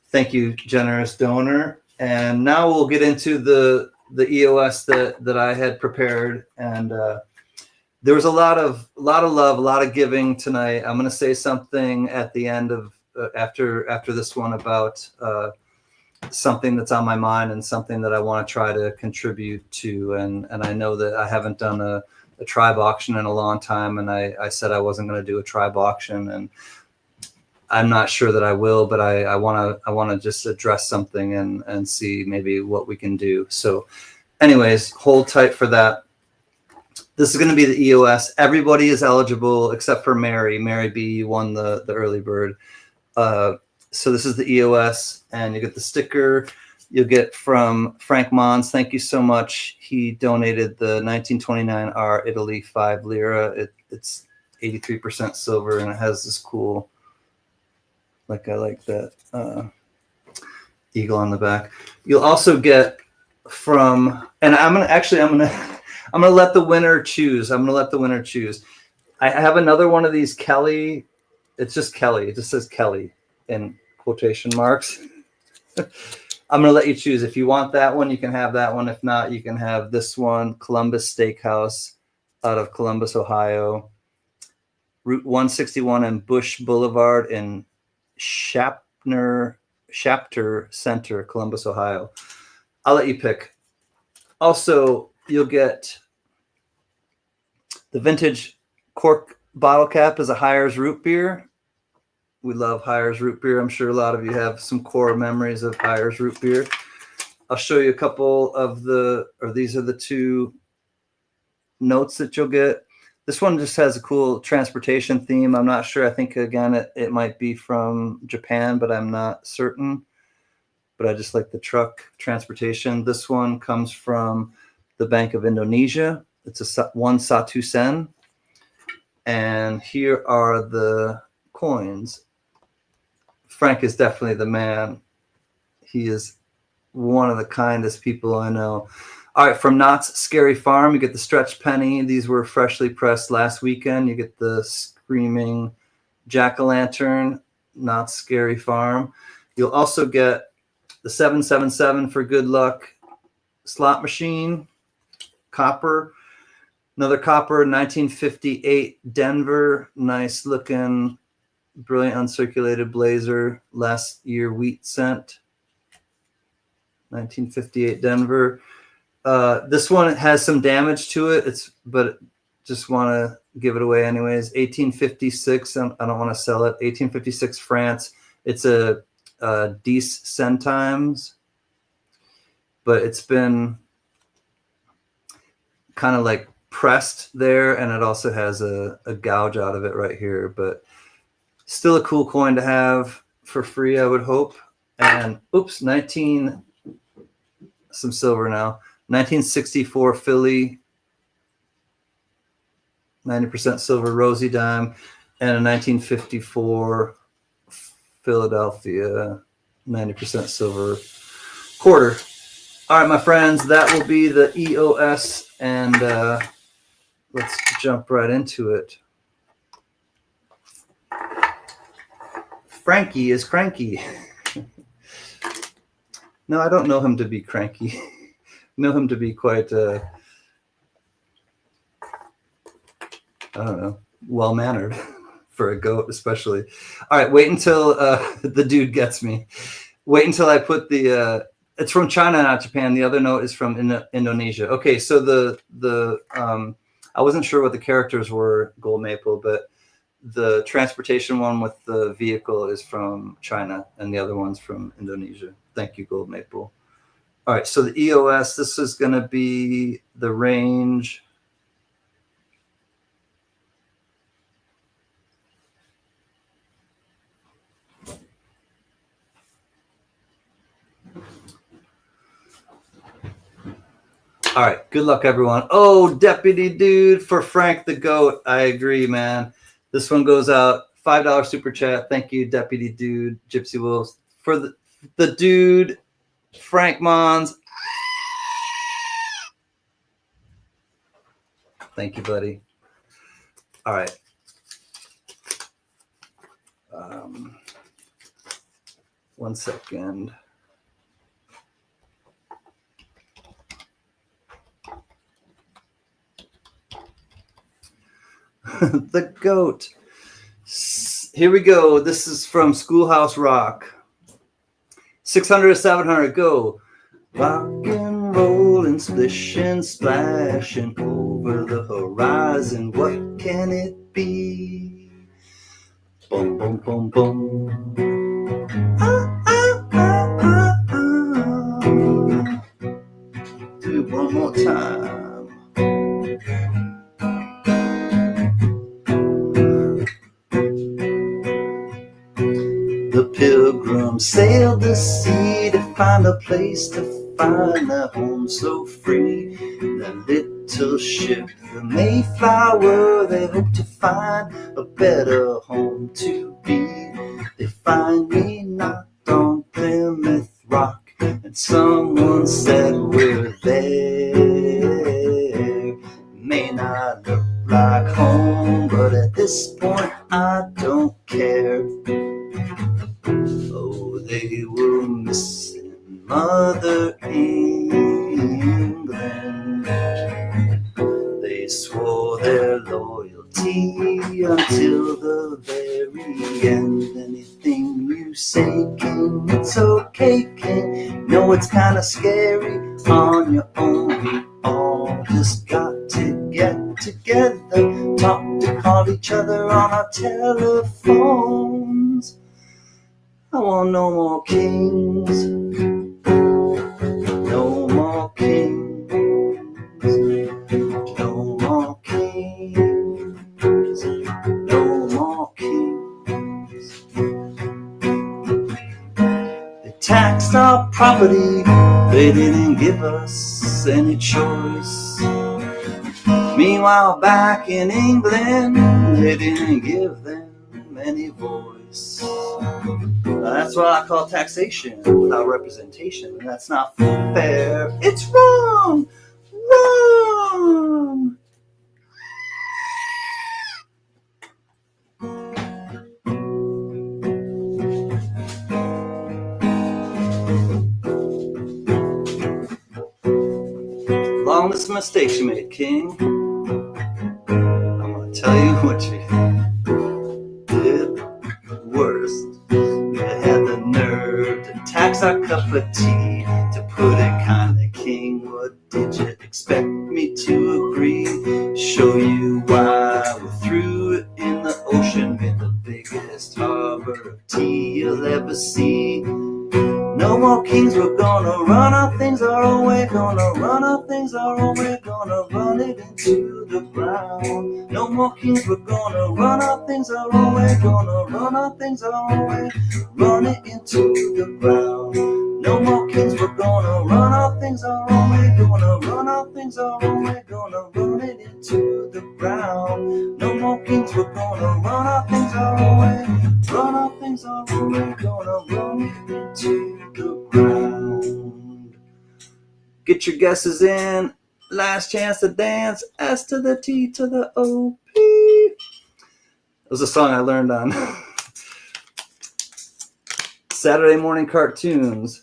Thank you, generous donor. And now we'll get into the EOS that I had prepared, and there was a lot of love, a lot of giving tonight. I'm going to say something at the end of after this one about something that's on my mind and something that I want to try to contribute to. And I know that I haven't done a tribe auction in a long time, and I said I wasn't going to do a tribe auction, and I'm not sure that I will, but I want to just address something and see maybe what we can do. So anyways, hold tight for that. This is going to be the EOS. Everybody is eligible except for Mary. Mary B, you won the early bird. So this is the EOS, and you get the sticker. You'll get from Frank Mons. Thank you so much. He donated the 1929 R Italy 5 Lire. It's 83% silver, and it has this cool, I like that eagle on the back. You'll also get from, and I'm gonna let the winner choose. I have another one of these Kelly. It's just Kelly. It just says Kelly in quotation marks. I'm gonna let you choose. If you want that one, you can have that one. If not, you can have this one, Columbus Steakhouse out of Columbus, Ohio. Route 161 and Bush Boulevard in Shapter Center, Columbus, Ohio. I'll let you pick. Also, you'll get the vintage cork bottle cap as a Hires root beer. We love Hires root beer. I'm sure a lot of you have some core memories of Hires root beer. I'll show you a couple of these are the 2 notes that you'll get. This one just has a cool transportation theme. I'm not sure. I think, again, it might be from Japan, but I'm not certain. But I just like the truck transportation. This one comes from the Bank of Indonesia. It's one Satu Sen. And here are the coins. Frank is definitely the man. He is one of the kindest people I know. All right, from Knott's Scary Farm, you get the stretch penny. These were freshly pressed last weekend. You get the screaming jack-o'-lantern, Knott's Scary Farm. You'll also get the 777 for good luck slot machine, copper. Another copper, 1958 Denver, nice looking, brilliant uncirculated blazer, last year wheat cent. 1958 Denver. This one has some damage to it. But just want to give it away anyways. 1856. I don't want to sell it. 1856 France. It's a 10 centimes, but it's been kind of like pressed there, and it also has a gouge out of it right here. But still a cool coin to have for free, I would hope. And some silver now. 1964 Philly, 90% silver Rosie dime, and a 1954 Philadelphia, 90% silver quarter. All right, my friends, that will be the EOS, and let's jump right into it. Frankie is cranky. No, I don't know him to be cranky. Know him to be quite, I don't know, well-mannered for a goat, especially. All right, wait until the dude gets me. Wait until I put the. It's from China, not Japan. The other note is from Indonesia. Okay, so the I wasn't sure what the characters were, Gold Maple, but the transportation one with the vehicle is from China, and the other one's from Indonesia. Thank you, Gold Maple. All right, so the EOS, this is going to be the range. All right, good luck, everyone. Oh, Deputy Dude for Frank the Goat. I agree, man. This one goes out. $5 super chat. Thank you, Deputy Dude, Gypsy Wolves. For the dude, Frank Mons. Thank you, buddy. All right. One second. The goat. Here we go. This is from Schoolhouse Rock. 600 to 700. Go. Rockin', rollin', splishin', splashin' over the horizon. What can it be? Boom, boom, boom, boom. Ah, ah, ah, ah, ah. Do it one more time. The pilgrim sailed the sea to find a place to find their home so free. That little ship, the Mayflower, they hope to find a better home to be. They find me knocked on Plymouth Rock, and someone said we're there. May not look like home, but at this point I don't care. Oh, they were missing Mother England. They swore their loyalty until the very end. Anything you say, King, it's okay, King. No, it's kind of scary on your own. We all just got to get together, talk to call each other on our telephones. I want no more kings, no more kings, no more kings, no more kings. They taxed our property, they didn't give us any choice. Meanwhile, back in England, they didn't give them any voice. That's what I call taxation without representation, and that's not fair. It's wrong! Wrong! Longest mistake you made, King. I'm gonna tell you what you did worst. You had the nerve to tax our cup of tea, to put it kinda, King. What did you expect me to agree? Show you why we threw it in the ocean, made the biggest harbor of tea you'll ever see. No more kings, we're gonna run our things our own way, gonna run our things our own way, gonna run it into the ground. No more kings, we're gonna run our things our own way, gonna run our things our own way, run it into the ground. No more kings, we're gonna run our things our own way, gonna run our things our own way, gonna run it into the ground. No more kings, we're gonna run our things our own way, run our things our own way, gonna run it into the ground. Get your guesses in. Last chance to dance. S to the T to the O P. It was a song I learned on Saturday morning cartoons.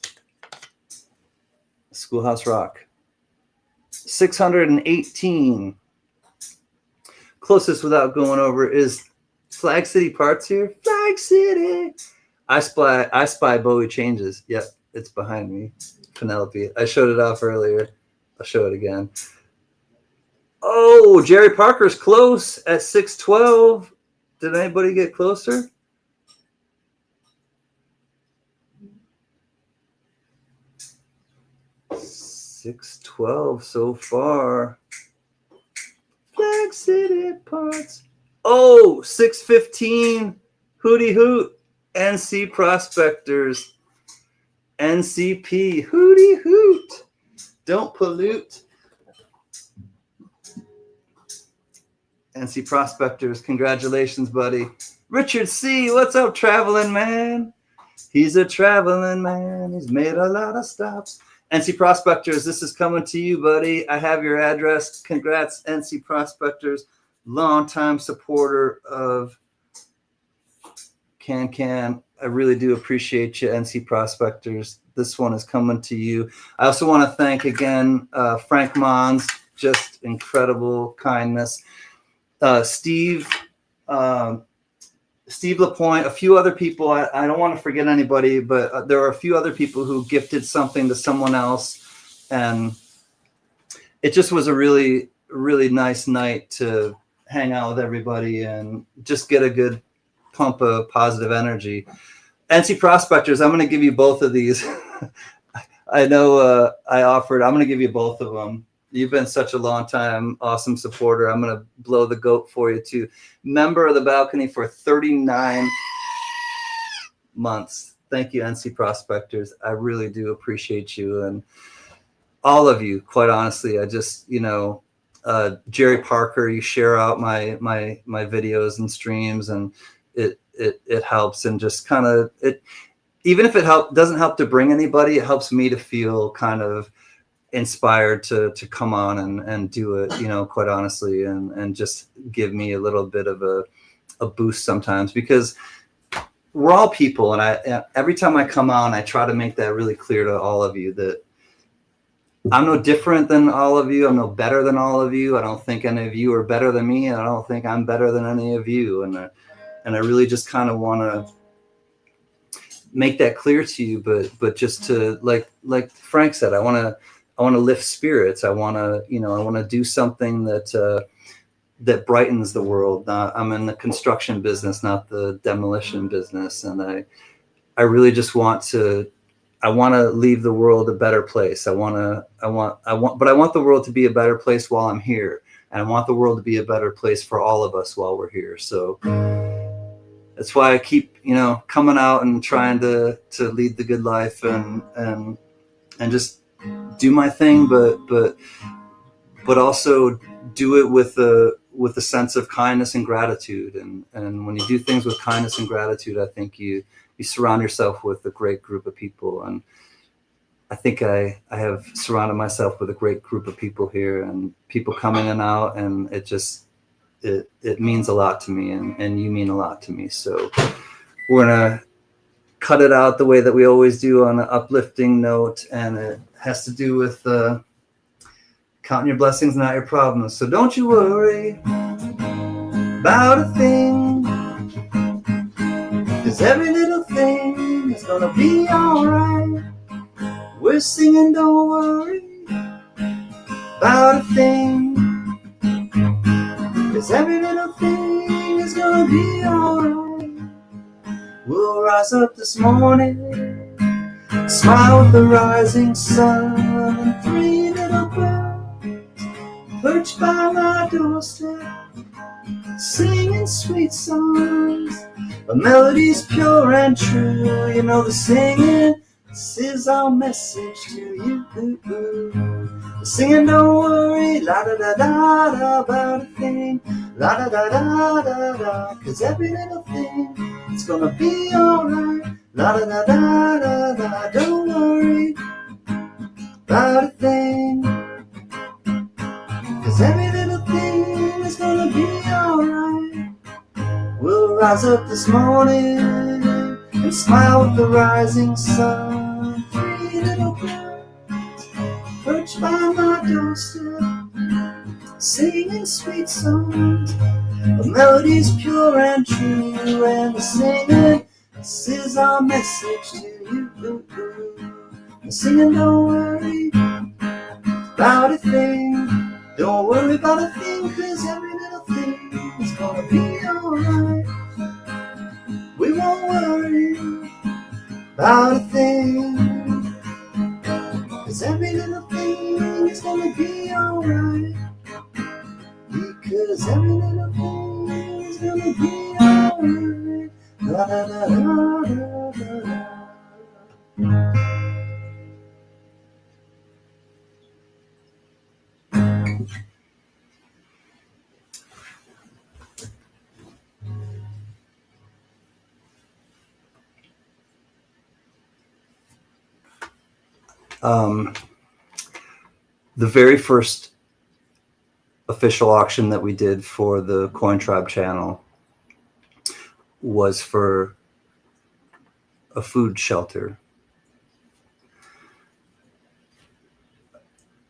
Schoolhouse Rock. 618. Closest without going over is Flag City Parts here. Flag City. I spy Bowie changes. Yep, it's behind me. Penelope. I showed it off earlier. I'll show it again. Oh, Jerry Parker's close at 612. Did anybody get closer? $612 so far. Flag City Parts. Oh, $615. Hootie Hoot. NC Prospectors. NCP. Hootie Hoot. Don't pollute. NC Prospectors. Congratulations, buddy. Richard C. What's up, traveling man? He's a traveling man. He's made a lot of stops. NC Prospectors, this is coming to you, buddy. I have your address. Congrats, NC Prospectors. Longtime supporter of CanCan. I really do appreciate you, NC Prospectors. This one is coming to you. I also want to thank again Frank Mons, just incredible kindness. Steve LaPointe, a few other people. I don't want to forget anybody, but there are a few other people who gifted something to someone else, and it just was a really, really nice night to hang out with everybody and just get a good pump of positive energy. NC Prospectors, I'm going to give you both of these. I know I offered. I'm going to give you both of them. You've been such a long time, awesome supporter. I'm going to blow the goat for you too. Member of the balcony for 39 months. Thank you, NC Prospectors. I really do appreciate you and all of you. Quite honestly, I just, Jerry Parker, you share out my videos and streams, and it helps, and just kind of it. Even if it doesn't help to bring anybody, it helps me to feel kind of inspired to come on and do it, quite honestly, and just give me a little bit of a boost sometimes, because we're all people. And every time I come on, I try to make that really clear to all of you that I'm no different than all of you. I'm no better than all of you. I don't think any of you are better than me. I don't think I'm better than any of you. And I really just kind of want to make that clear to you, but just to like Frank said, I want to lift spirits. I want to do something that brightens the world. I'm in the construction business, not the demolition business, and I really just want to leave the world a better place. I want the world to be a better place while I'm here, and I want the world to be a better place for all of us while we're here. So that's why I keep coming out and trying to lead the good life and just do my thing, but also do it with a sense of kindness and gratitude. And when you do things with kindness and gratitude, I think you surround yourself with a great group of people. And I think I have surrounded myself with a great group of people here, and people come in and out, and it means a lot to me, and you mean a lot to me. So we're gonna cut it out the way that we always do, on an uplifting note, and it has to do with counting your blessings, not your problems. So don't you worry about a thing, 'cause every little thing is gonna be alright. We're singing, don't worry about a thing, 'cause every little thing is gonna be alright. We'll rise up this morning, smile with the rising sun, and three little birds perched by my doorstep, singing sweet songs, a melody's pure and true. The singing, this is our message to you. The singing, don't worry, la da da da da, about a thing, la da da da da da, 'cause every little thing, it's gonna be alright, la da da da da da. Don't worry about a thing. 'cause every little thing is gonna be alright. We'll rise up this morning and smile with the rising sun. 3 little birds perched by my doorstep, singing sweet songs, a melody's pure and true, and we're singing, this is our message to you. We're singing, don't worry about a thing, don't worry about a thing, 'cause every little thing is gonna be alright. We won't worry about a thing, 'cause every little thing is gonna be alright. Because every little thing is gonna be alright. La da da da da da. The very first official auction that we did for the Coin Tribe channel was for a food shelter.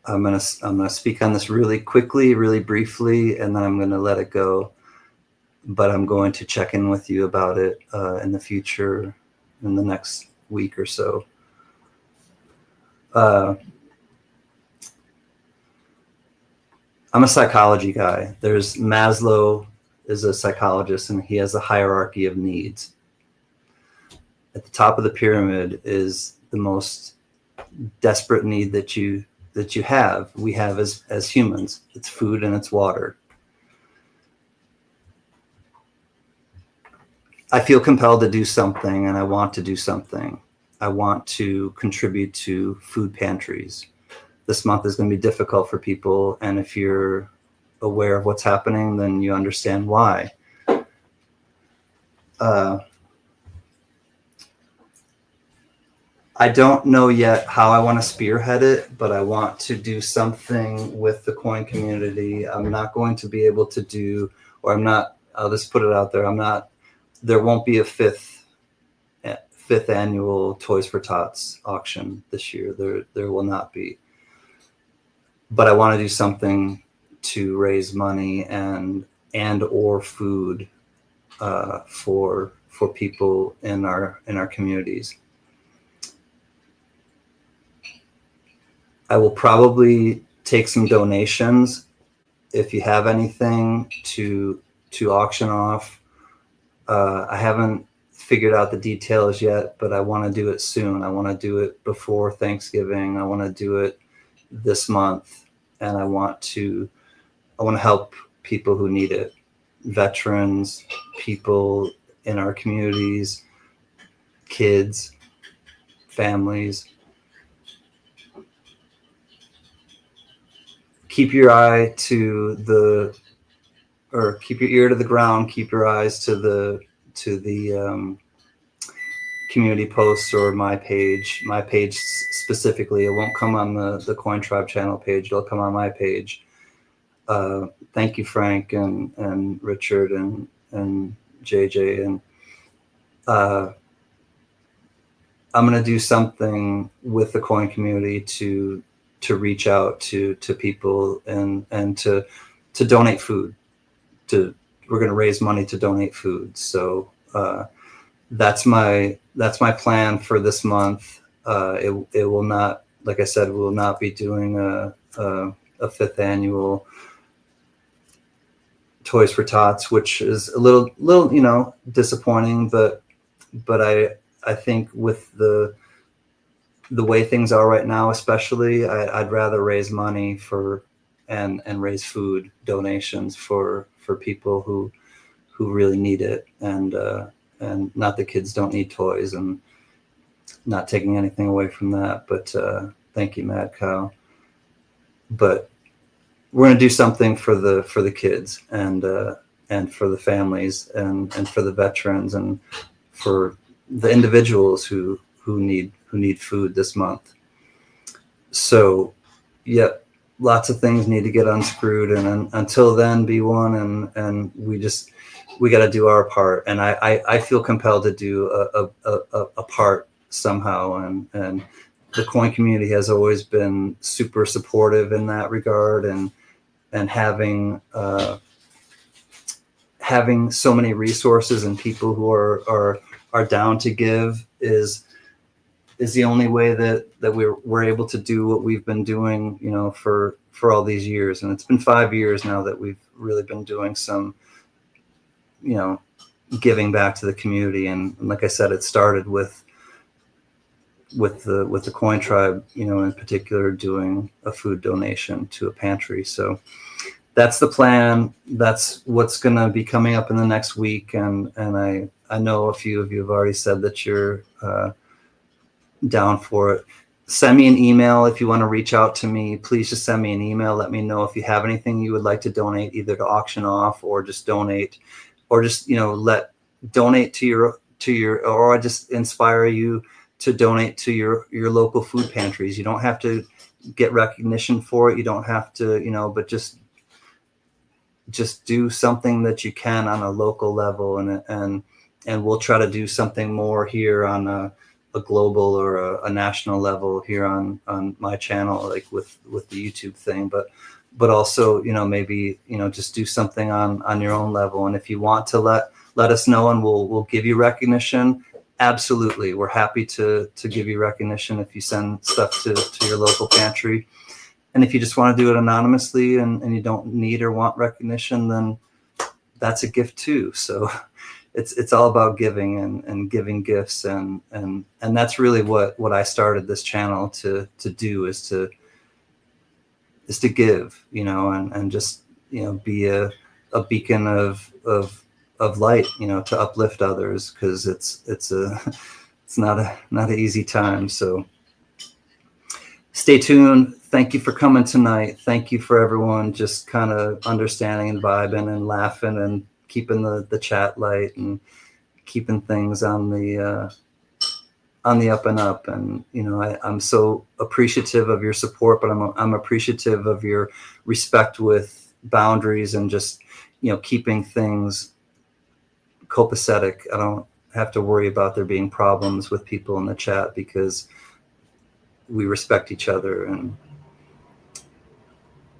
I'm gonna speak on this really quickly, really briefly, and then I'm gonna let it go. But I'm going to check in with you about it in the future, in the next week or so. I'm a psychology guy. There's Maslow is a psychologist, and he has a hierarchy of needs. At the top of the pyramid is the most desperate need that you have. We have as humans. It's food and it's water. I feel compelled to do something, and I want to do something. I want to contribute to food pantries. This month is going to be difficult for people, and if you're aware of what's happening, then you understand why. I don't know yet how I want to spearhead it, but I want to do something with the coin community. I'm not going to be able to do, or I'll just put it out there, there won't be a fifth annual Toys for Tots auction this year. There will not be. But I want to do something to raise money and or food for people in our communities. I will probably take some donations if you have anything to auction off. I haven't figured out the details yet, but I want to do it soon. I want to do it before Thanksgiving. I want to do it this month, and I want to help people who need it. Veterans, people in our communities, kids, families. Keep your ear to the ground. Keep your eyes to the community posts or my page specifically. It won't come on the Coin Tribe channel page. It'll come on my page. Thank you, Frank and Richard and JJ. And I'm going to do something with the coin community to reach out to people and to donate food. We're going to raise money to donate food. So that's my plan for this month. It will not, like I said, we will not be doing a fifth annual Toys for Tots, which is a little disappointing, but I think with the way things are right now, especially, I'd rather raise money and raise food donations for people who really need it, and not the kids don't need toys, and not taking anything away from that. But thank you, Mad Cow. But we're going to do something for the kids and for the families and for the veterans and for the individuals who need food this month. So, yeah, lots of things need to get unscrewed, and until then, be one, and we got to do our part. And I feel compelled to do a part somehow, and the coin community has always been super supportive in that regard, and having so many resources and people who are down to give is the only way that we're able to do what we've been doing, for all these years. And it's been 5 years now that we've really been doing some, giving back to the community. And like I said, it started with the coin tribe, in particular, doing a food donation to a pantry. So that's the plan. That's what's going to be coming up in the next week. And I know a few of you have already said that you're down for it. Send me an email if you want to reach out to me. Please just send me an email. Let me know if you have anything you would like to donate, either to auction off or just donate, or just, donate to your, or I just inspire you to donate to your local food pantries. You don't have to get recognition for it. You don't have to, but just do something that you can on a local level, and we'll try to do something more here on a global or a national level here on my channel, like with the YouTube thing, but also, maybe, just do something on your own level. And if you want to let us know, and we'll give you recognition. Absolutely. We're happy to give you recognition if you send stuff to your local pantry. And if you just want to do it anonymously and you don't need or want recognition, then that's a gift too. So it's all about giving and giving gifts. And that's really what I started this channel to do, is to give, and just, be a beacon of light, to uplift others, because it's not an easy time. So stay tuned. Thank you for coming tonight. Thank you for everyone just kind of understanding and vibing and laughing and keeping the chat light and keeping things on the up and up. And, I'm so appreciative of your support, but I'm appreciative of your respect with boundaries and just, keeping things copacetic. I don't have to worry about there being problems with people in the chat, because we respect each other, and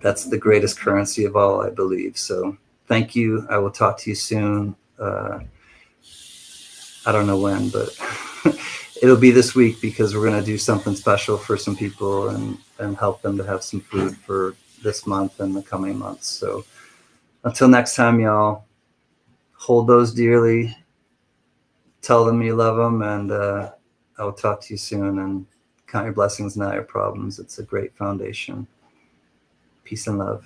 that's the greatest currency of all, I believe. So thank you. I will talk to you soon. I don't know when, but it'll be this week, because we're going to do something special for some people and help them to have some food for this month and the coming months. So until next time, y'all, hold those dearly. Tell them you love them, and I will talk to you soon. And count your blessings, not your problems. It's a great foundation. Peace and love.